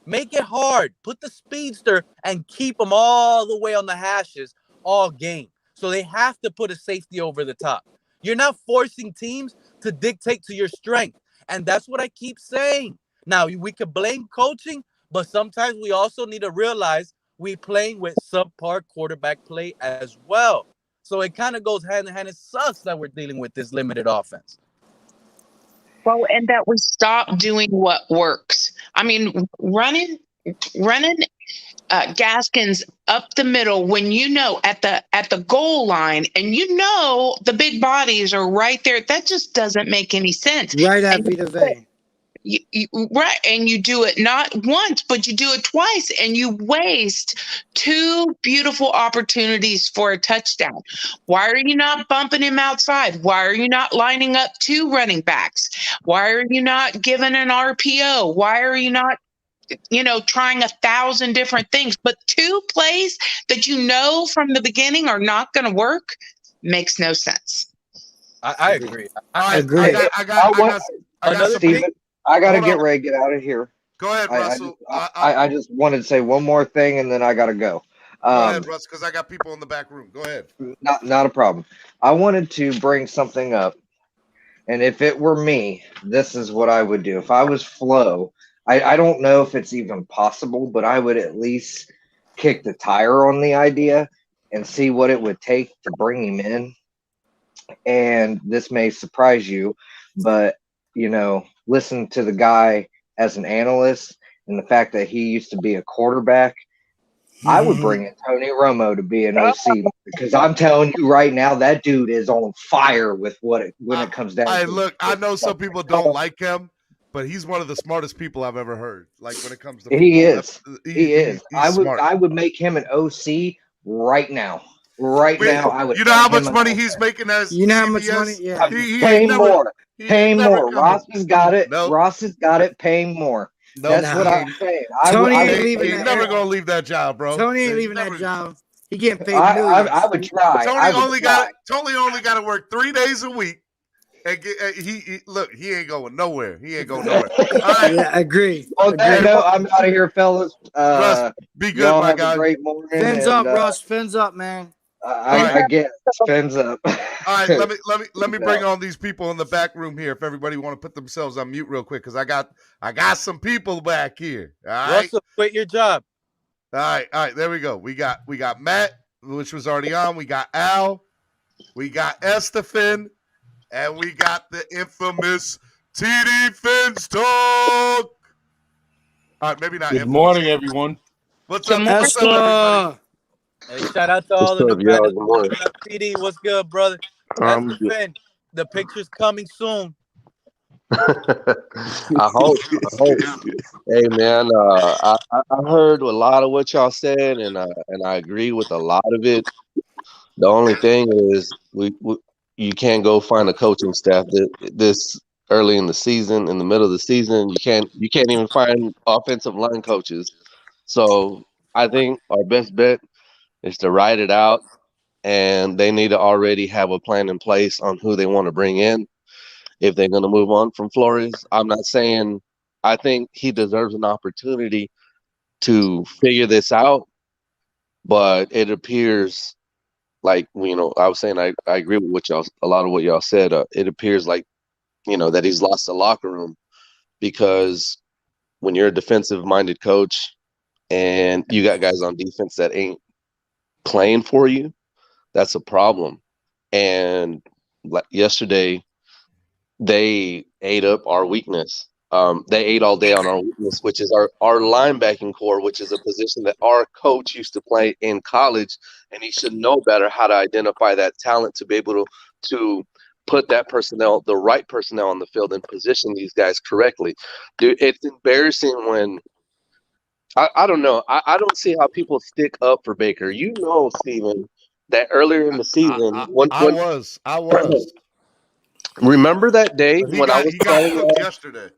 Make it hard. Put the speedster and keep them all the way on the hashes all game. So they have to put a safety over the top. You're not forcing teams to dictate to your strength. And that's what I keep saying. Now, we could blame coaching, but sometimes we also need to realize we playing with subpar quarterback play as well. So it kind of goes hand in hand. It sucks that we're dealing with this limited offense. Well, and that we stop doing what works. I mean, running Gaskins up the middle when you know at the goal line and you know the big bodies are right there. That just doesn't make any sense. Right at Vita Vea. Right, and you do it not once, but you do it twice, and you waste two beautiful opportunities for a touchdown. Why are you not bumping him outside? Why are you not lining up two running backs? Why are you not giving an RPO? Why are you not trying 1,000 different things? But two plays that you know from the beginning are not going to work makes no sense. I agree. I agree. I got some Steven, I got to Hold get on. ready to get out of here. Go ahead, Russell. I just wanted to say one more thing, and then I got to go. Go ahead, Russ, because I got people in the back room. Go ahead. Not a problem. I wanted to bring something up, and if it were me, this is what I would do. If I was Flo, I don't know if it's even possible, but I would at least kick the tire on the idea and see what it would take to bring him in. And this may surprise you, but listen to the guy as an analyst and the fact that he used to be a quarterback. I would bring in Tony Romo to be an OC because I'm telling you right now, that dude is on fire with when it comes down to Look, I know some people don't like him, but he's one of the smartest people I've ever heard. Like when it comes to football. He is. He's smart. I would make him an OC right now. Now, I would. You know how much money he's making as you know how much money? Yeah, pay more. Pay more. Ross has got it. Nope. Ross has got it. Paying more. Nope. That's what I'm saying. Tony ain't leaving. He's never gonna leave that job, bro. Tony ain't leaving that job. He getting paid millions. I would try. Tony only got to work 3 days a week, and he ain't going nowhere. He ain't going nowhere. All right. Yeah, I agree. Well, no, I'm out of here, fellas. Russ, be good, y'all my have guy. A great morning. Fins up, Russ. Fins up, man. I get fins up. All right, let me bring on these people in the back room here. If everybody want to put themselves on mute real quick, because I got some people back here. All right, Russell, quit your job. All right, there we go. We got Matt, which was already on. We got Al, we got Estefan, and we got the infamous TD Fins Talk. All right, maybe not. Good infamous. morning, everyone. What's up, everybody? Hey, shout out to all the Nevada. PD, what's good, brother? That's the Good. fin. The picture's coming soon. I hope. Hey, man, I heard a lot of what y'all said, and I agree with a lot of it. The only thing is, you can't go find a coaching staff this early in the season, in the middle of the season. You can't even find offensive line coaches. So I think our best bet is to ride it out, and they need to already have a plan in place on who they want to bring in if they're going to move on from Flores. I'm not saying I think he deserves an opportunity to figure this out, but it appears like, I was saying I agree with a lot of what y'all said. It appears like, that he's lost the locker room, because when you're a defensive-minded coach and you got guys on defense that ain't playing for you, that's a problem. And like yesterday, they ate up our weakness. They ate all day on our weakness, which is our linebacking core, which is a position that our coach used to play in college, and he should know better how to identify that talent to be able to put that personnel, the right personnel on the field, and position these guys correctly. Dude, it's embarrassing when I don't know. I don't see how people stick up for Baker. Steven, that earlier in the season, I was. Remember that day when I was telling you yesterday?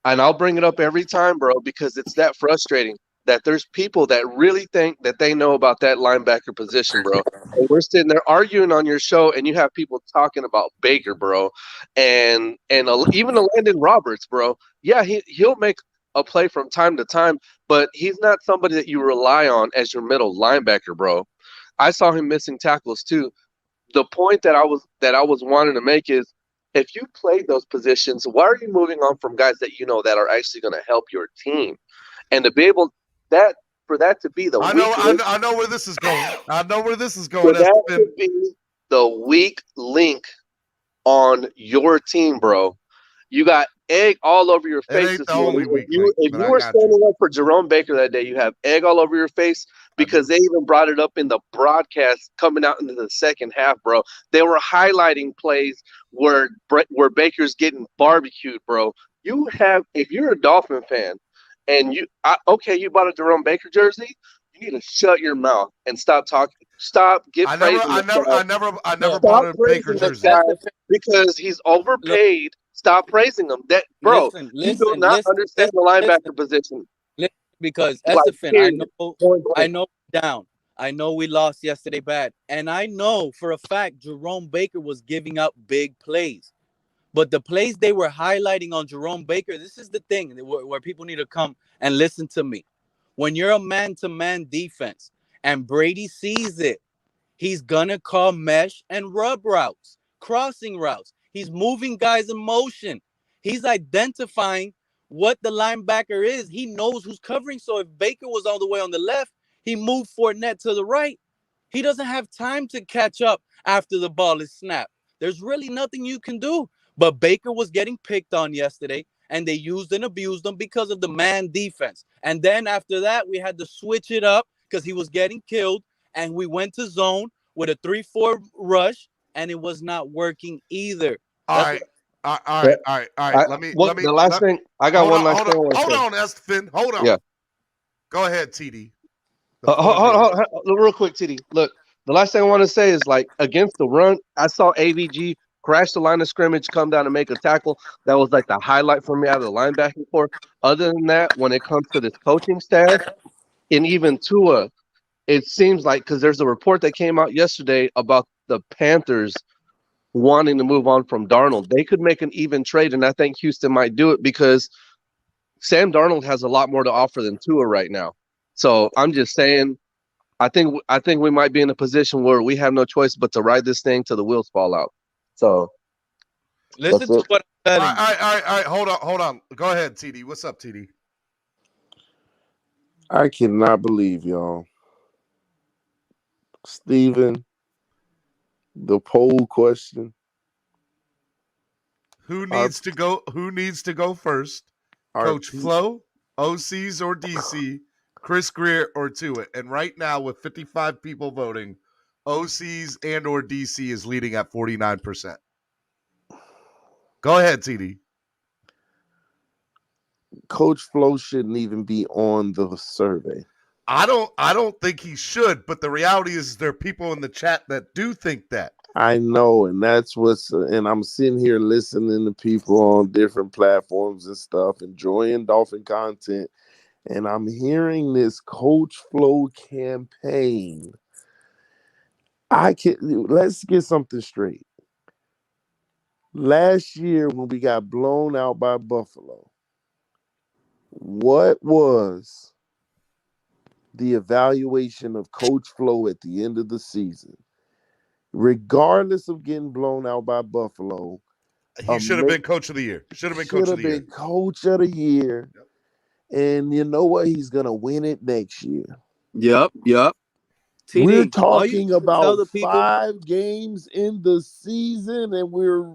And I'll bring it up every time, bro, because it's that frustrating that there's people that really think that they know about that linebacker position, bro. we're sitting there arguing on your show, and you have people talking about Baker, bro, and even a Landon Roberts, bro. Yeah, he'll make a play from time to time, but he's not somebody that you rely on as your middle linebacker, bro. I saw him missing tackles too. The point that I was wanting to make is, if you played those positions, why are you moving on from guys that you know that are actually going to help your team? And to be able for that to be the I weak link, I know where this is going. I know where this is for going. that to be the weak link on your team, bro, you got egg all over your It face ain't this the morning. only weak link, If but you I were got you. standing up for Jerome Baker that day, you have egg all over your face because they even brought it up in the broadcast coming out into the second half, bro. They were highlighting plays where Baker's getting barbecued, bro. If you're a Dolphin fan and you bought a Jerome Baker jersey, you need to shut your mouth and stop talking. I Praising this guy. never bought Stop a Baker praising this jersey. guy because he's overpaid. Stop praising him. Bro, you do not understand the linebacker position. Because Like, Estefan, period. Point I blank. know down. I know we lost yesterday bad. And I know for a fact Jerome Baker was giving up big plays. But the plays they were highlighting on Jerome Baker, this is the thing where people need to come and listen to me. When you're a man-to-man defense and Brady sees it, he's going to call mesh and rub routes, crossing routes. He's moving guys in motion. He's identifying what the linebacker is. He knows who's covering. So if Baker was all the way on the left, he moved Fournette to the right. He doesn't have time to catch up after the ball is snapped. There's really nothing you can do. But Baker was getting picked on yesterday, and they used and abused him because of the man defense. And then after that, we had to switch it up because he was getting killed, and we went to zone with a 3-4 rush, and it was not working either. All right. Let me. The last thing I got one last thing. Hold on, Estefan. Hold on. Yeah. Go ahead, TD. Hold on, real quick, TD. Look, the last thing I want to say is, like, against the run, I saw AVG crash the line of scrimmage, come down and make a tackle. That was like the highlight for me out of the linebacking core. Other than that, when it comes to this coaching staff and even Tua, it seems like, because there's a report that came out yesterday about the Panthers wanting to move on from Darnold. They could make an even trade, and I think Houston might do it because Sam Darnold has a lot more to offer than Tua right now. So I'm just saying, I think we might be in a position where we have no choice but to ride this thing till the wheels fall out. So listen to what I'm telling you. All right. Hold on. Go ahead, TD. What's up, TD? I cannot believe y'all. Steven, the poll question. Who needs to go first? Coach Flo, OCs or DC, Chris Greer or Tua? And right now, with 55 people voting, OCs and or DC is leading at 49%. Go ahead, TD. Coach Flo shouldn't even be on the survey. I don't think he should, but the reality is there are people in the chat that do think that. I know, and that's and I'm sitting here listening to people on different platforms and stuff, enjoying Dolphin content, and I'm hearing this Coach Flo campaign. Let's get something straight. Last year when we got blown out by Buffalo, what was the evaluation of Coach Flo at the end of the season? Regardless of getting blown out by Buffalo, he should have been coach of the year. Should have been coach of the year. Coach of the year. Yep. And you know what? He's going to win it next year. Yep. TD, we're talking about 5 games in the season, and we're...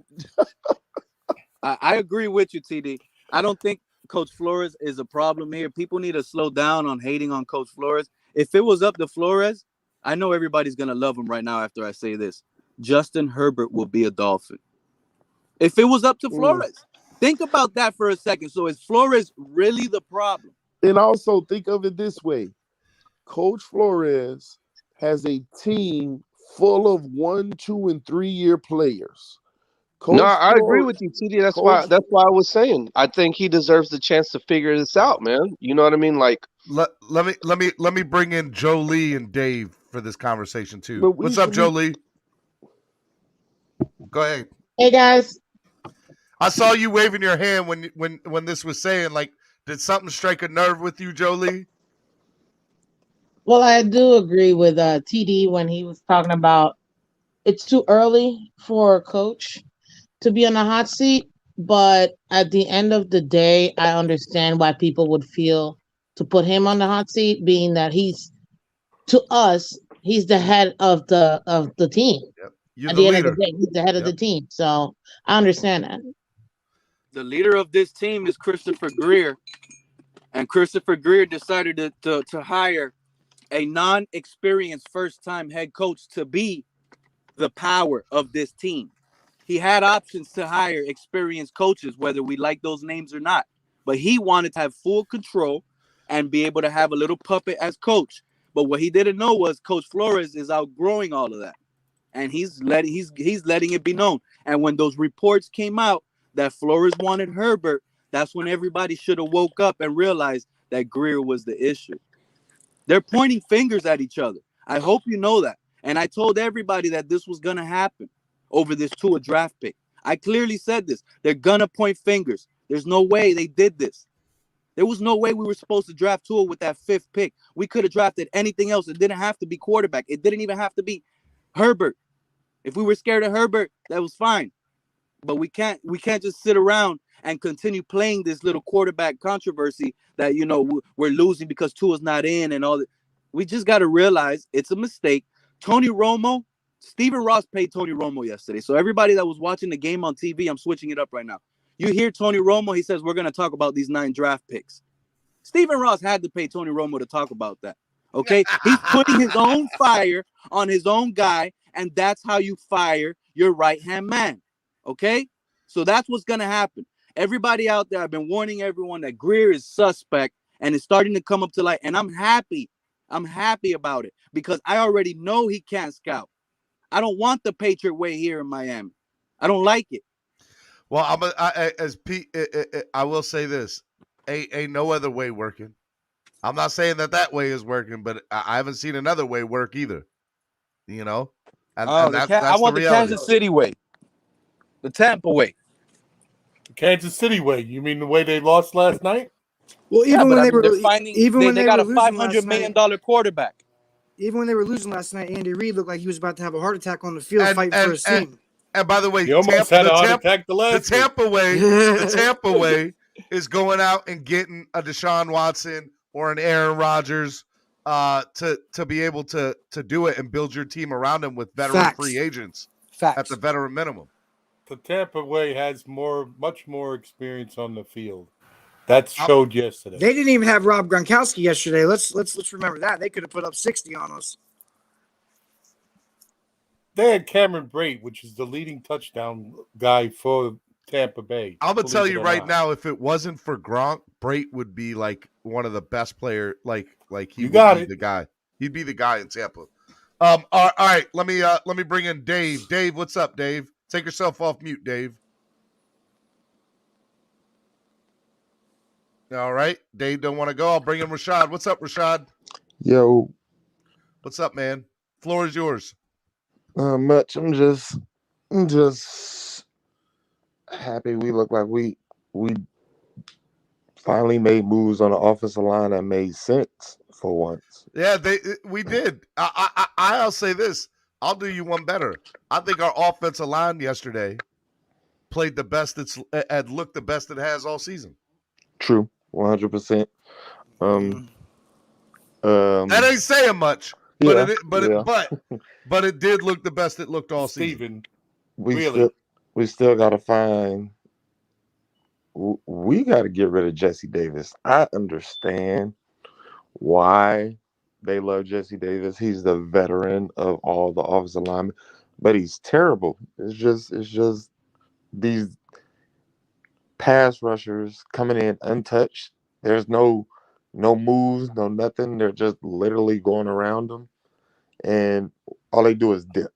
I agree with you, TD. I don't think Coach Flores is a problem here. People need to slow down on hating on Coach Flores. If it was up to Flores, I know everybody's going to love him right now after I say this. Justin Herbert will be a Dolphin. If it was up to Flores. Think about that for a second. So is Flores really the problem? And also think of it this way. Coach Flores has a team full of 1, 2, and 3 year players. I agree with you, TD. That's why I was saying I think he deserves the chance to figure this out, man. You know what I mean? Like, let me bring in Joe Lee and Dave for this conversation too. But What's up, Jolie? Go ahead. Hey guys. I saw you waving your hand when this was saying, like, did something strike a nerve with you, Jolie? Well, I do agree with TD when he was talking about it's too early for a coach to be on the hot seat, but at the end of the day, I understand why people would feel to put him on the hot seat, being that he's to us, he's the head of the team. Yep. You're At the the end of the leader. day, he's the head of the team. So I understand that. The leader of this team is Christopher Greer, and Christopher Greer decided to hire a non-experienced first-time head coach to be the power of this team. He had options to hire experienced coaches, whether we like those names or not. But he wanted to have full control and be able to have a little puppet as coach. But what he didn't know was Coach Flores is outgrowing all of that. And he's letting it be known. And when those reports came out that Flores wanted Herbert, that's when everybody should have woke up and realized that Greer was the issue. They're pointing fingers at each other. I hope you know that. And I told everybody that this was going to happen over this Tua draft pick. I clearly said this. They're going to point fingers. There's no way they did this. There was no way we were supposed to draft Tua with that 5th pick. We could have drafted anything else. It didn't have to be quarterback. It didn't even have to be Herbert. If we were scared of Herbert, that was fine. But we can't just sit around and continue playing this little quarterback controversy that, we're losing because Tua's not in and all that. We just got to realize it's a mistake. Tony Romo, Stephen Ross paid Tony Romo yesterday. So everybody that was watching the game on TV, I'm switching it up right now. You hear Tony Romo, he says, we're going to talk about these 9 draft picks. Stephen Ross had to pay Tony Romo to talk about that. Okay? He's putting his own fire on his own guy, and that's how you fire your right-hand man. Okay? So that's what's going to happen. Everybody out there, I've been warning everyone that Greer is suspect, and it's starting to come up to light. And I'm happy. I'm happy about it because I already know he can't scout. I don't want the Patriot way here in Miami. I don't like it. Well, as Pete, I will say this: ain't no other way working. I'm not saying that way is working, but I haven't seen another way work either. And that's I want the the reality. Kansas City way, the Tampa way. The Kansas City way. You mean the way they lost last night? Well, even when they were they got a $500 million quarterback. Even when they were losing last night, Andy Reid looked like he was about to have a heart attack on the field fighting for his team. And by the way, he almost had a heart attack the Tampa way is going out and getting a Deshaun Watson or an Aaron Rodgers to be able to do it and build your team around him with veteran free agents at the veteran minimum. The Tampa way has much more experience on the field. That showed yesterday. They didn't even have Rob Gronkowski yesterday. Let's remember that. They could have put up 60 on us. They had Cameron Brate, which is the leading touchdown guy for Tampa Bay. I'm gonna tell you right now, if it wasn't for Gronk, Brate would be like one of the best players. Like he would be the guy. He'd be the guy in Tampa. All right. Let me bring in Dave. Dave, what's up, Dave? Take yourself off mute, Dave. All right. Dave don't want to go. I'll bring in Rashad. What's up, Rashad? Yo. What's up, man? Floor is yours. Much. I'm just happy we look like we finally made moves on the offensive line that made sense for once. Yeah, we did. I'll say this. I'll do you one better. I think our offensive line yesterday played the best and looked the best it has all season. True, 100%. That ain't saying much, but it did look the best it looked all season. We still got to find. We got to get rid of Jesse Davis. I understand why they love Jesse Davis. He's the veteran of all the offensive linemen, but he's terrible. It's just these pass rushers coming in untouched. There's no moves, no nothing. They're just literally going around them, and all they do is dip.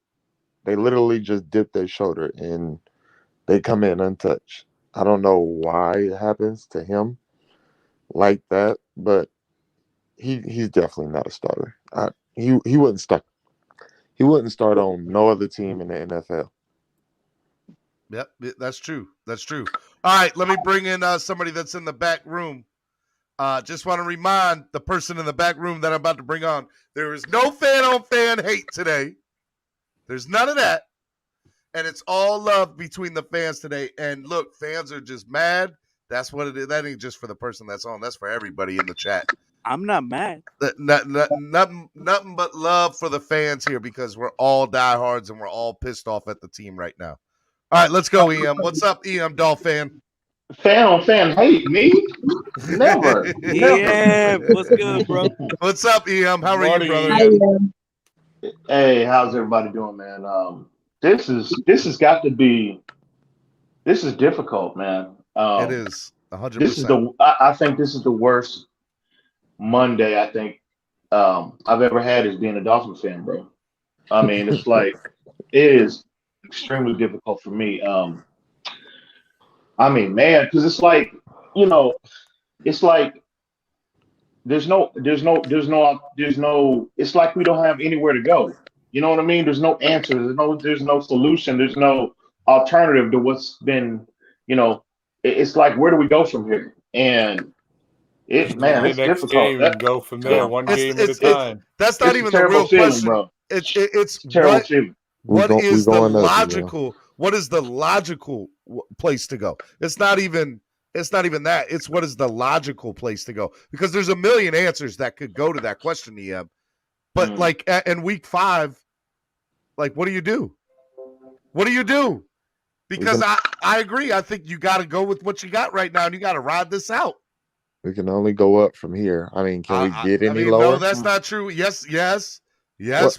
They literally just dip their shoulder, and they come in untouched. I don't know why it happens to him like that, but he's definitely not a starter. He wouldn't start. He wouldn't start on no other team in the NFL. Yep, that's true. That's true. All right, let me bring in somebody that's in the back room. Just want to remind the person in the back room that I'm about to bring on, there is no fan-on-fan hate today. There's none of that. And it's all love between the fans today. And look, fans are just mad. That's what it is. That ain't just for the person that's on. That's for everybody in the chat. I'm not mad. Nothing but love for the fans here because we're all diehards and we're all pissed off at the team right now. All right, let's go, EM. What's up, EM Dolphin? Fan on fan hate me? Never. Yeah, what's good, bro? What's up, EM? How are you, brother? Hey, how's everybody doing, man? This has got to be. This is difficult, man. It is 100%. This is I think this is the worst Monday I think I've ever had as being a Dolphins fan, bro. I mean, it's like it is extremely difficult for me. I mean, man, because it's like, it's like there's no, it's like we don't have anywhere to go. You know what I mean? There's no answer. There's no solution. There's no alternative to what's been, it's like, where do we go from here? And it's The next difficult. game and go from there, one game at a time. That's not even the real feeling, question. Bro. It's terrible feeling. What is the logical? What is the logical place to go? It's not even that. It's what is the logical place to go? Because there's a million answers that could go to that question, EM. But like in week 5, like what do you do? What do you do? Because I agree. I think you got to go with what you got right now, and you got to ride this out. We can only go up from here. I mean, can we get any lower? No, that's not true. Yes,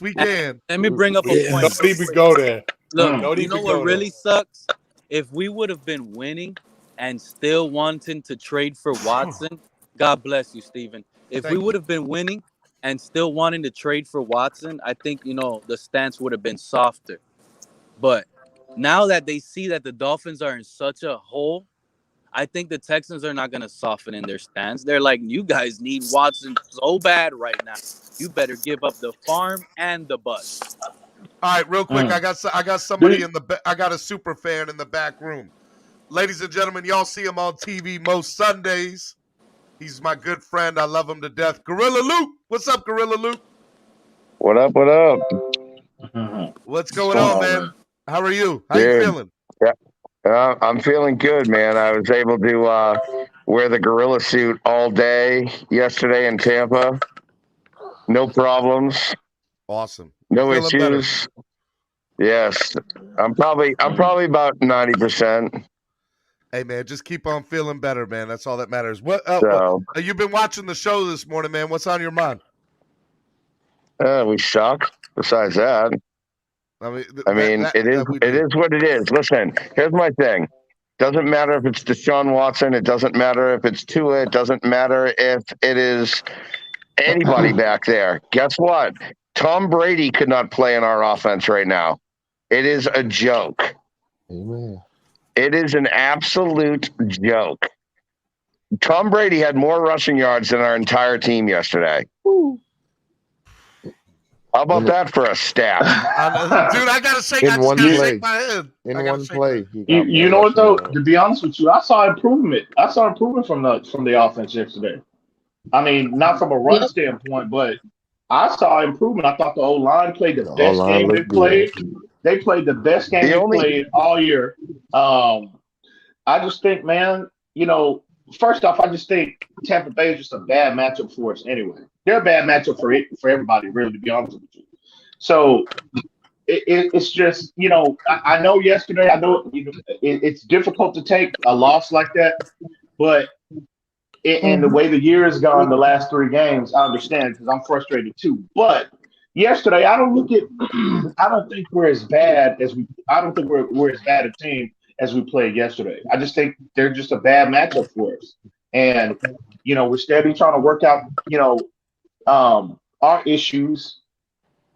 we can. Let me bring up a point. Don't even go there. Look, you know what really sucks? If we would have been winning and still wanting to trade for Watson, God bless you, Steven. If we would have been winning and still wanting to trade for Watson, I think, the stance would have been softer. But now that they see that the Dolphins are in such a hole, I think the Texans are not going to soften in their stance. They're like, you guys need Watson so bad right now. You better give up the farm and the bus. All right, real quick, I got somebody I got a super fan in the back room. Ladies and gentlemen, y'all see him on TV most Sundays. He's my good friend. I love him to death. Gorilla Luke. What's up, Gorilla Luke? What up, what up? What's going on, man? How are you? How you feeling? Yeah. I'm feeling good, man. I was able to wear the gorilla suit all day yesterday in Tampa. No problems. Awesome. No issues. Better. Yes. I'm probably about 90%. Hey, man, just keep on feeling better, man. That's all that matters. What? You've been watching the show this morning, man. What's on your mind? We suck. Besides that. It is what it is. Listen, here's my thing. Doesn't matter if it's Deshaun Watson. It doesn't matter if it's Tua. It doesn't matter if it is anybody back there. Guess what? Tom Brady could not play in our offense right now. It is a joke. Amen. It is an absolute joke. Tom Brady had more rushing yards than our entire team yesterday. Woo. How about that for a stat? Dude, I gotta shake my head. In one play. You know what though? To be honest with you, I saw improvement. From the offense yesterday. I mean, not from a run standpoint, but I saw improvement. I thought the O-line played the best game they played. They played the best game they played all year. I just think, man, first off, I just think Tampa Bay is just a bad matchup for us anyway. They're a bad matchup for everybody, really, to be honest with you. So it's just, I know yesterday, it's difficult to take a loss like that, but and the way the year has gone, the last 3 games, I understand because I'm frustrated too. But yesterday, I don't think we're as bad as we're as bad a team as we played yesterday. I just think they're just a bad matchup for us. And, we're steady trying to work out, our issues,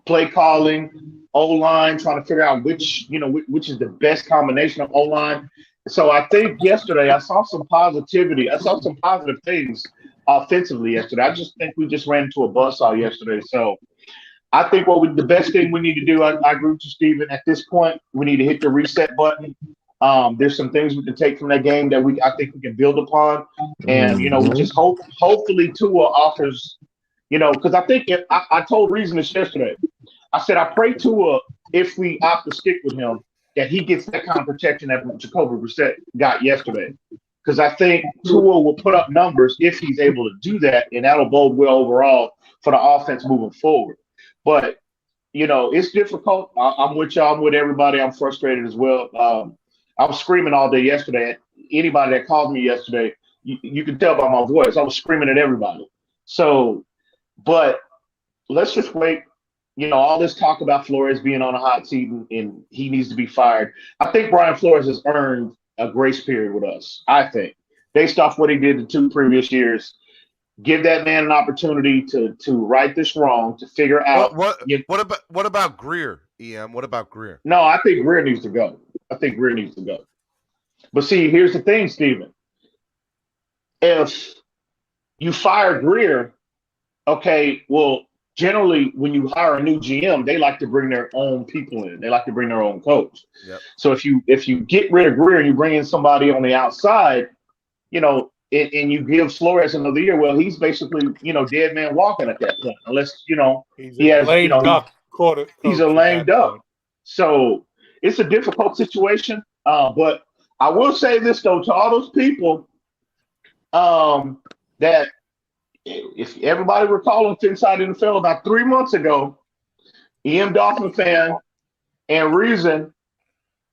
play calling, O-line, trying to figure out which is the best combination of O-line. So I think yesterday I saw some positivity. I saw some positive things offensively yesterday. I just think we just ran into a buzzsaw yesterday. So I think the best thing we need to do, I agree with you, Steven, at this point, we need to hit the reset button. There's some things we can take from that game that I think we can build upon. And, we just hopefully Tua offers, because I think I told Reason this yesterday. I said, I pray Tua, if we opt to stick with him, that he gets that kind of protection that Jacoby Brissett got yesterday. Because I think Tua will put up numbers if he's able to do that, and that'll bode well overall for the offense moving forward. But it's difficult. I'm with y'all. I'm with everybody. I'm frustrated as well. I was screaming all day yesterday at anybody that called me yesterday. You can tell by my voice. I was screaming at everybody. So, but let's just wait. All this talk about Flores being on a hot seat and he needs to be fired. I think Brian Flores has earned a grace period with us. I think, based off what he did the 2 previous years, give that man an opportunity to right this wrong, to figure out. What about Greer, EM? What about Greer? No, I think Greer needs to go. But see, here's the thing, Steven. If you fire Greer, okay, well, generally when you hire a new GM, they like to bring their own people in. They like to bring their own coach. Yep. So if you get rid of Greer and you bring in somebody on the outside, and you give Flores another year, well, he's basically, dead man walking at that point, unless, he's a lame duck. So it's a difficult situation. But I will say this, though, to all those people that if everybody recall on Inside NFL about 3 months ago, EM Dolphin fan and Reason,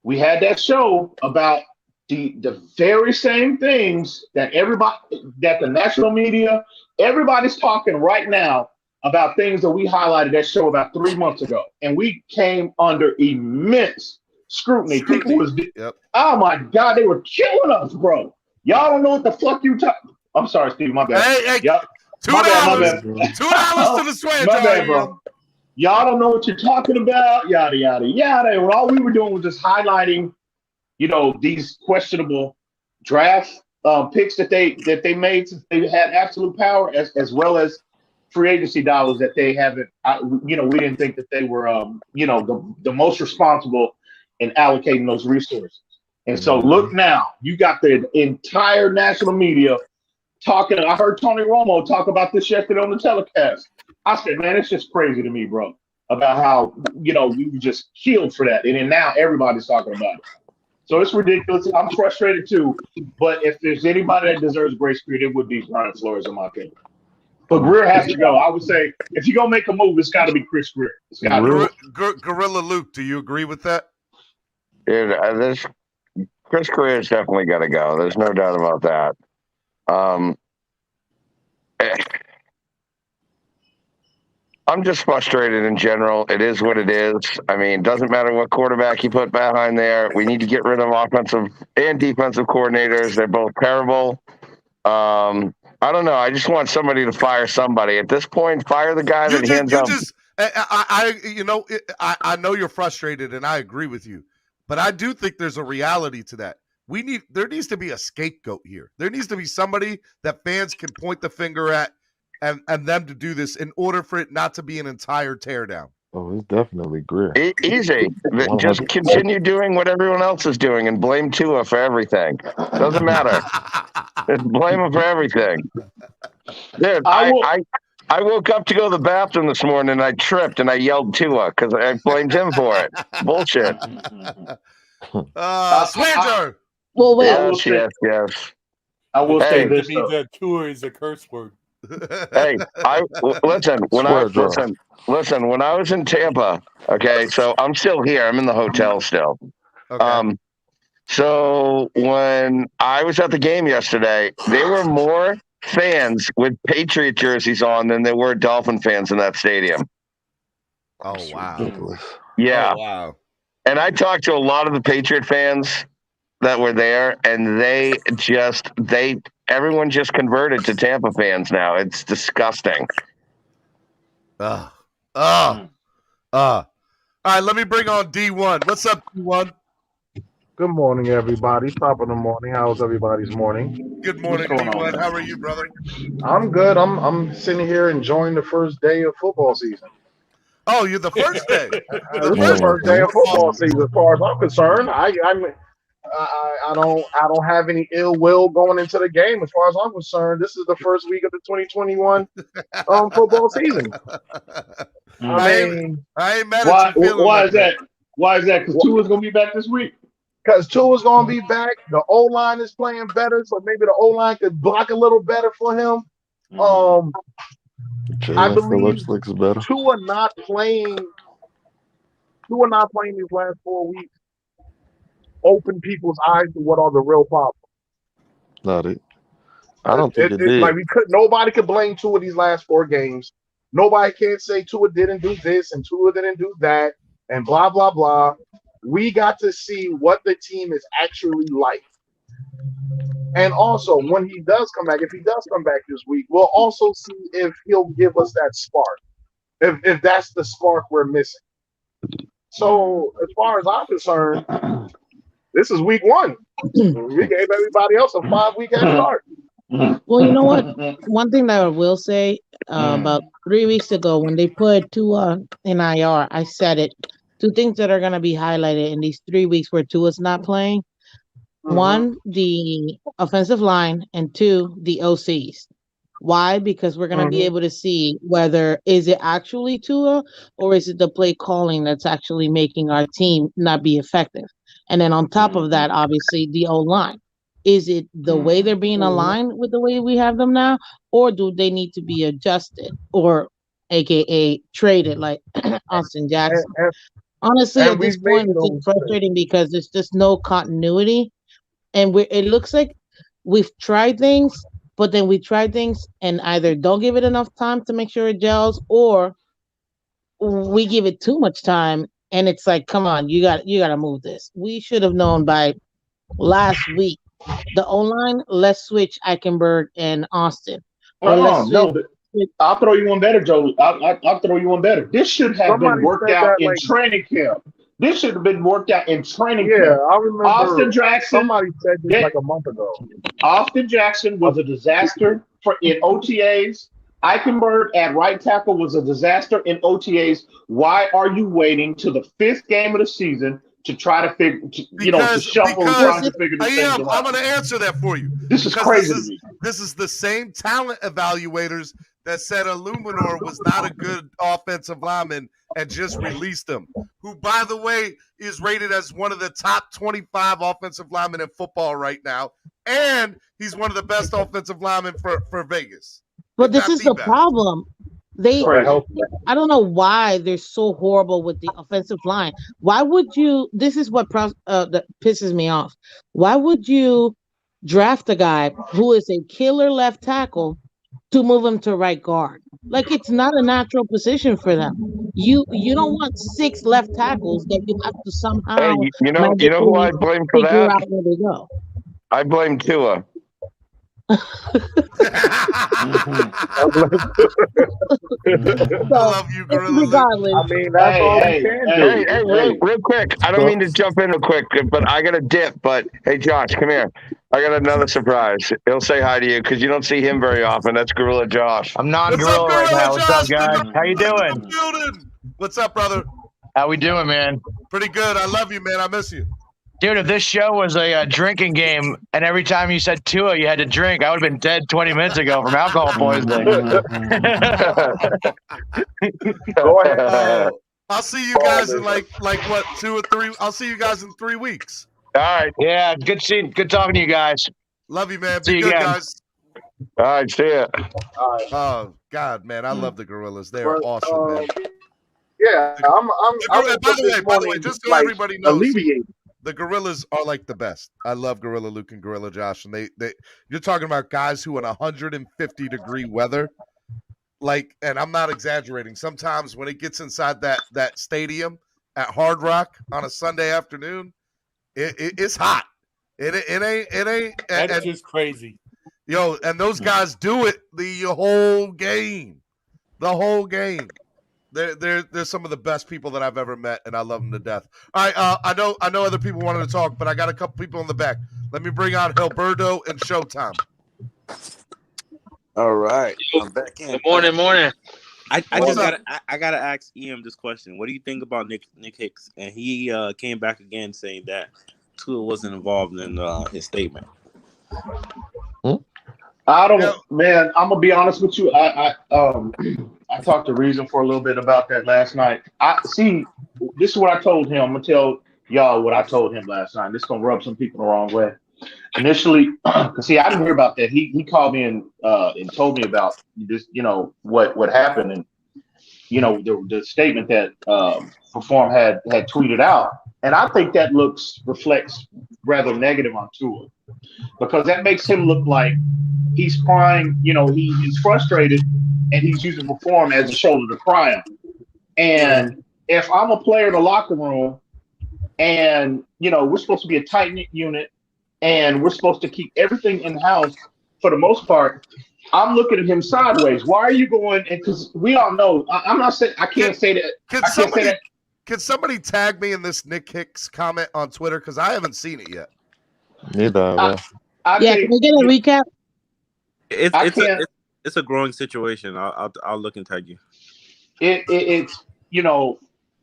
we had that show about the very same things that the national media, everybody's talking right now about things that we highlighted that show about 3 months ago. And we came under immense scrutiny. People was, oh my God, they were killing us, bro. Y'all don't know what the fuck you talking. I'm sorry, Steve, my bad. Hey, y'all, $2 $2 to the swag. My bad, bro. Y'all don't know what you're talking about, yada, yada, yada. And all we were doing was just highlighting, these questionable draft picks that they made since they had absolute power, as well as free agency dollars that they haven't. We didn't think that they were, the most responsible in allocating those resources. And so look now, you got the entire national media talking. I heard Tony Romo talk about this yesterday on the telecast. I said, man, it's just crazy to me, bro, about how, we were just killed for that. And then now everybody's talking about it. So it's ridiculous. I'm frustrated too. But if there's anybody that deserves grace period, it would be Brian Flores, in my opinion. But Greer has to go. I would say if you're going to make a move, it's got to be Chris Greer. It's got to be. Gorilla Luke, do you agree with that? Yeah, Chris Greer's definitely got to go. There's no doubt about that. I'm just frustrated in general. It is what it is. I mean, it doesn't matter what quarterback you put behind there. We need to get rid of offensive and defensive coordinators. They're both terrible. I don't know. I just want somebody to fire somebody. At this point, fire the guy that hands up. I know you're frustrated, and I agree with you. But I do think there's a reality to that. There needs to be a scapegoat here. There needs to be somebody that fans can point the finger at and them to do this in order for it not to be an entire teardown. Oh, it's definitely Greer. Easy. Just continue doing what everyone else is doing and blame Tua for everything. Doesn't matter. Just blame him for everything. Dude, I woke up to go to the bathroom this morning and I tripped and I yelled Tua because I blamed him for it. Bullshit. Slandro. Well, wait. Yes. I will say this. That Tua is a curse word. Hey, listen. When I was in Tampa, okay, so I'm still here. I'm in the hotel still. Okay. So when I was at the game yesterday, there were more fans with Patriot jerseys on than there were Dolphin fans in that stadium. Oh wow! Ridiculous. Yeah. Oh, wow. And I talked to a lot of the Patriot fans that were there, and everyone just converted to Tampa fans now. It's disgusting. All right, let me bring on D1. What's up, D1? Good morning, everybody. Top of the morning. How's everybody's morning? Good morning, D1. How are you, brother? I'm good. I'm sitting here enjoying the first day of football season. Oh, you're the first day. This is the first day of football season, as far as I'm concerned. I don't have any ill will going into the game. As far as I'm concerned, this is the first week of the 2021 football season. I ain't mad at you feeling why like is that? Why is that? Because Tua's gonna be back this week. Because Tua's gonna be back. The O line is playing better, so maybe the O line could block a little better for him. I believe looks better. Tua not playing these last 4 weeks open people's eyes to what are the real problems. Not it. I don't think it did. Like nobody could blame Tua these last 4 games. Nobody can't say Tua didn't do this and Tua didn't do that and blah blah blah. We got to see what the team is actually like. And also, when he does come back, if he does come back this week, we'll also see if he'll give us that spark. If that's the spark we're missing. So, as far as I'm concerned, this is week 1. We gave everybody else a 5-week head start. Well, you know what? One thing that I will say about 3 weeks ago when they put Tua in IR, I said it. 2 things that are going to be highlighted in these 3 weeks where Tua's not playing. 1, the offensive line, and 2, the OCs. Why? Because we're going to be able to see whether is it actually Tua or is it the play calling that's actually making our team not be effective. And then on top of that, obviously, the O-line. Is it the way they're being aligned with the way we have them now, or do they need to be adjusted or AKA traded like Austin Jackson? Honestly, at this point, it's frustrating because there's just no continuity. And it looks like we've tried things, but then we try things and either don't give it enough time to make sure it gels, or we give it too much time and it's like, come on, you got to move this. We should have known by last week. The O-line, let's switch Eichenberg and Austin. I'll throw you one better, Joe. I'll throw you one better. This should have been worked out in training camp. This should have been worked out in training camp. Yeah, I remember Austin Jackson. Somebody said this like a month ago. Austin Jackson was a disaster in OTAs. Eichenberg at right tackle was a disaster in OTAs. Why are you waiting to the 5th game of the season to try to to shuffle and try to figure this thing out? I'm going to answer that for you. This is crazy. This is the same talent evaluators that said Illuminor was not a good offensive lineman and just released him, who, by the way, is rated as one of the top 25 offensive linemen in football right now, and he's one of the best offensive linemen for Vegas. But this is the problem. I don't know why they're so horrible with the offensive line. Why would you? This is what that pisses me off. Why would you draft a guy who is a killer left tackle to move him to right guard? Like, it's not a natural position for them. You don't want 6 left tackles that you have to somehow. Hey, you know who I blame for that? Figure out where they go. I blame Tua. I love you, Gorilla. Regardless. I mean, that's all we can do. Hey, real quick. I don't mean to jump in real quick, but I got a dip. But hey, Josh, come here. I got another surprise. He'll say hi to you because you don't see him very often. That's Gorilla Josh. I'm non-gorilla right now. What's up, guys? How you doing? What's up, brother? How we doing, man? Pretty good. I love you, man. I miss you. Dude, if this show was a drinking game and every time you said Tua, you had to drink, I would have been dead 20 minutes ago from alcohol poisoning. Go ahead. I'll see you guys in like what, 2 or 3? I'll see you guys in 3 weeks. All right. Yeah, good talking to you guys. Love you, man. See Be you good, again. guys. All right, see ya. Oh God, man, I love the Gorillas. They are awesome, man. Yeah, By the way, just so everybody knows, alleviated. The Gorillas are like the best. I love Gorilla Luke and Gorilla Josh, and they you're talking about guys who in 150-degree weather, like, and I'm not exaggerating. Sometimes when it gets inside that stadium at Hard Rock on a Sunday afternoon, it's hot. It ain't. That's just crazy. Yo, and those guys do it the whole game. The whole game. They're some of the best people that I've ever met, and I love them to death. All right, I know other people wanted to talk, but I got a couple people in the back. Let me bring on Hilberto and Showtime. All right, I'm back in. Good morning. I What's just up? gotta ask EM this question. What do you think about Nick Hicks? And he came back again saying that Tua wasn't involved in his statement. I don't, man. I'm gonna be honest with you. I talked to Reason for a little bit about that last night. I see. This is what I told him. I'm gonna tell y'all what I told him last night. This is gonna rub some people the wrong way. Initially, cause see, I didn't hear about that. He called me and told me about this. What happened, and the statement that Perform had tweeted out, and I think that reflects rather negative on Tua, because that makes him look like he's crying. He's frustrated, and he's using Perform as a shoulder to cry on. And if I'm a player in the locker room, and we're supposed to be a tight knit unit, and we're supposed to keep everything in house for the most part, I'm looking at him sideways. Why are you going? And because we all know, I'm not saying I can't say that. Can somebody tag me in this Nick Hicks comment on Twitter? Because I haven't seen it yet. Neither. Can we get a recap? It's a growing situation. I'll look and tag you. It's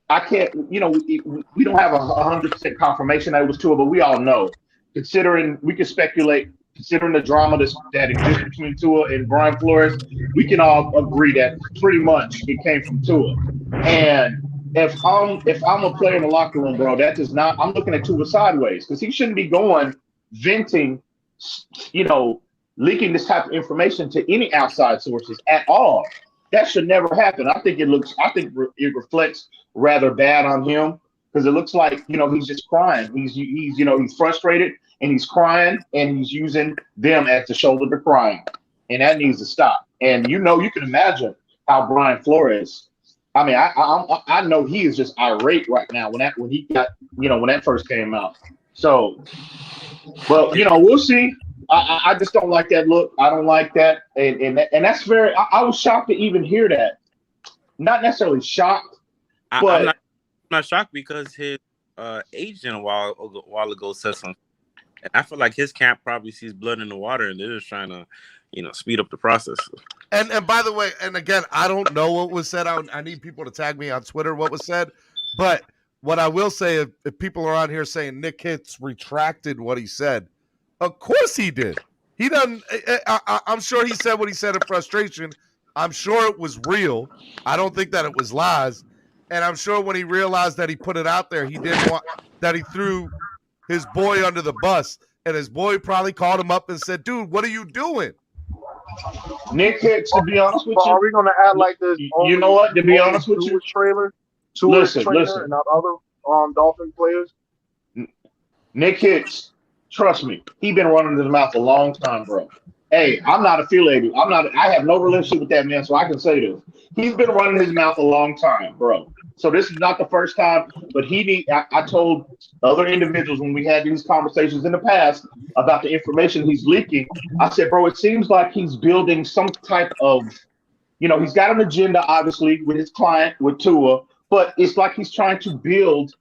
I can't. We don't have 100% confirmation that it was Tua, but we all know. Considering we can speculate, considering the drama that exists between Tua and Brian Flores, we can all agree that pretty much it came from Tua. And if I'm a player in the locker room, bro, that does not. I'm looking at Tua sideways, because he shouldn't be going venting, leaking this type of information to any outside sources at all. That should never happen. I think it reflects rather bad on him, because it looks like he's just crying. He's frustrated, and he's crying, and he's using them as the shoulder to crying, and that needs to stop. And you can imagine how Brian Flores. I mean, I know he is just irate right now when that first came out. So, but we'll see. I just don't like that look. I don't like that, and that's very. I was shocked to even hear that. Not necessarily shocked, but I'm not shocked, because his agent a while ago said something, and I feel like his camp probably sees blood in the water, and they're just trying to speed up the process. And by the way, and again, I don't know what was said. I need people to tag me on Twitter what was said, but what I will say, if people are on here saying Nick Hicks retracted what he said. Of course he did. He doesn't. I'm sure he said what he said in frustration. I'm sure it was real. I don't think that it was lies. And I'm sure when he realized that he put it out there, he didn't want that he threw his boy under the bus. And his boy probably called him up and said, "Dude, what are you doing?" Nick Hicks, to be honest with you, are we going to act like this? You know what? To be honest with you, listen, and not other Dolphin players. Nick Hicks. Trust me, he been running his mouth a long time, bro. Hey, I'm not affiliated. I have no relationship with that man, so I can say this. He's been running his mouth a long time, bro. So this is not the first time, but I told other individuals when we had these conversations in the past about the information he's leaking. I said, bro, it seems like he's building some type of, he's got an agenda, obviously, with his client, with Tua, but it's like he's trying to build,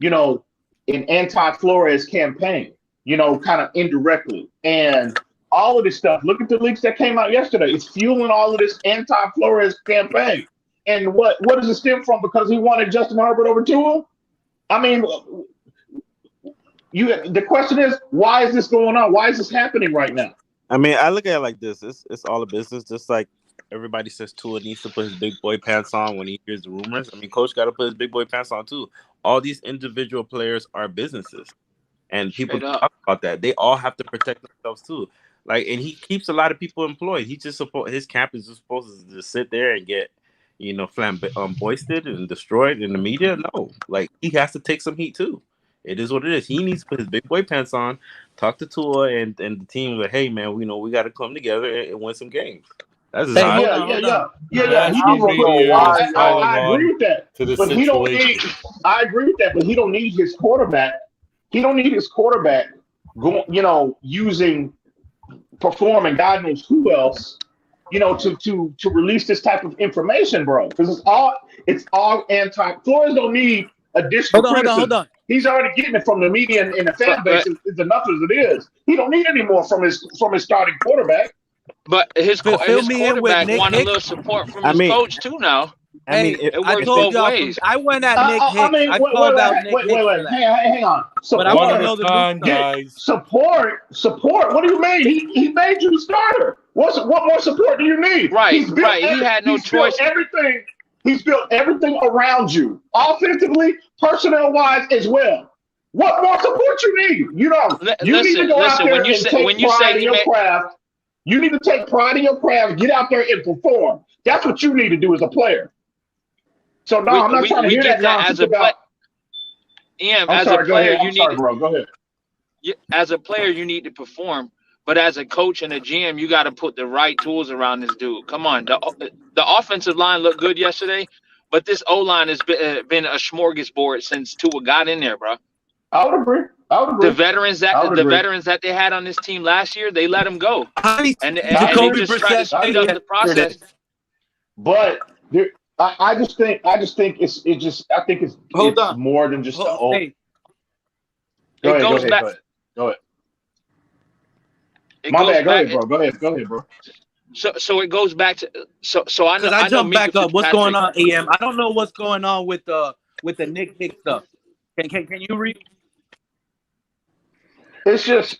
an anti-Flores campaign. Kind of indirectly. And all of this stuff, look at the leaks that came out yesterday. It's fueling all of this anti-Flores campaign. And what does it stem from? Because he wanted Justin Herbert over Tua? I mean, the question is, why is this going on? Why is this happening right now? I mean, I look at it like this. It's all a business. Just like everybody says Tua needs to put his big boy pants on when he hears the rumors. I mean, Coach got to put his big boy pants on too. All these individual players are businesses. And people talk about that. They all have to protect themselves too. And he keeps a lot of people employed. His camp is just supposed to just sit there and get, boisted and destroyed in the media. No, he has to take some heat too. It is what it is. He needs to put his big boy pants on, talk to Tua and the team. Like, hey man, we got to come together and win some games. That's his yeah. I agree with that. But he don't need. I agree with that, but he don't need his quarterback. He don't need his quarterback going, using Perform, God knows who else, to release this type of information, bro. Because it's all anti. Flores don't need additional criticism. Hold on. He's already getting it from the media and the fan base. It's enough as it is. He don't need any more from his starting quarterback. But his Fill his me in with quarterback Nick want a Hicks. little support from I his mean, coach too now. Hey, It I works told both y'all from ways. I went at Nick I Hicks. mean, I called out Nick Hicks for that. hang on. But I One want at to a know the new time, stuff. guys. Support. What do you mean? He made you the starter. What more support do you need? Right. He had no choice. Everything. He's built everything around you, offensively, personnel wise as well. What more support you need? You need to go out there When you and say take pride in he your made, craft. You need to take pride in your craft. Get out there and perform. That's what you need to do as a player. So no, I'm not trying to we hear get that that nonsense as a about. as a player, you need bro. Go ahead. as a player you need to perform. But as a coach and a GM, you got to put the right tools around this dude. Come on, the offensive line looked good yesterday, but this O line has been a smorgasbord since Tua got in there, bro. I would agree. The veterans that they had on this team last year, they let them go, and they just tried to speed up the process. But I just think it's more than just the old. Hey. Go ahead. My bad. Go ahead, bro. So it goes back to so I know. I know jump back up. What's going on, Fitzpatrick. EM? I don't know what's going on with the Nick Hicks stuff. Can you read? It's just.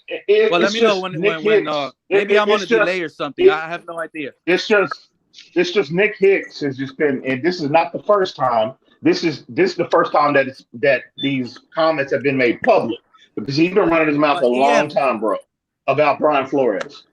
Well, let me know when maybe I'm on a delay or something. I have no idea. It's just Nick Hicks has just been, and this is not the first time. This is the first time that these comments have been made public, because he's been running his mouth a long time, bro, about Brian Flores.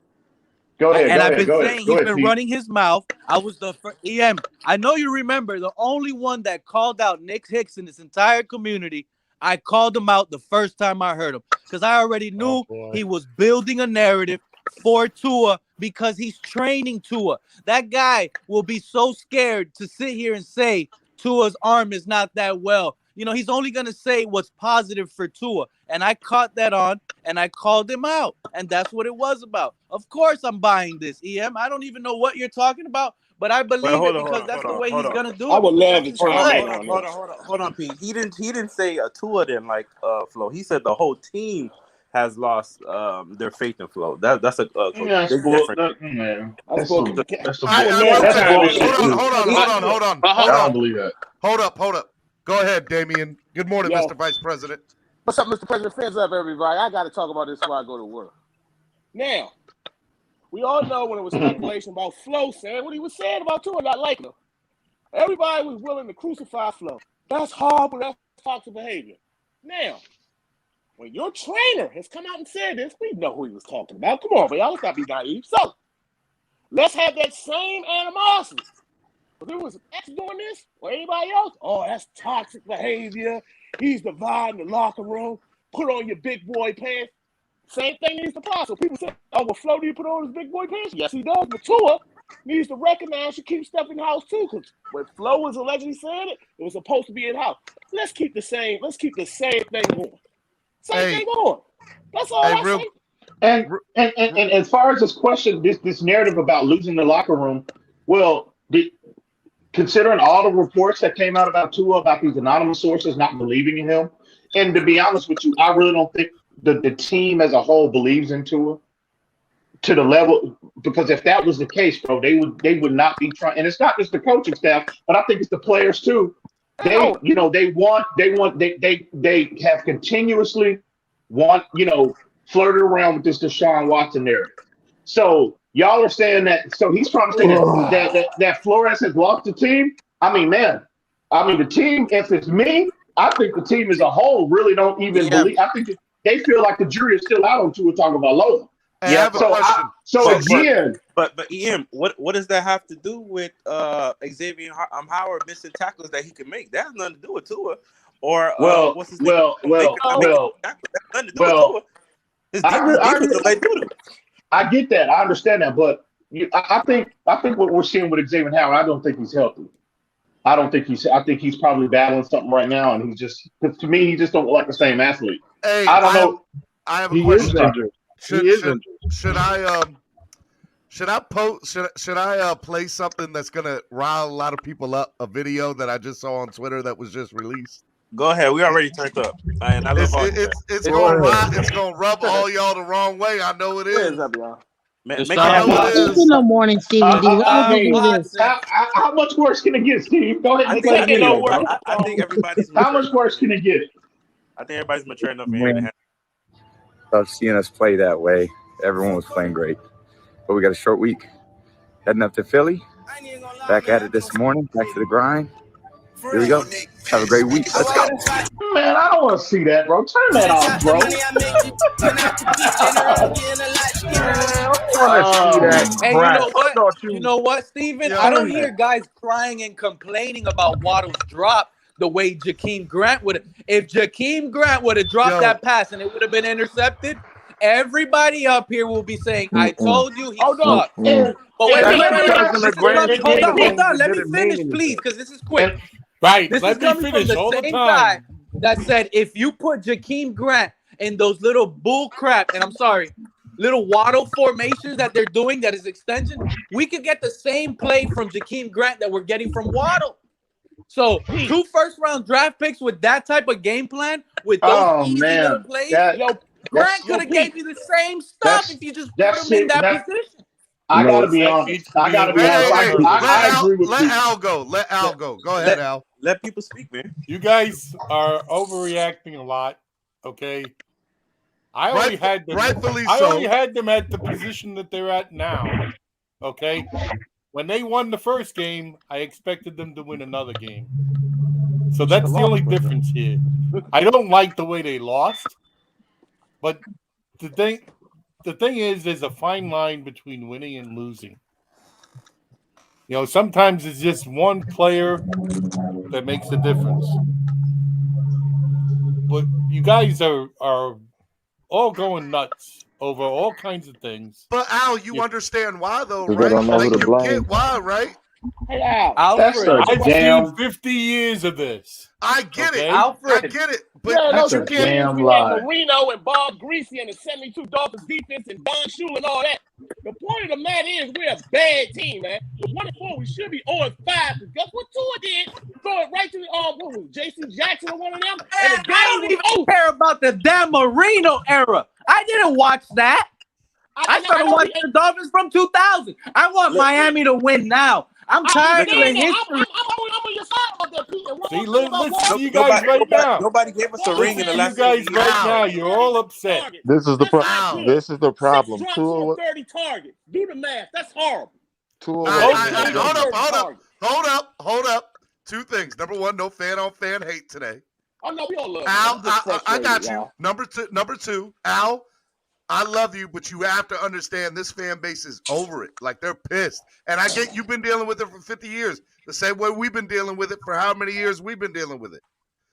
Go ahead. And I've been saying he's been running his mouth. I was the first, EM. I know you remember the only one that called out Nick Hicks in this entire community. I called him out the first time I heard him, because I already knew he was building a narrative for Tua, because he's training Tua. That guy will be so scared to sit here and say Tua's arm is not that well. You know, he's only going to say what's positive for Tua. And I caught that on, and I called him out. And that's what it was about. Of course I'm buying this, EM. I don't even know what you're talking about, but I believe it because that's the way he's going to do it. I would love to chime in on Hold this. on, Pete. He didn't say Tua didn't like Flo. He said the whole team has lost their faith in Flo. That's a Hold on. I don't believe that. Hold up. Go ahead, Damian. Good morning, Mr. Vice President. What's up, Mr. President? Fans up, everybody. I got to talk about this before I go to work. Now, we all know when it was speculation about Flo saying what he was saying about Tua not liking him. Everybody was willing to crucify Flo. That's horrible. That's toxic behavior. Now, when your trainer has come out and said this, we know who he was talking about. Come on, y'all. Let's not be naive. So, let's have that same animosity. If it was X doing this or anybody else, oh, that's toxic behavior. He's dividing the locker room. Put on your big boy pants. Same thing needs to apply. So people say, oh, well, Flo, do you put on his big boy pants? Yes, he does. But Tua needs to recognize you keep stuff in the house too. Because when Flo was allegedly saying it was supposed to be in house. Let's keep the same thing going. Same thing going. That's all I say. And as far as this question, this narrative about losing the locker room, well, considering all the reports that came out about Tua, about these anonymous sources not believing in him, and to be honest with you, I really don't think the team as a whole believes in Tua to the level, because if that was the case, bro, they would not be trying. And it's not just the coaching staff, but I think it's the players too. They have continuously flirted around with this Deshaun Watson narrative. So y'all are saying that. So he's trying to say that Flores has lost the team. I mean, the team. If it's me, I think the team as a whole really don't even believe. I think they feel like the jury is still out on Tua talking about Lola. Hey, I have a question. But EM, what does that have to do with Xavier Howard missing tackles that he can make? That has nothing to do with Tua. Or what's his name? I get that. I understand that, but I think what we're seeing with Xavier Howard, I don't think he's healthy. I think he's probably battling something right now, and to me, he just don't look like the same athlete. Hey, I don't know. I have a he question. Is injured. Should I play something that's gonna rile a lot of people up? A video that I just saw on Twitter that was just released. Go ahead. We already turned up. And I love it's gonna rub all y'all the wrong way. I know it is. What is up, y'all? Make I it happen. don't do no morning, Stevie D. When I did you mean, do this? how much worse can it get, Steve? Go ahead and I let me think know, bro. I think everybody's How mature much enough. worse can it get? I think everybody's mature enough in here to When handle. seeing us play that way, everyone was playing great, but we got a short week. Heading up to Philly, back at it this morning, back to the grind. Here we go. Have a great week. Let's go. Man, I don't want to see that, bro. Turn that off, bro. want to see that Hey, you crap. know what? Don't You you know what, Steven? I don't Turn hear that. guys crying and complaining about Waddle's drop the way Jakeem Grant would have. If Jakeem Grant would have dropped that pass and it would have been intercepted, everybody up here will be saying, I told you he sucked. But wait, That's wait, wait, wait. because of the This is grand coming. Hold scheme on, of hold things, on. it Let me didn't mean finish, please, anything. because this is quick. Right. This Let is me coming from finish the all the same time. guy that said if you put Jakeem Grant in those little bull crap, and I'm sorry, little Waddle formations that they're doing that is extension, we could get the same play from Jakeem Grant that we're getting from Waddle. So 2 first-round draft picks with that type of game plan, with those Oh easy little man, plays, that's Grant could have gave you the same stuff that's if you just put that's him in it. that That position. I gotta It's be that honest. I gotta be HBA honest. Hey, I agree with let you. Al go. Let Al go. Go ahead, Al. Let people speak, man. You guys are overreacting a lot. Okay. I only had them. Rightfully I only so. had them at the position that they're at now. Okay. When they won the first game, I expected them to win another game. So that's the only difference here. I don't like the way they lost, but the thing is, there's a fine line between winning and losing. You know, sometimes it's just one player that makes the difference. But you guys are all going nuts over all kinds of things. But Al, you understand why though, Because they right? don't know who Like to you blame. get why, right? Hey Al, Alfred, I've seen 50 years of this. I get it. Okay? I Alfred, get it. Yeah, But those you are can't. years damn we had lie. Marino and Bob Greasy and the 72 Dolphins defense and Don Shula and all that. The point of the matter is we're a bad team, man. With 1-4, we should be 0-5. Because guess what Tua did? Throw it right to the what was it, J.C. Jackson or one of them, and the man, game I don't was even over. care about the Dan Marino era. I didn't watch that. I started watching the Dolphins from 2000. I want Miami to win now. I'm tired of the history. I'm on your side about that, Pete. And one See, more thing about listen to you guys right now. Nobody gave us a ring in the last You guys 30 years. right now. You're all upset. This is the This is the problem. 6 drops on 30 targets. Do the math. That's horrible. Hold up. 2 things. Number 1, no fan on fan hate today. Oh no, we all love Al, you. I got you. Number two, Al, I love you, but you have to understand this fan base is over it. Like they're pissed. And I get you've been dealing with it for 50 years. The same way we've been dealing with it for how many years we've been dealing with it.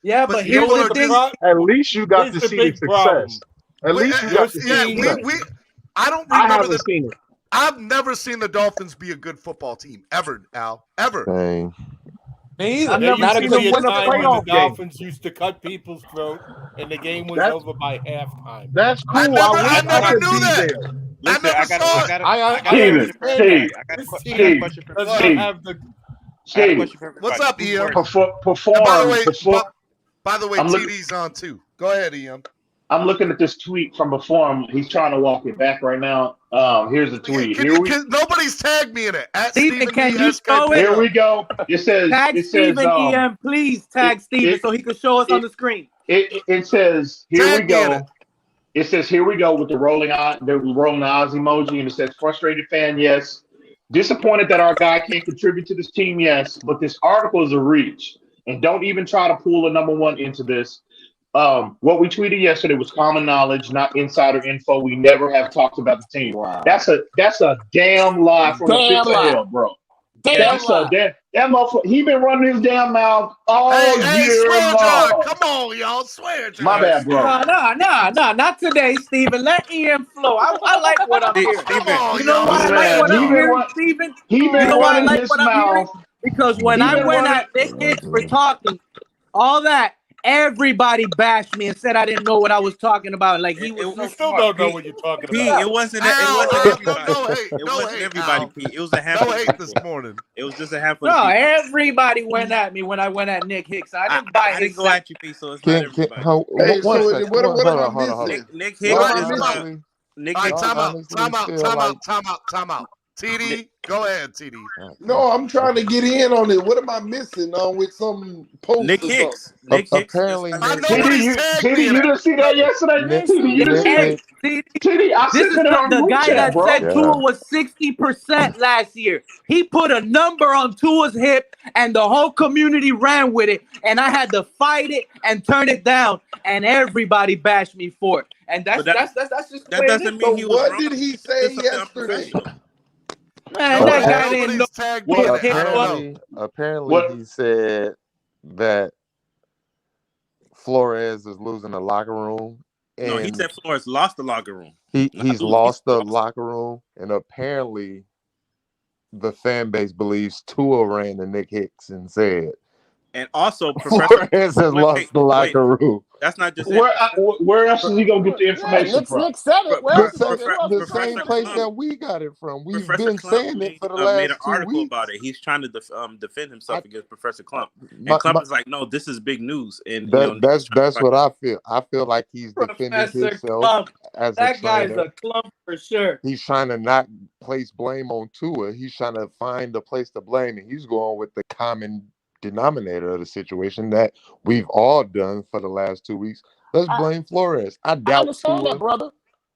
Yeah, but here's the thing. At least you got to see the success. At least you got to see the success. I don't I remember haven't seen it. I've never seen the Dolphins be a good football team ever, Al. Ever. Me either. There I've never used to seen be them a win a time when the playoff game. Dolphins used to cut people's throat, and the game was over by halftime. That's cool. I never knew that. Listen, I got a Steve, question for everybody. I got a question for everybody. What's up, Ian? By the way, TD's on too. Go ahead, Ian. I'm looking at this tweet from before. He's trying to walk it back right now. Here's the tweet. Nobody's tagged me in it. At Steven, can you SK show it? Here we go. It says. Tag Steven, EM. Please tag Steven so he can show us on the screen. It says, here we go. It says, here we go with the rolling eyes emoji, and it says, frustrated fan, yes. Disappointed that our guy can't contribute to this team, yes. But this article is a reach. And don't even try to pull a number one into this. What we tweeted yesterday was common knowledge, not insider info. We never have talked about the team. Wow. That's a damn lie from the pits of hell, bro. That motherfucker, he been running his damn mouth all year swear long. jar. Come on, y'all. Swear jar. My bad, bro. No, not today, Steven. Let EM flow. I like what I'm hearing. You know why I like what I'm hearing, Steven? He been running his what I'm hearing? mouth. Because when I went at Nick Hicks for talking, all that, everybody bashed me and said I didn't know what I was talking about. Like he was You still don't know what you're talking about. Pete, it wasn't everybody. It wasn't everybody, Pete. It was a handful. No hate this morning. It was just a handful. No, of people. everybody went at me when I went at Nick Hicks. I didn't buy I didn't go at you, Pete. So it's not everybody. What am I missing? Nick Hicks is Nick All right, Hicks. time out. honestly Time out. feel Time like out. Time out. Time out. TD, go ahead, TD. No, I'm trying to get in on it. What am I missing with some post Nick or something? Hicks. Nick Hicks. apparently Why Nick nobody's Hicks, tagged me TD, in you it? didn't see that yesterday? TD, you didn't Nick see that? Hicks, TD, I This sent is it in our the group guy chat, that bro. said yeah. Tua was 60% last year. He put a number on Tua's hip, and the whole community ran with it. And I had to fight it and turn it down, and everybody bashed me for it. And that's But just the that way it doesn't is. mean So he was what wrong. did he He say did something yesterday? unprofessional. Man, that guy didn't know Nobody's tagged me what in it. I don't know. apparently he said that Flores is losing the locker room, No, he and said Flores lost the locker room. he's lost the locker room, and apparently the fan base believes Tua ran to Nick Hicks and said, And also, Professor Flores has lost the locker room. That's not just it. Where else is he gonna get the information from? Nick said it. Where else is he gonna The same place that we got it from. We've Professor been Klump saying it for the made an last 2 article weeks. about it. He's trying to defend himself against Professor Klump, my- and Klump my- is like, "No, this is big news." And That's what I feel. I feel like he's defending Professor himself Klump. as a That guy's trainer. a clump for sure. He's trying to not place blame on Tua. He's trying to find a place to blame, and he's going with the common denominator of the situation that we've all done for the last 2 weeks. Let's blame Flores. I I doubt understand Tua. that, brother.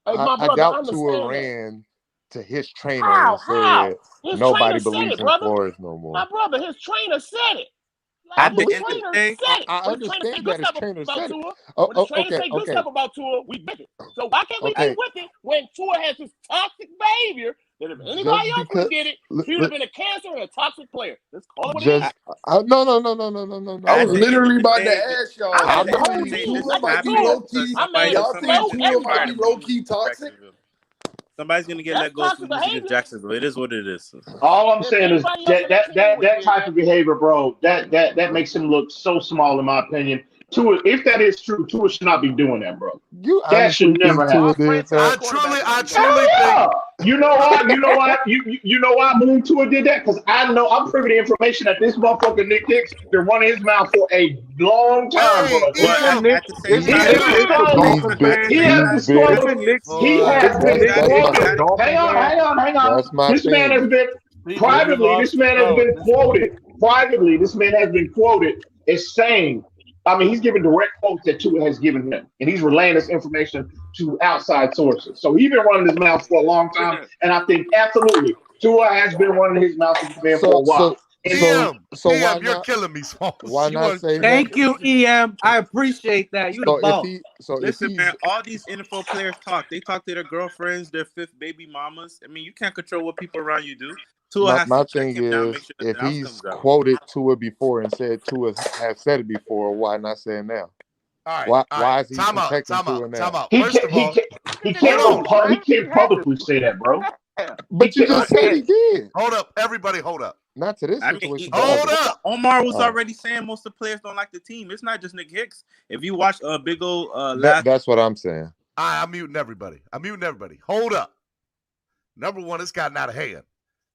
Hey, my I brother, I doubt Tua understand that. ran to his trainer How? and said His nobody trainer said believes it, in brother. Flores no more. My brother, his trainer said it. I Like, his believe trainer it. said it. I When his trainer say understand good that his stuff trainer about said it. Tua, Oh, when his trainer okay, say good okay. stuff about Tua, we with it. So why can't we Okay. be with it when Tua has this toxic behavior that if anybody Just else would have did it, he would have been a cancer and a toxic player. Let's call it what it is. Just no. I was literally about to day, ask y'all. I Y'all meant the whole think team, Tua not might just be Tua. low key? I mean, Y'all think Flo, Tua might everybody. be low key toxic? Somebody's gonna get That's let go if we toxic lose against behavior. Jacksonville. It is what it is. All I'm saying is Anybody else on that team that would did type of behavior, bro, that makes him look so small, in my opinion. Tua, if that is true, Tua should not be doing that, bro. You That should honestly never think Tua happen. did that? I truly Hell think. yeah! You know why? You know why I believe Tua did that? Because I'm privy to information that this motherfucker Nick Hicks been running his mouth for a long time, bro. But at the same He time, has disclosed. He has disclosed. He has been quoted. Hang on. That's my This man has thing. been privately. This man has been quoted. Privately, this man has been quoted as saying. I mean, he's giving direct quotes that Tua has given him, and he's relaying this information to outside sources. So he's been running his mouth for a long time, and I think absolutely Tua has been running his mouth for a while. So why you're not? killing me, Smalls. Why not say Thank you, EM. I appreciate that. You the boss. Listen, man, all these NFL players talk. They talk to their girlfriends, their fifth baby mamas. I mean, you can't control what people around you do. Tua has My to check thing him down, make is, sure that if the house he's comes out. quoted Tua before and said Tua has said it before, why not say it now? All right. Why is he Time out. protecting Time Tua out. now? Time out. He First of all, can't publicly say that, bro. But you just said he did. Hold up, everybody. Hold up. Not to this I mean, situation. hold up. Omar was already saying most of the players don't like the team. It's not just Nick Hicks. If you watch big old last, that's what I'm saying. I'm muting everybody. Hold up. Number one, it's gotten out of hand.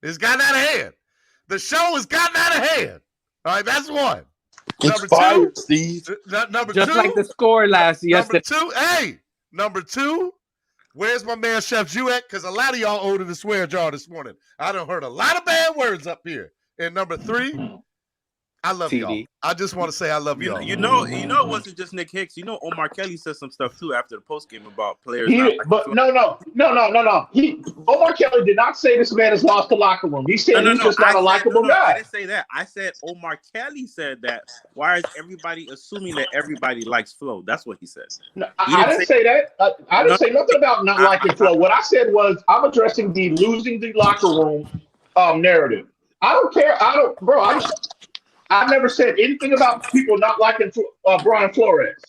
The show has gotten out of hand. All right, that's one. Number two, Steve. Number Just two, like the score yesterday. Number two, where's my man Chef Jew at? Because a lot of y'all owed to the swear jar this morning. I done heard a lot of bad words up here. And number three, I love y'all. I just want to say I love y'all. You know, it wasn't just Nick Hicks. You know, Omar Kelly said some stuff too after the post game about players. But no. Omar Kelly did not say this man has lost the locker room. He said he's just not a likable guy. I didn't say that. I said Omar Kelly said that. Why is everybody assuming that everybody likes Flo? That's what he said. No, I didn't say that. I didn't say nothing about not liking Flo. What I said was I'm addressing the losing the locker room narrative. I don't care. I never said anything about people not liking Brian Flores.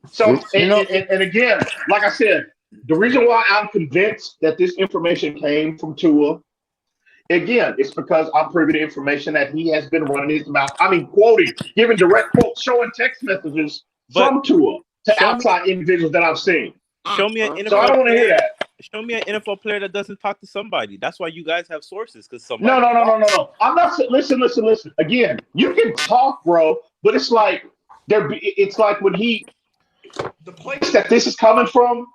So, and again, like I said, the reason why I'm convinced that this information came from Tua, again, it's because I'm privy to information that he has been running his mouth. I mean, giving direct quotes, showing text messages from Tua to outside individuals that I've seen. Show me an NFL so I don't want to hear that. Show me an NFL player that doesn't talk to somebody. That's why you guys have sources, because somebody. No. I'm not. Listen. Again, you can talk, bro, but it's like it's like when the place that this is coming from.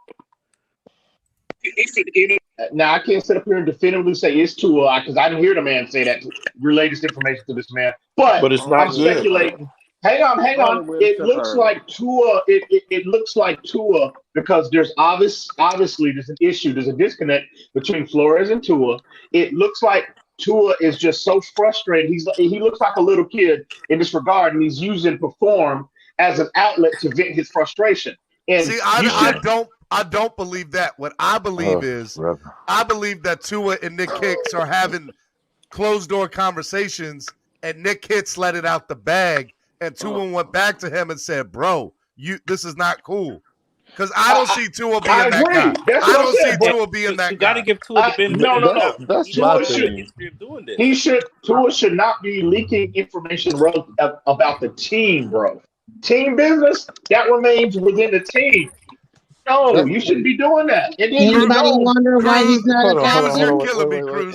Now I can't sit up here and definitively say it's Tua because I didn't hear the man say that. Relay this information to this man, but it's I'm not good. speculating. Hang on, hang on. It looks like Tua. It looks like Tua because there's obviously there's an issue. There's a disconnect between Flores and Tua. It looks like Tua is just so frustrated. He looks like a little kid in this regard, and he's using Perform as an outlet to vent his frustration. And see, I don't believe that. What I believe is, I believe that Tua and Nick Hicks are having closed door conversations, and Nick Hicks let it out the bag, and Tua went back to him and said, "Bro, this is not cool." Because I don't see Tua being that guy. That's I what I'm don't see saying. Tua being that You got to guy. give Tua the benefit of the doubt. That's my thing. History of doing this. Tua should not be leaking information about the team, bro. Team business that remains within the team. No, you shouldn't be doing that. And then Anybody wonder why he's not a Cruz, you're captain? killing me, Cruz.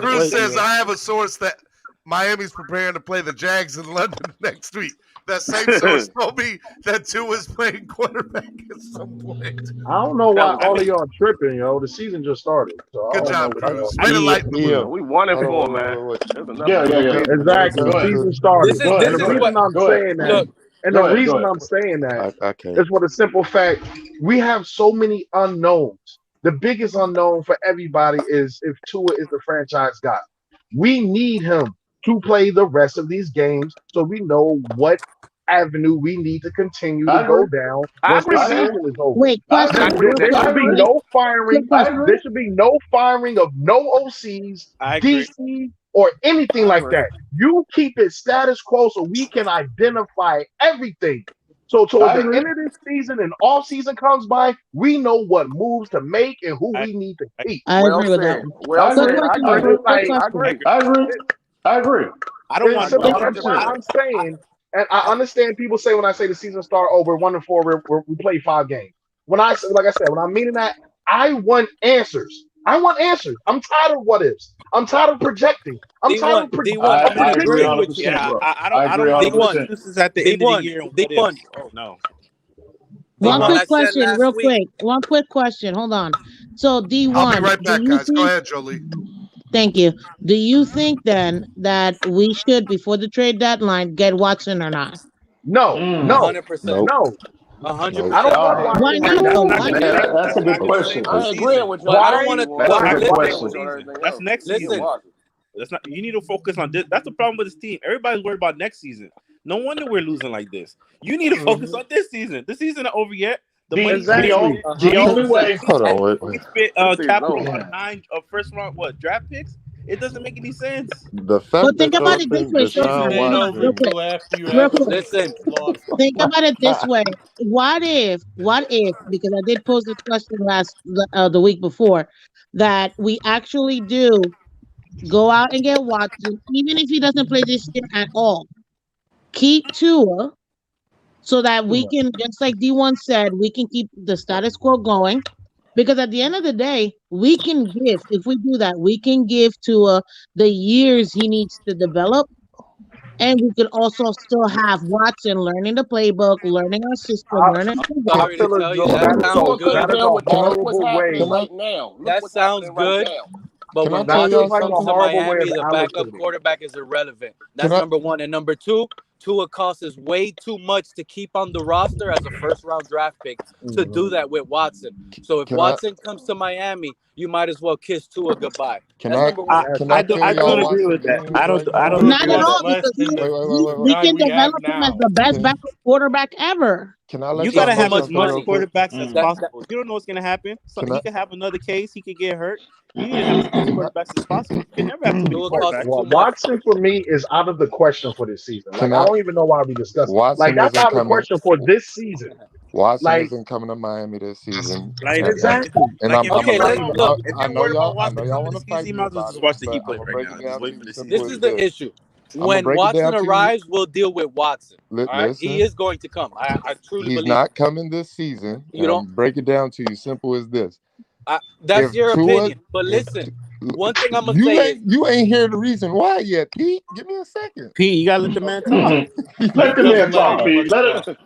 Cruz says I have a source that Miami's preparing to play the Jags in London next week. That same source told me that Tua's playing quarterback at some point. I don't know why all of y'all are tripping, yo. The season just started. So Good job, Cruz. Way to lighten the mood. We 1-4, man. Yeah. Exactly. The season started. And the reason I'm saying that, I'm saying that is for the simple fact we have so many unknowns. The biggest unknown for everybody is if Tua is the franchise guy. We need him to play the rest of these games so we know what avenue we need to continue to go down once the season is over. Wait, question. There should be no firing. There should be no firing of no OCs, DC, or anything like that. You keep it status quo so we can identify everything. So towards the end of this season and off season comes by, we know what moves to make and who we need to keep. I agree with that. I agree. I don't want. That's what I'm saying. And I understand people say when I say the season start over 1-4, we play 5 games. When I'm meaning that, I want answers. I'm tired of what ifs. I'm tired of projecting. I'm tired of predicting. I agree with you. I don't think this is at the end of the year. Oh no. One quick question, real quick. One quick question. Hold on. So D1. I'll be right back, guys. Go ahead, Jolie. Thank you. Do you think then that we should, before the trade deadline, get Watson or not? No. 100%. No. 100%. I don't Why not? That's a good question. I agree with you. I don't want to. That's next season. That's not. You need to focus on this. That's the problem with this team. Everybody's worried about next season. No wonder we're losing like this. You need to focus on this season. This season not over yet. The only way. Hold on, wait. Capital on 9 of first round draft picks. It doesn't make any sense. The fact think about it this way. Real quick. Listen. Think about it this way. What if, because I did pose this question the week before, that we actually do go out and get Watson, even if he doesn't play this year at all. Keep Tua so that we can, just like D1 said, we can keep the status quo going. Because at the end of the day, we can give, if we do that, we can give Tua the years he needs to develop. And we could also still have Watson learning the playbook, learning our system, learning. That sounds good. But when Watson comes to Miami, the backup quarterback is irrelevant. That's number one. And number two, Tua costs us way too much to keep on the roster as a first-round draft pick to do that with Watson. So if Watson comes to Miami, you might as well kiss Tua goodbye. I don't agree with that. I don't. Not at all, because we can develop him as the best backup quarterback ever. You gotta have as much quarterbacks as possible. You don't know what's gonna happen. So he could have another case. He could get hurt. You need to have as many quarterbacks as possible. You can never have too many quarterbacks. Watson for me is out of the question for this season. Like, I don't even know why we discussed it. Like, that's out of the question for this season. Watson isn't coming to Miami this season. Exactly. And I know y'all want to fight me about it. This is the issue. When Watson arrives, we'll deal with Watson. He is going to come. I truly believe he's not coming this season. You don't break it down to you. Simple as this. That's your opinion. But listen, One thing I'm gonna say is You ain't hear the reason why yet, Pete. Give me a second. Pete, you gotta let the man talk. Let the man talk, Pete.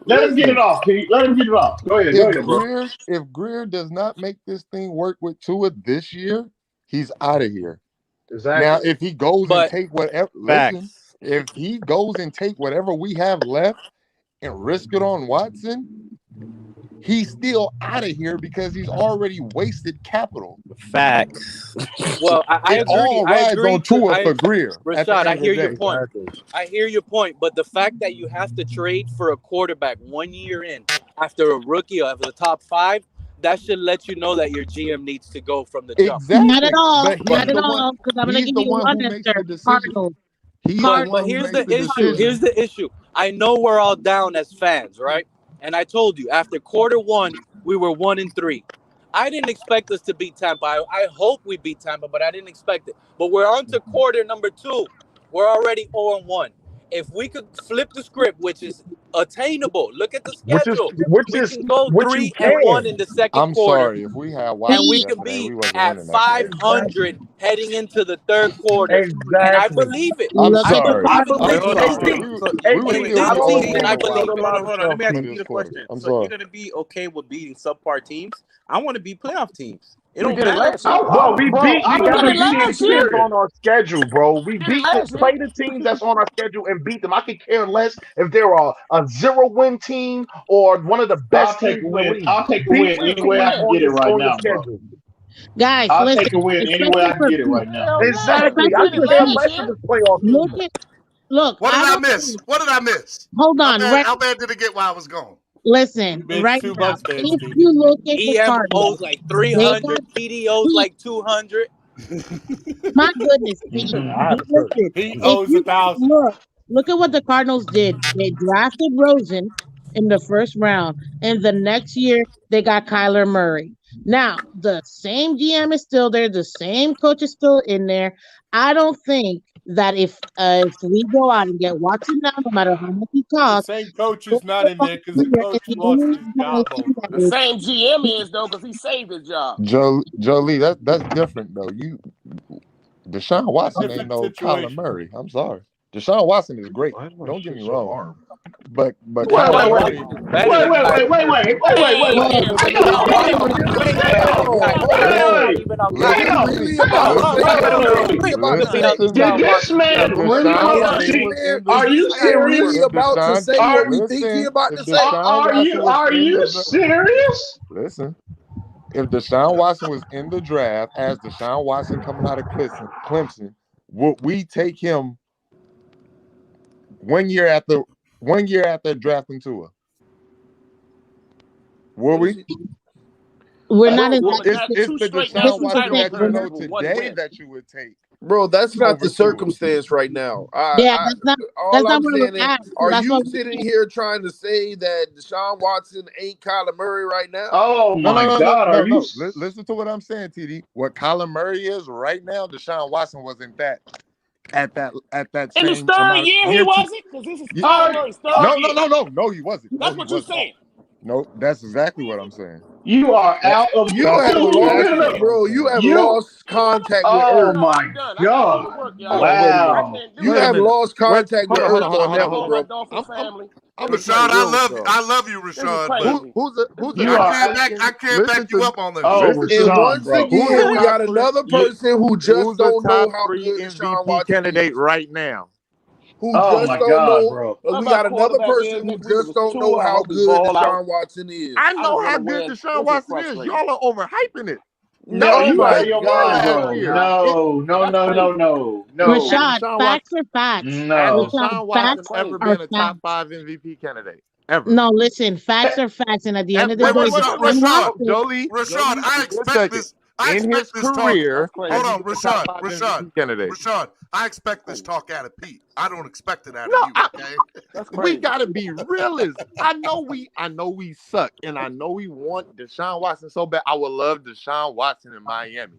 Let him get it off, Pete. Let him get it off. Go ahead, bro. If Greer does not make this thing work with Tua this year, he's out of here. Exactly. Now, if he goes and take whatever, if he goes and take whatever we have left and risk it on Watson, he's still out of here because he's already wasted capital. Facts. Well, I agree. All rides on Tua for Greer. Rashad, I hear your point. I hear your point, but the fact that you have to trade for a quarterback 1 year in after a rookie of the top 5, that should let you know that your GM needs to go from the jump. Exactly. Not at all. But Not at all. Because I'm going to give you one answer. Cardinals. But here's the issue. Here's the issue. I know we're all down as fans, right? And I told you, after quarter 1, we were 1-3. I didn't expect us to beat Tampa. I hope we beat Tampa, but I didn't expect it. But we're on to quarter number 2. We're already 0-1. If we could flip the script, which is attainable, look at the schedule. We can go 3-1 in the second quarter. Sorry, if we had Watson And we yesterday, could be we wasn't at winning that 500 heading into the third quarter. And I believe it. I'm sorry. I believe Let me ask you this the quarter. question. I'm So sorry. you're gonna be okay with beating subpar teams? I want to beat playoff teams. It We don't did it matter. last year. Bro, we gotta did it beat the last teams year. on our schedule, bro. We beat last year. play the teams that's on our schedule and beat them. I could care less if they're a 0-win team or one of the best I'll take teams a in the win. league. I'll take a Beat win the any way I teams can get it right on your now, bro. schedule. Guys, I'll listen. take a win any way I can get it right now. Exactly. I can care less if it's playoff Look teams. at look. What did I don't miss? think- What did I miss? Hold on. How bad did it get while I was gone? Listen, missed right too now, much there, if Stevie. you look at the EM Cardinals, owes like 300, TD owes like 200. my goodness, Pete. Listen, He if owes you 1,000. look at what the Cardinals did. They drafted Rosen in the first round, and the next year they got Kyler Murray. Now the same GM is still there, the same coach is still in there. I don't think that if we go out and get Watson now, no matter how much he The costs, same coach is not in there because the coach lost his job over The it. same GM is though, because he saved his job. Jolie, that's different though. Deshaun Watson ain't Different no Kyler situation. Murray. I'm sorry. Deshaun Watson is great. Why is my Don't get shit me so wrong. hard? But Deshaun Kyler Murray. Watson is better than Kyler Murray. Deshaun Watson is way better than Kyler Murray. I'm not even on Listen Kyler to Murray. me. I'm Listen not to even me. on Listen to Did me. this If man really Deshaun come up? Watson was in Are the you serious? if Deshaun if Deshaun Watson was Are in you the serious? listen. If Deshaun Watson was in the draft as Deshaun Watson coming out of Clemson, would we take him 1 year after drafting Tua? Will we? we're not in Bro, that. It's the This Deshaun is the Watson that you thing. know today that you would take Bro, that's not over the Tua. circumstance right now. Yeah, All that's not I'm where saying we're is, at. are That's you what sitting here trying to say that Deshaun Watson ain't Kyler Murray right now? Oh my God, are you? Listen to what I'm saying, TD. What Kyler Murray is right now, Deshaun Watson wasn't that at that In his same third amount. year, he wasn't, because this is Kyler Murray's third year. No, he wasn't. That's what you're saying. No, that's exactly what I'm saying. You are out of. You That's have lost, exactly what I'm bro. You saying. have lost contact with Oh Earth. my God! Hold on, wait a minute. Wow. You have lost contact with Hold Earth on on, that hold one, on. bro. I'm gonna keep Rashad, it real with y'all. I love you, Rashad, but Who's You are. I can't back you up on this. Oh, listen And to Rashawn, once bro. again, we got another person who just who's a don't know top how 3 good Deshaun MVP Watson candidate is. right now. Who Oh just my don't God, know. bro. We got another person who just don't know how good Deshaun Watson is. I know how good Deshaun Watson is. Y'all are overhyping it. No, Y'all you out of expected your more mind, last bro. year. No. Has Rashad, Deshaun Watson facts are facts. has No. Rashad, Deshaun Watson facts ever are been a top facts. 5 MVP candidate? Ever? No, listen, facts are facts, and at the end of the Wait, day, Rashad, Jolie, Rashad, I give me a expect second. this. I In his expect this talk. career, Hold has he on, been a top Rashad, 5 MVP candidate? Rashad. I expect this talk out of Pete. I don't expect it out of No, you. Okay. we gotta be realists. I know we suck, and I know we want Deshaun Watson so bad. I would love Deshaun Watson in Miami.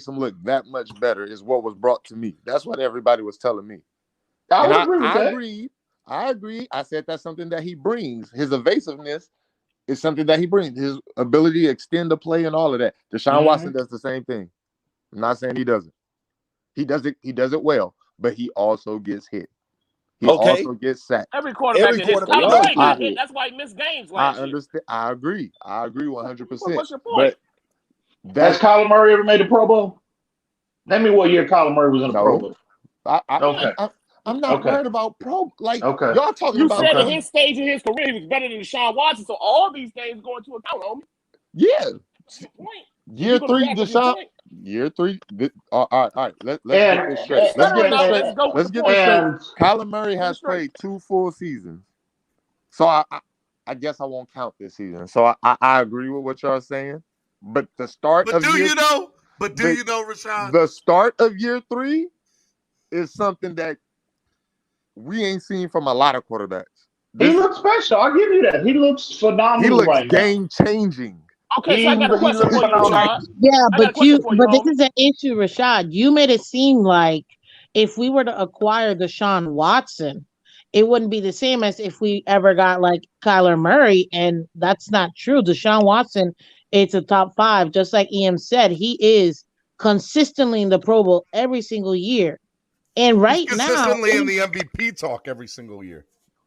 makes him look that much better is what was brought to me. That's what everybody was telling me. I And would agree with I that. agreed. I agree. I said that's something that he brings. His evasiveness is something that he brings. His ability to extend the play and all of that. Deshaun Watson does the same thing. I'm not saying he doesn't. He does it. He does it well, but he also gets hit. He also gets sacked. Every quarterback get hit. Kyler Murray got hit. That's why he missed games last year. I understand. I agree. I agree 100%. What's your point? But has Kyler Murray ever made the Pro Bowl? Name me what year Kyler Murray was in the Pro Bowl. I'm not worried about y'all talking you about. You said at his stage in his career he was better than Deshaun Watson, so all these things go into account, homie. Yeah. Point. Year 3, Deshaun. Year 3. All right. Let's get this straight. Let's get this straight. Kyler Murray has played 2 full seasons, so I guess I won't count this season. So I agree with what y'all saying, but the start of do year, you know? But do you know, Rashad? The start of year 3 is something that we ain't seen from a lot of quarterbacks. He looks special. I'll give you that. He looks phenomenal. He looks right game changing. Okay, so I got a question for you, Rashad. Yeah, but this is an issue, Rashad. You made it seem like if we were to acquire Deshaun Watson, it wouldn't be the same as if we ever got like Kyler Murray, and that's not true. Deshaun Watson, it's a top 5, just like EM said. He is consistently in the Pro Bowl every single year, and right He's now consistently in the MVP talk every single year.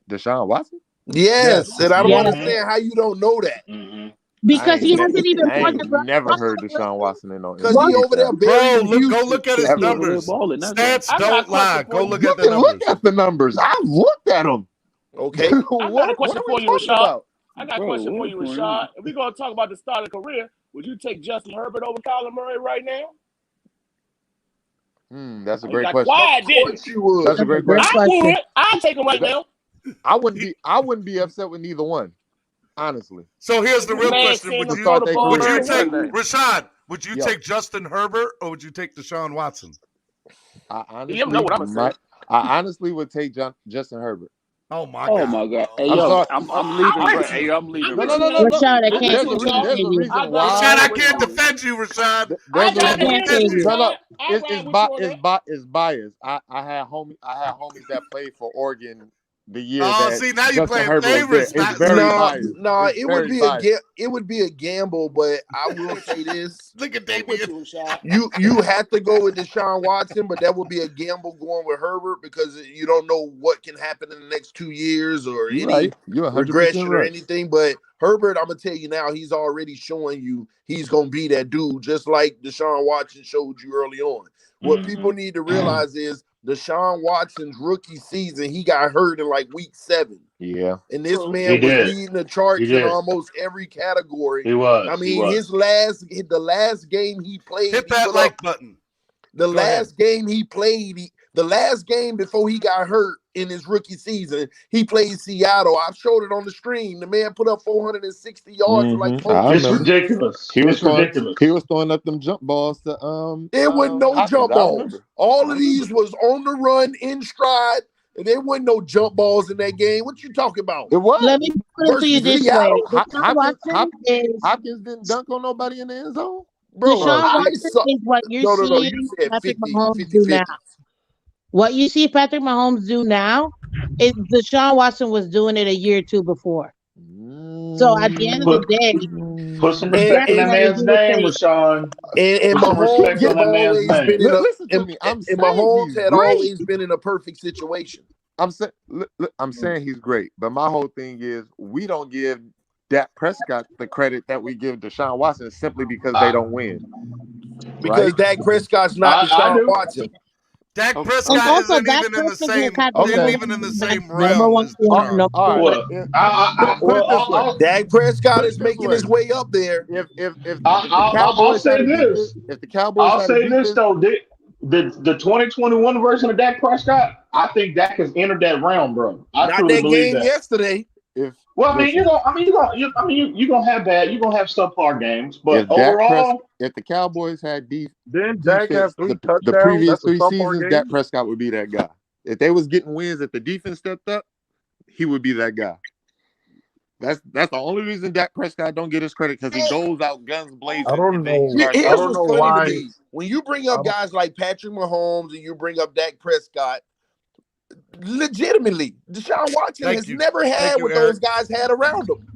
Deshaun Watson? Yes, and I don't understand how you don't know that. Because he hasn't even I ain't never heard Deshaun Watson in no. Because he over there Bro, go look at his numbers. Stats don't lie. Go look at the numbers. Look at the numbers. I've looked at them. Okay. I got a question for you, Rashad. I got a question for you, Rashad. If we're gonna talk about the start of career, would you take Justin Herbert over Kyler Murray right now? That's a great question. Quiet, didn't you? That's a great question. I would. I'll take him right now. I wouldn't be upset with neither one, honestly. So here's the real question: Would you take Rashad? Would you take Justin Herbert or would you take Deshaun Watson? I honestly would take Justin Herbert. Oh my god! Oh my god! Hey, I'm leaving. Hey, I'm leaving. No. Rashad, I can't There's a reason why. Rashad, I can't defend you, Rashad. It's biased. I had homies that played for Oregon the year. Now you're playing favorites. It's very biased. No, it would be a gamble, but I will say this. Look at Damian. You have to go with Deshaun Watson, but that would be a gamble going with Herbert because you don't know what can happen in the next 2 years or any regression or anything. But Herbert, I'm gonna tell you now, he's already showing you he's gonna be that dude, just like Deshaun Watson showed you early on. What people need to realize is Deshaun Watson's rookie season, he got hurt in like week 7. Yeah. And this man was leading the charts in almost every category. He was. I mean, the last game he played. Hit that like button. The last game he played, the last game before he got hurt in his rookie season, he played Seattle. I've showed it on the stream. The man put up 460 yards in like 4 It's ridiculous. Ridiculous. He was throwing up them jump balls to There wasn't no jump balls. All of these was on the run, in stride, and there wasn't no jump balls in that game. What you talking about? It was. Let me put it to you this way. Hopkins didn't dunk on nobody in the end zone. Bro, Deshaun Watson is what you're seeing you said Patrick 50, Mahomes 50, do now. What you see Patrick Mahomes do now is Deshaun Watson was doing it a year or 2 before. So at the end of the day, put some respect in that man's name, Rashawn. And Mahomes have always been in listen to me. Mahomes had always been in a perfect situation. I'm saying he's great, but my whole thing is we don't give Dak Prescott the credit that we give Deshaun Watson simply because they don't win. Because Dak Prescott's not Deshaun Watson. Dak Prescott isn't even in the same realm. Dak Prescott is making his way up there. I'll say this. If the Cowboys, I'll say this though. The 2021 version of Dak Prescott, I think Dak has entered that realm, bro. I truly believe that. Yesterday. You're gonna have bad. You're gonna have subpar games, but overall, if the Cowboys had defense, then Dak has 3 touchdowns. The previous 3 seasons, Dak Prescott would be that guy. If they was getting wins, if the defense stepped up, he would be that guy. That's the only reason Dak Prescott don't get his credit because he goes out guns blazing. I don't know why. When you bring up guys like Patrick Mahomes and you bring up Dak Prescott, Legitimately, Deshaun Watson has never had what those guys had around him.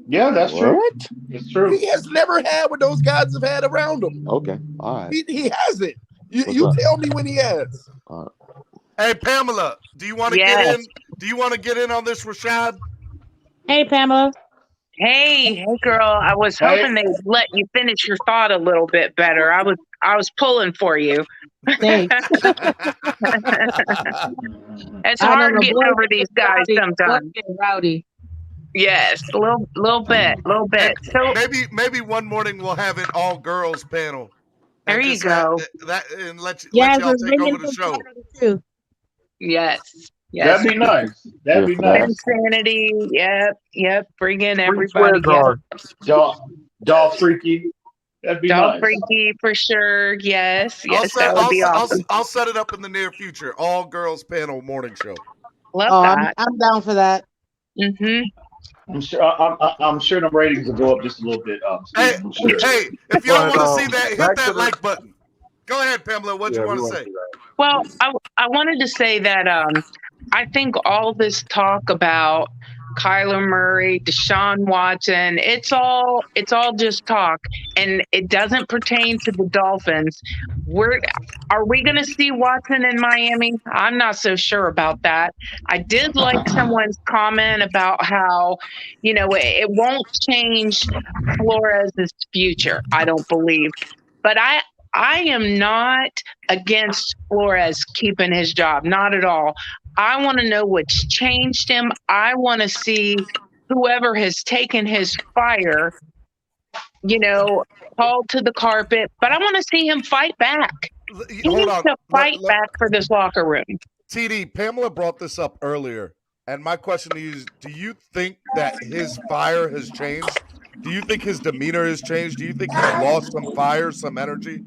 Yeah, that's true. What? It's true. He has never had what those guys have had around him. Okay, all right. He hasn't. You tell me when he has. Hey, Pamela, do you want to get in? Do you want to get in on this, Rashad? Hey, Pamela. Hey, girl. I was hoping they'd let you finish your thought a little bit better. I was pulling for you. Thanks. It's hard getting over these guys sometimes. Rowdy. Yes, a little bit. So maybe one morning we'll have an all girls panel. There you go. And let y'all take over the show. Yes. That'd be nice. That'd be nice. Insanity. Yep. Bring in everybody. Doll Freaky. That'd be Doll nice. Freaky for sure. Yes. That would be awesome. I'll set it up in the near future. All girls panel morning show. Love that. I'm down for that. Mm-hmm. I'm sure the ratings will go up just a little bit. Hey, if y'all want to see that, hit back that to the- like button. Go ahead, Pamela. What you want to say? Well, I wanted to say that I think all this talk about Kyler Murray, Deshaun Watson, it's all just talk, and it doesn't pertain to the Dolphins. Are we going to see Watson in Miami? I'm not so sure about that. I did like someone's comment about how, it won't change Flores' future, I don't believe. But I am not against Flores keeping his job, not at all. I want to know what's changed him. I want to see whoever has taken his fire, called to the carpet, but I want to see him fight back. He needs to fight back for this locker room. TD, Pamela brought this up earlier, and my question to you is, do you think that his fire has changed? Do you think his demeanor has changed? Do you think he's lost some fire, some energy?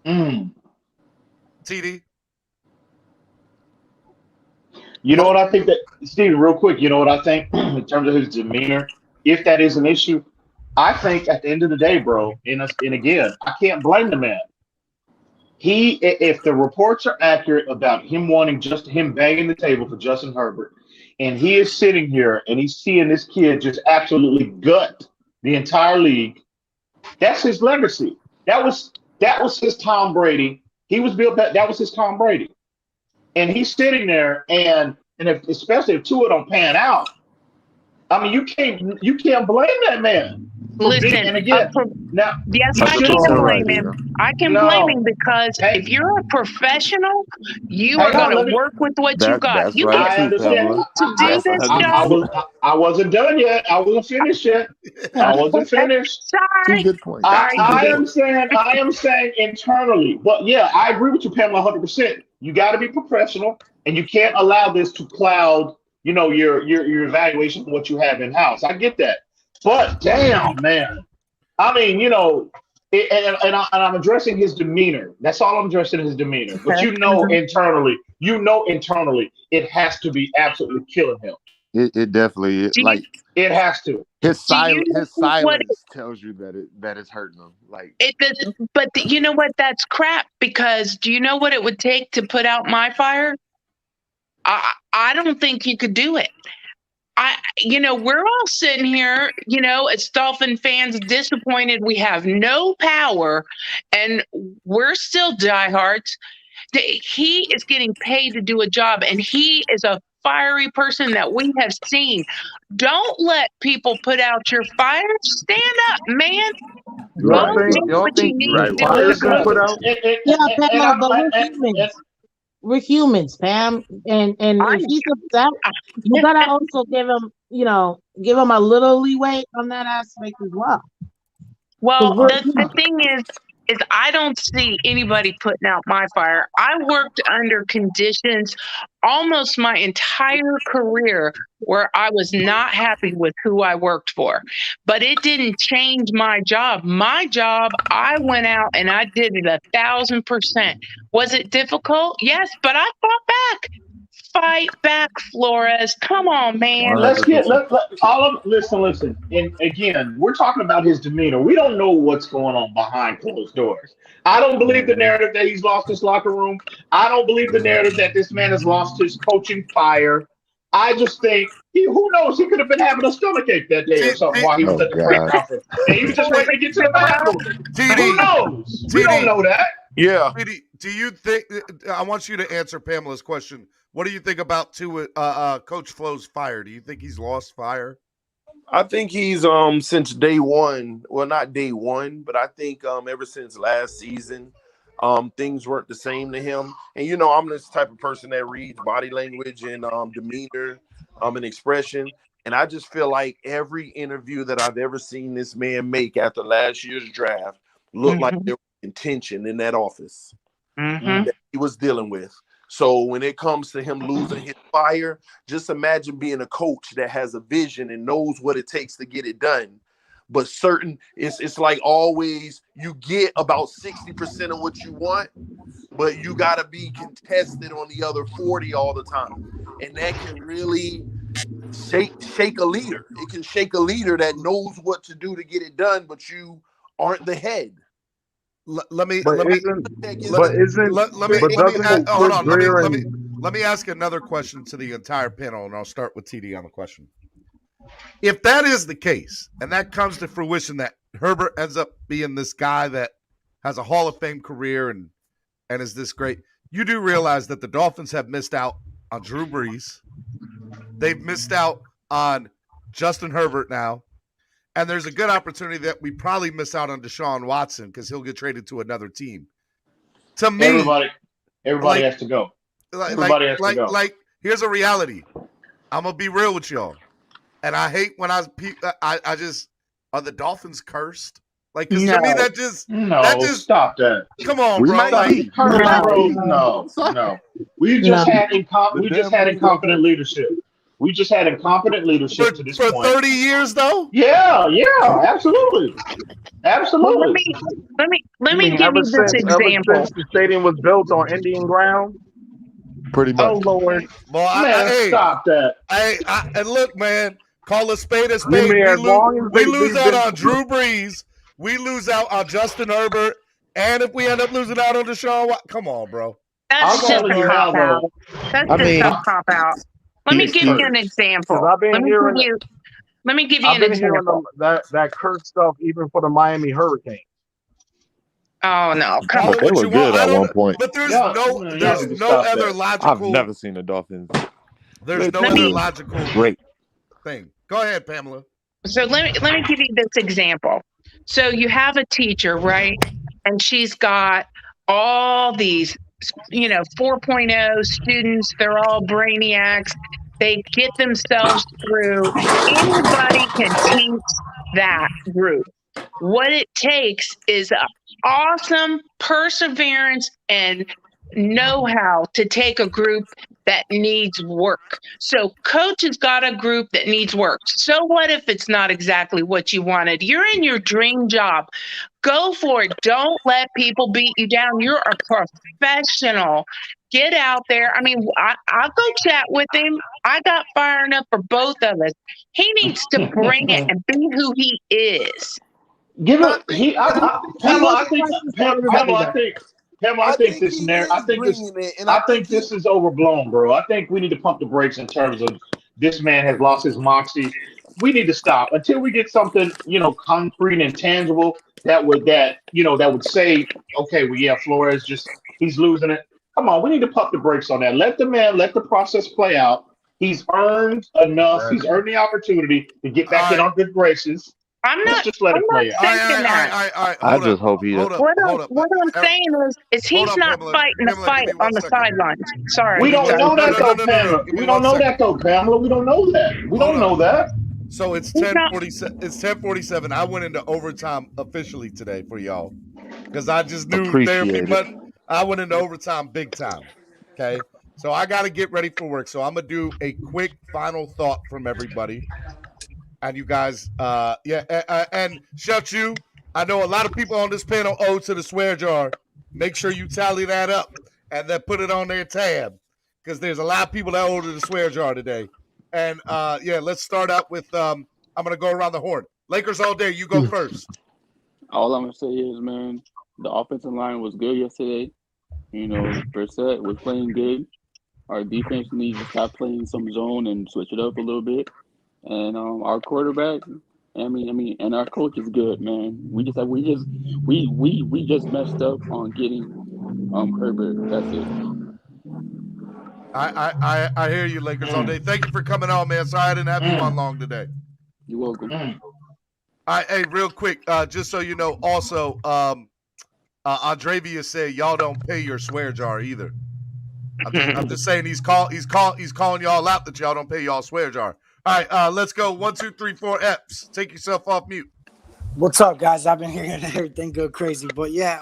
TD? You know what I think Steve, real quick, you know what I think in terms of his demeanor, if that is an issue, I think at the end of the day, bro, and again, I can't blame the man. If the reports are accurate about him wanting him banging the table for Justin Herbert, and he is sitting here and he's seeing this kid just absolutely gut the entire league, that's his legacy. That was his Tom Brady. He was built that was his Tom Brady. And he's sitting there, and especially if Tua don't pan out, I mean, you can't blame that man. Listen, and again, yes, I can blame him. I can blame him because if you're a professional, you are going to work with what you got. You get paid to do this job. I wasn't done yet. I wasn't finished yet. I wasn't finished. Sorry. Good point. I am saying internally, but yeah, I agree with you, Pamela, 100%. You got to be professional, and you can't allow this to cloud, your evaluation of what you have in house. I get that, but damn, man, I mean, and I'm addressing his demeanor. That's all I'm addressing, his demeanor. But internally, it has to be absolutely killing him. It definitely is. Like it has to. His silence tells you that it's hurting him. Like but you know what? That's crap. Because do you know what it would take to put out my fire? I don't think you could do it. We're all sitting here, as Dolphin fans, disappointed we have no power, and we're still diehards. He is getting paid to do a job, and he is a fiery person that we have seen. Don't let people put out your fire. Stand up, man. Y'all think fire's been put out? Pamela, but we're humans. We're humans, Pam. And if he's upset, you gotta also give him a little leeway on that aspect as well. Well, the thing is I don't see anybody putting out my fire. I worked under conditions almost my entire career where I was not happy with who I worked for. But it didn't change my job. My job, I went out and I did it 1,000%. Was it difficult? Yes, but I fought back. Fight back, Flores. Come on, man. Listen. And again, we're talking about his demeanor. We don't know what's going on behind closed doors. I don't believe the narrative that he's lost his locker room. I don't believe the narrative that this man has lost his coaching fire. I just think who knows? He could have been having a stomachache that day or something while he was at the press conference, and he was just waiting to get to the bathroom. Who knows? We don't know that. Yeah. TD, do you think? I want you to answer Pamela's question. What do you think about Coach Flo's fire? Do you think he's lost fire? I think he's since day one. Well, not day one, but I think ever since last season, things weren't the same to him. And I'm this type of person that reads body language and demeanor, and expression. And I just feel like every interview that I've ever seen this man make after last year's draft looked like there was intention in that office that he was dealing with. So when it comes to him losing his fire, just imagine being a coach that has a vision and knows what it takes to get it done. But it's like always you get about 60% of what you want, but you got to be contested on the other 40 all the time. And that can really shake a leader. It can shake a leader that knows what to do to get it done, but you aren't the head. Let me But ask another question to the entire panel, and I'll start with TD on the question. If that is the case, and that comes to fruition, that Herbert ends up being this guy that has a Hall of Fame career and is this great, you do realize that the Dolphins have missed out on Drew Brees. They've missed out on Justin Herbert now. And there's a good opportunity that we probably miss out on Deshaun Watson because he'll get traded to another team. To me, everybody has to go. Everybody has to go. Like, here's a reality. I'm gonna be real with y'all, and I hate when I just are the Dolphins cursed? Like, because to me that just stop that. Come on, bro. No. We just had incompetent leadership. We just had incompetent leadership to this point. For 30 years, though? Yeah, absolutely. Absolutely. Let me give you this example. Ever since the stadium was built on Indian ground? Pretty much. Oh, Lord. Well, stop that. And look, man, call a spade a spade. We lose out on Drew Brees. We lose out on Justin Herbert. And if we end up losing out on Deshaun Watson, come on, bro. That's just a cop-out. That's just a cop-out. Let me give you an example. I've been hearing an example. That Kurt stuff even for the Miami Hurricanes. Oh no! Come on. They were good at one point. But there's no other logical. I've never seen the Dolphins. There's no other logical thing. Go ahead, Pamela. So let me give you this example. So you have a teacher, right? And she's got all these 4.0 students. They're all brainiacs. They get themselves through. Anybody can teach that group. What it takes is awesome perseverance and know-how to take a group that needs work. So coach has got a group that needs work. So what if it's not exactly what you wanted? You're in your dream job. Go for it. Don't let people beat you down. You're a professional. Get out there. I mean, I'll go chat with him. I got fired up for both of us. He needs to bring it and be who he is. Pamela, I think this is overblown, bro. I think we need to pump the brakes in terms of this man has lost his moxie. We need to stop until we get something, concrete and tangible that would say, okay, well, Flores he's losing it. Come on, we need to pump the brakes on that. Let the process play out. He's earned enough. Right. He's earned the opportunity to get back in our good graces. Let's just let it play out. I just hope he. What I'm saying is he's not fighting the fight on the sidelines. Sorry. We don't know that though, Pamela. We don't know that though, Pamela. We don't know that. We don't know that. So it's 10:47. It's 10:47. I went into overtime officially today for y'all because I just knew there'd be. But I went into overtime big time. Okay, so I got to get ready for work. So I'm gonna do a quick final thought from everybody. And you guys, and shout you. I know a lot of people on this panel owe to the swear jar. Make sure you tally that up and then put it on their tab. because there's a lot of people that ordered the swear jar today. And let's start out with I'm gonna go around the horn. Lakers all day. You go first. All I'm gonna say is, man, the offensive line was good yesterday. You know, Brissett was playing good. Our defense needs to stop playing some zone and switch it up a little bit. And our quarterback, and our coach is good, man. We just messed up on getting Herbert. That's it. I hear you, Lakers all day. Thank you for coming on, man. Sorry I didn't have you on long today. You're welcome. Hey, real quick, just so you know, also, Andravia said y'all don't pay your swear jar either. I'm just saying he's calling y'all out that y'all don't pay y'all swear jar. All right, let's go. 1, 2, 3, 4 Eps. Take yourself off mute. What's up, guys? I've been hearing everything go crazy, but yeah,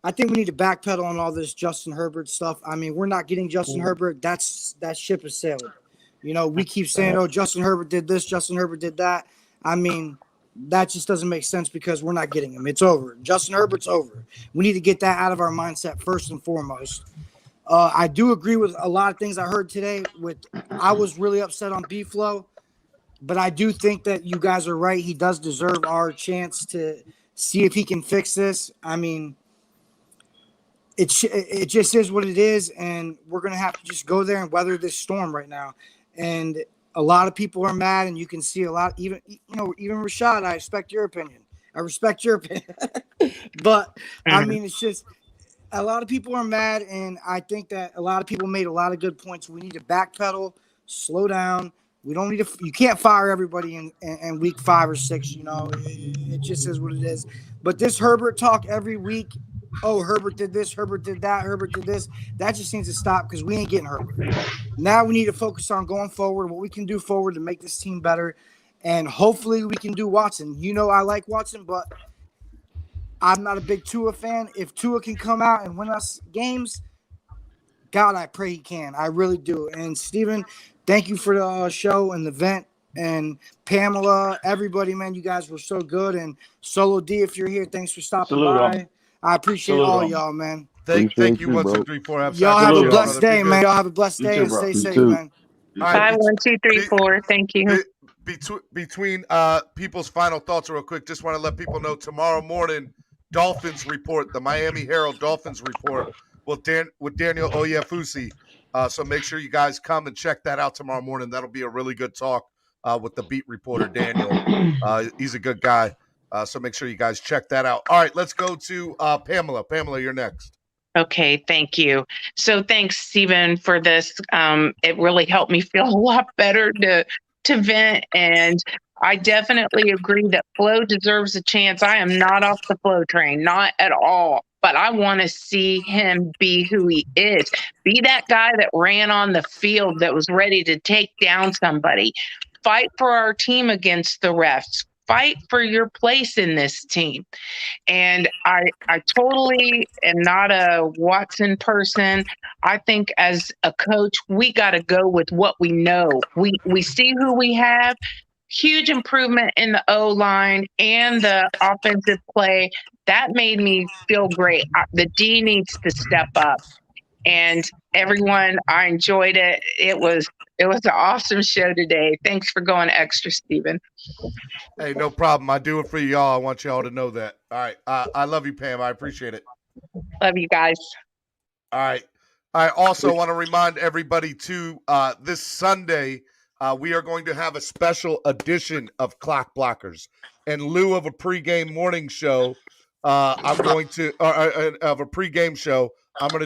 I think we need to backpedal on all this Justin Herbert stuff. I mean, we're not getting Justin Herbert. That ship has sailed. You know, we keep saying, "Oh, Justin Herbert did this, Justin Herbert did that." I mean, that just doesn't make sense because we're not getting him. It's over. Justin Herbert's over. We need to get that out of our mindset first and foremost. I do agree with a lot of things I heard today. I was really upset on B-Flow, but I do think that you guys are right. He does deserve our chance to see if he can fix this. I mean, it just is what it is, and we're going to have to just go there and weather this storm right now. And a lot of people are mad, and you can see a lot, even Rashad, I respect your opinion. But, I mean, it's just a lot of people are mad, and I think that a lot of people made a lot of good points. We need to backpedal, slow down. We don't need to. You can't fire everybody in week 5 or 6. You know, it just is what it is. But this Herbert talk every week. Oh, Herbert did this. Herbert did that. Herbert did this. That just needs to stop because we ain't getting Herbert. Now we need to focus on going forward, what we can do forward to make this team better, and hopefully we can do Watson. You know, I like Watson, but I'm not a big Tua fan. If Tua can come out and win us games, God, I pray he can. I really do. And Steven, thank you for the show and the vent. And Pamela, everybody, man, you guys were so good. And Solo D, if you're here, thanks for stopping by. I appreciate all y'all, man. Thank you, 1, 2, 3, 4 Eps. Y'all have a blessed day, man. Y'all have a blessed day and stay safe, man. All right, Bye, 1, 2, 3, 4. Thank you. Between people's final thoughts real quick, just want to let people know tomorrow morning, Dolphins report, the Miami Herald Dolphins report with Daniel Oyefusi. So make sure you guys come and check that out tomorrow morning. That'll be a really good talk with the beat reporter, Daniel. He's a good guy. So make sure you guys check that out. All right, let's go to Pamela. Pamela, you're next. Okay, thank you. So thanks, Stephen, for this. It really helped me feel a lot better to vent, and I definitely agree that Flo deserves a chance. I am not off the Flo train, not at all. But I want to see him be who he is. Be that guy that ran on the field that was ready to take down somebody. Fight for our team against the refs. Fight for your place in this team. And I totally am not a Watson person. I think as a coach, we got to go with what we know. We see who we have. Huge improvement in the O-line and the offensive play. That made me feel great. The D needs to step up. And everyone, I enjoyed it. It was an awesome show today. Thanks for going extra, Stephen. Hey, no problem. I do it for y'all. I want y'all to know that. All right. I love you, Pam. I appreciate it. Love you guys. All right. I also want to remind everybody, too, this Sunday, we are going to have a special edition of Clock Blockers. In lieu of a pregame morning show, I'm going to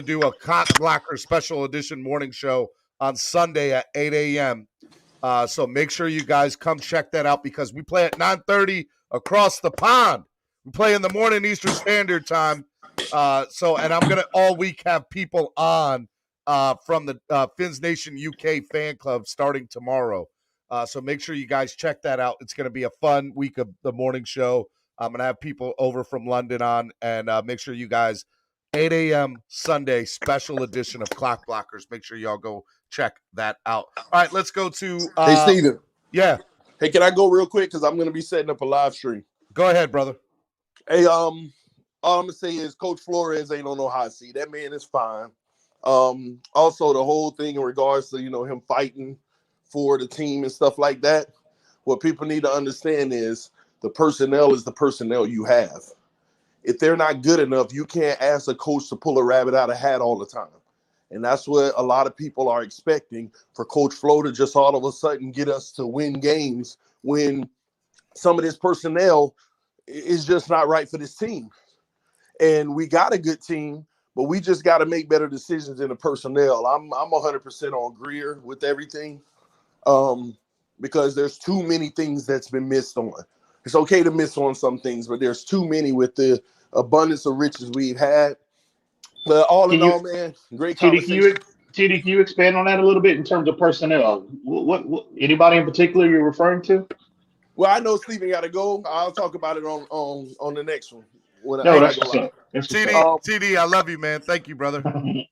do a Clock Blocker special edition morning show on Sunday at 8 a.m. So make sure you guys come check that out because we play at 9:30 across the pond. We play in the morning Eastern Standard Time. And I'm going to all week have people on from the Fins Nation UK fan club starting tomorrow. So make sure you guys check that out. It's going to be a fun week of the morning show. I'm going to have people over from London on, and make sure you guys, 8 a.m. Sunday, special edition of Clock Blockers. Make sure y'all go check that out. All right, let's go to hey, Steven. Yeah. Hey, can I go real quick? Because I'm going to be setting up a live stream. Go ahead, brother. Hey, all I'm going to say is Coach Flores ain't on no hot seat. That man is fine. Also, the whole thing in regards to him fighting for the team and stuff like that. What people need to understand is the personnel is the personnel you have. If they're not good enough, you can't ask a coach to pull a rabbit out of a hat all the time. And that's what a lot of people are expecting for Coach Flo to just all of a sudden get us to win games when some of this personnel is just not right for this team. And we got a good team, but we just got to make better decisions in the personnel. I'm 100% on Greer with everything because there's too many things that's been missed on. It's okay to miss on some things, but there's too many with the abundance of riches we've had. But all in all, man, great conversation. TD, can you expand on that a little bit in terms of personnel? What anybody in particular you're referring to? Well, I know Stephen got to go. I'll talk about it on the next one when No, I that's go what's live. up. That's what's TD, up. TD, I love you, man. Thank you, brother.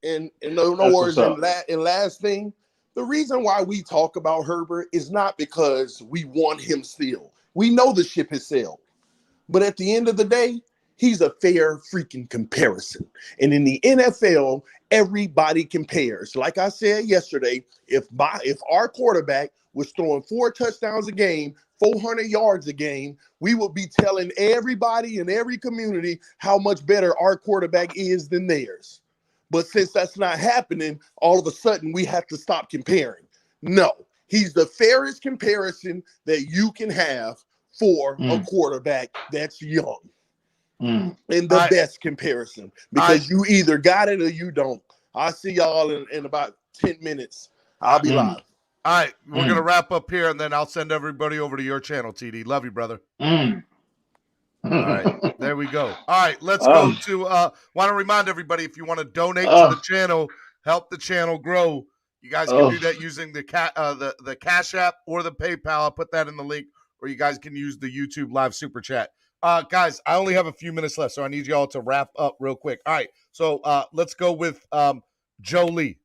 And no That's worries. what's up. And last thing, the reason why we talk about Herbert is not because we want him still. We know the ship has sailed. But at the end of the day, he's a fair freaking comparison. And in the NFL, everybody compares. Like I said yesterday, if our quarterback was throwing 4 touchdowns a game, 400 yards a game, we would be telling everybody in every community how much better our quarterback is than theirs. But since that's not happening, all of a sudden we have to stop comparing. No, he's the fairest comparison that you can have for a quarterback that's young. And the best comparison, because you either got it or you don't. I'll see y'all in about 10 minutes. I'll be live. All right, we're going to wrap up here, and then I'll send everybody over to your channel, TD. Love you, brother. All right, there we go. All right, let's go to want to remind everybody, if you want to donate to the channel, help the channel grow, you guys can do that using the Cash App or the PayPal. I'll put that in the link, or you guys can use the YouTube live super chat. Guys, I only have a few minutes left, so I need y'all to wrap up real quick. All right, so let's go with Jolie.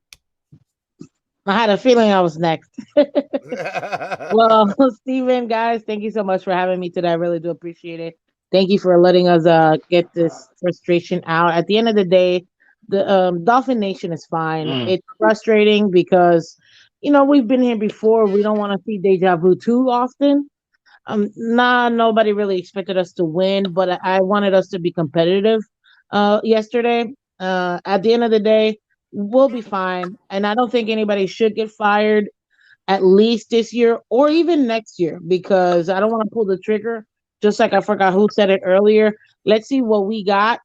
I had a feeling I was next. Well, Steven, guys, thank you so much for having me today. I really do appreciate it. Thank you for letting us get this frustration out. At the end of the day, the Dolphin Nation is fine. It's frustrating because, we've been here before. We don't want to see deja vu too often. Nobody really expected us to win, but I wanted us to be competitive yesterday. At the end of the day, we'll be fine. And I don't think anybody should get fired at least this year or even next year, because I don't want to pull the trigger. Just like I forgot who said it earlier. Let's see what we got,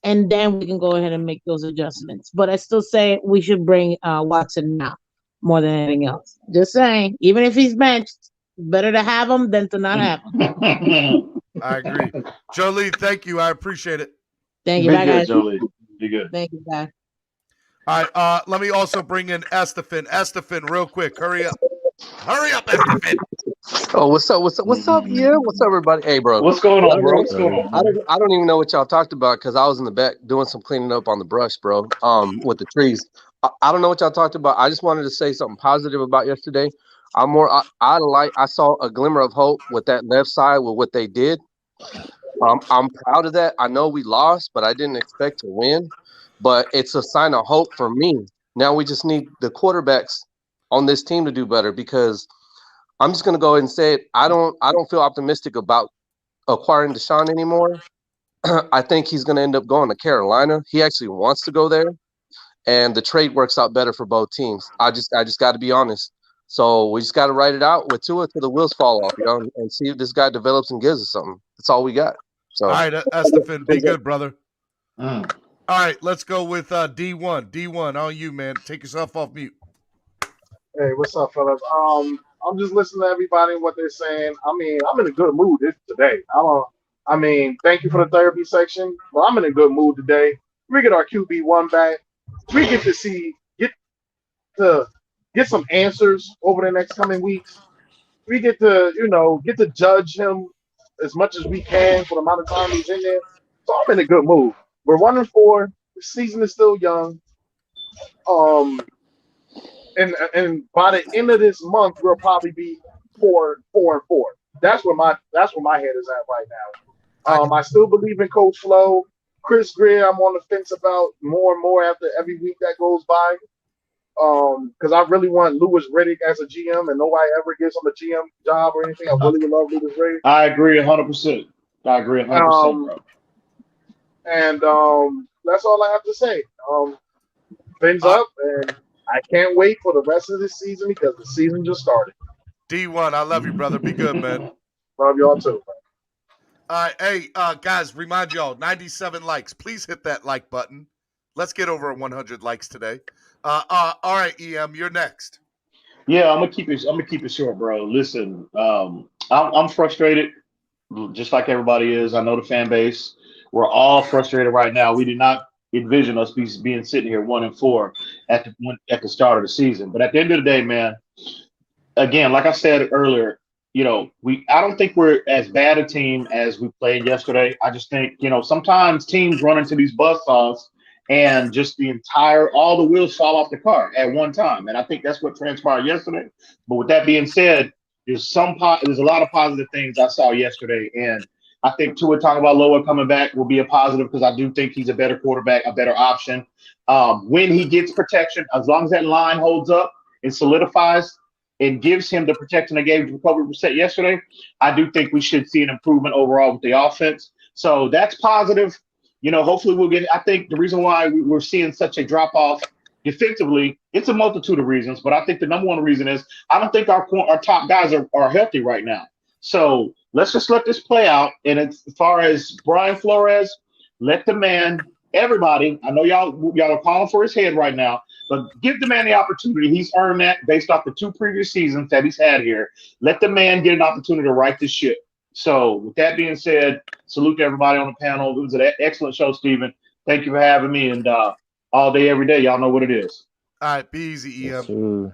and then we can go ahead and make those adjustments. But I still say we should bring Watson now more than anything else. Just saying, even if he's benched, better to have him than to not have him. I agree. Jolie, thank you. I appreciate it. Thank you. Bye, guys. Jolie. Be good. Thank you, guys. All right, let me also bring in Estefan. Estefan, real quick. Hurry up. Hurry up, Estefan. Oh, what's up? What's up? Yeah, what's up, everybody? Hey, bro. What's going on, bro? What's going on? I don't even know what y'all talked about because I was in the back doing some cleaning up on the brush, bro. With the trees. I don't know what y'all talked about. I just wanted to say something positive about yesterday. I saw a glimmer of hope with that left side with what they did. I'm proud of that. I know we lost, but I didn't expect to win. But it's a sign of hope for me. Now we just need the quarterbacks on this team to do better, because I'm just going to go ahead and say it. I don't feel optimistic about acquiring Deshaun anymore. I think he's going to end up going to Carolina. He actually wants to go there, and the trade works out better for both teams. I just got to be honest. So we just got to write it out with Tua till the wheels fall off, and see if this guy develops and gives us something. That's all we got. So, all right, Estefan, be good, brother. All right, let's go with D1. D1, on you, man. Take yourself off mute. Hey, what's up, fellas? I'm just listening to everybody and what they're saying. I mean, I'm in a good mood today. Thank you for the therapy section, but I'm in a good mood today. We get our QB1 back. We get to get some answers over the next coming weeks. We get to judge him as much as we can for the amount of time he's in there. So I'm in a good mood. We're 1-4. The season is still young. And by the end of this month, we'll probably be 4-4. That's where my head is at right now. I still believe in Coach Flo. Chris Greer, I'm on the fence about more and more after every week that goes by. Because I really want Louis Riddick as a GM, and nobody ever gives him a GM job or anything. I really would love Louis Riddick. I agree 100%. I agree 100%, bro. And that's all I have to say. Fins up, and I can't wait for the rest of this season because the season just started. D1, I love you, brother. Be good, man. Love y'all too. All right, hey, guys, remind y'all, 97 likes. Please hit that like button. Let's get over 100 likes today. All right, EM, you're next. Yeah, I'm gonna keep it short, bro. Listen, I'm frustrated, just like everybody is. I know the fan base. We're all frustrated right now. We did not envision us being sitting here 1-4 at the start of the season. But at the end of the day, man, again, like I said earlier, I don't think we're as bad a team as we played yesterday. I just think, sometimes teams run into these buzzsaws and just all the wheels fall off the car at one time. And I think that's what transpired yesterday. But with that being said, there's a lot of positive things I saw yesterday. And I think Tua talking about Loa coming back will be a positive because I do think he's a better quarterback, a better option. When he gets protection, as long as that line holds up and solidifies, it gives him the protection they gave Jacoby Brissett yesterday. I do think we should see an improvement overall with the offense. So that's positive. Hopefully we'll get – I think the reason why we're seeing such a drop-off defensively, it's a multitude of reasons, but I think the number one reason is I don't think our top guys are healthy right now. So let's just let this play out. And as far as Brian Flores, let the man – everybody, I know y'all are calling for his head right now, but give the man the opportunity. He's earned that based off the 2 previous seasons that he's had here. Let the man get an opportunity to right this ship. So with that being said, salute to everybody on the panel. It was an excellent show, Steven. Thank you for having me. And all day, every day, y'all know what it is. All right, be easy, EM.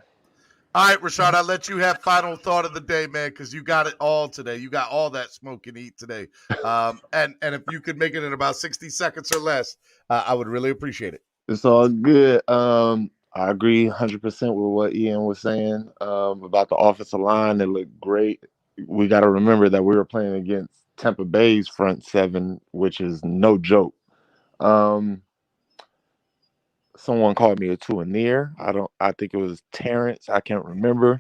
All right, Rashad, I'll let you have final thought of the day, man, because you got it all today. You got all that smoke and eat today. And if you could make it in about 60 seconds or less, I would really appreciate it. It's all good. I agree 100% with what Ian was saying about the offensive line. It looked great. We got to remember that we were playing against Tampa Bay's front seven, which is no joke. Someone called me a Tuanier. I think it was Terrence. I can't remember.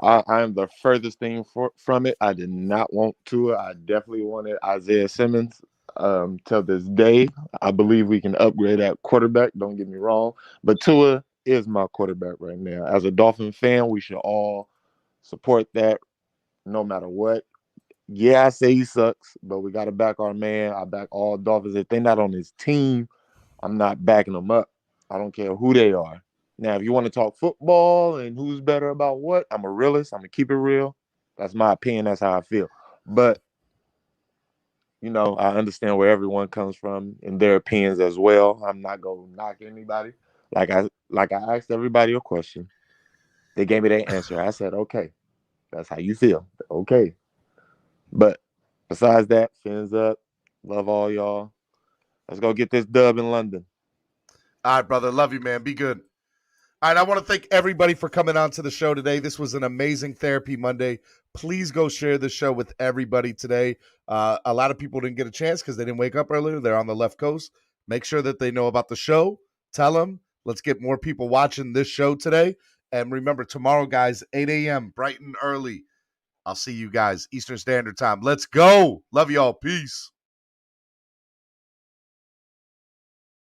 I am the furthest thing from it. I did not want Tua. I definitely wanted Isaiah Simmons. Till this day, I believe we can upgrade at quarterback. Don't get me wrong. But Tua is my quarterback right now. As a Dolphin fan, we should all support that no matter what. Yeah, I say he sucks, but we got to back our man. I back all Dolphins. If they're not on his team, I'm not backing them up. I don't care who they are. Now, if you want to talk football and who's better about what, I'm a realist. I'm going to keep it real. That's my opinion. That's how I feel. But, I understand where everyone comes from and their opinions as well. I'm not going to knock anybody. Like I asked everybody a question. They gave me their answer. I said, okay, that's how you feel. Okay. But besides that, fins up. Love all y'all. Let's go get this dub in London. All right, brother. Love you, man. Be good. All right, I want to thank everybody for coming on to the show today. This was an amazing Therapy Monday. Please go share the show with everybody today. A lot of people didn't get a chance because they didn't wake up earlier. They're on the left coast. Make sure that they know about the show. Tell them. Let's get more people watching this show today. And remember, tomorrow, guys, 8 a.m., bright and early. I'll see you guys Eastern Standard Time. Let's go. Love y'all. Peace.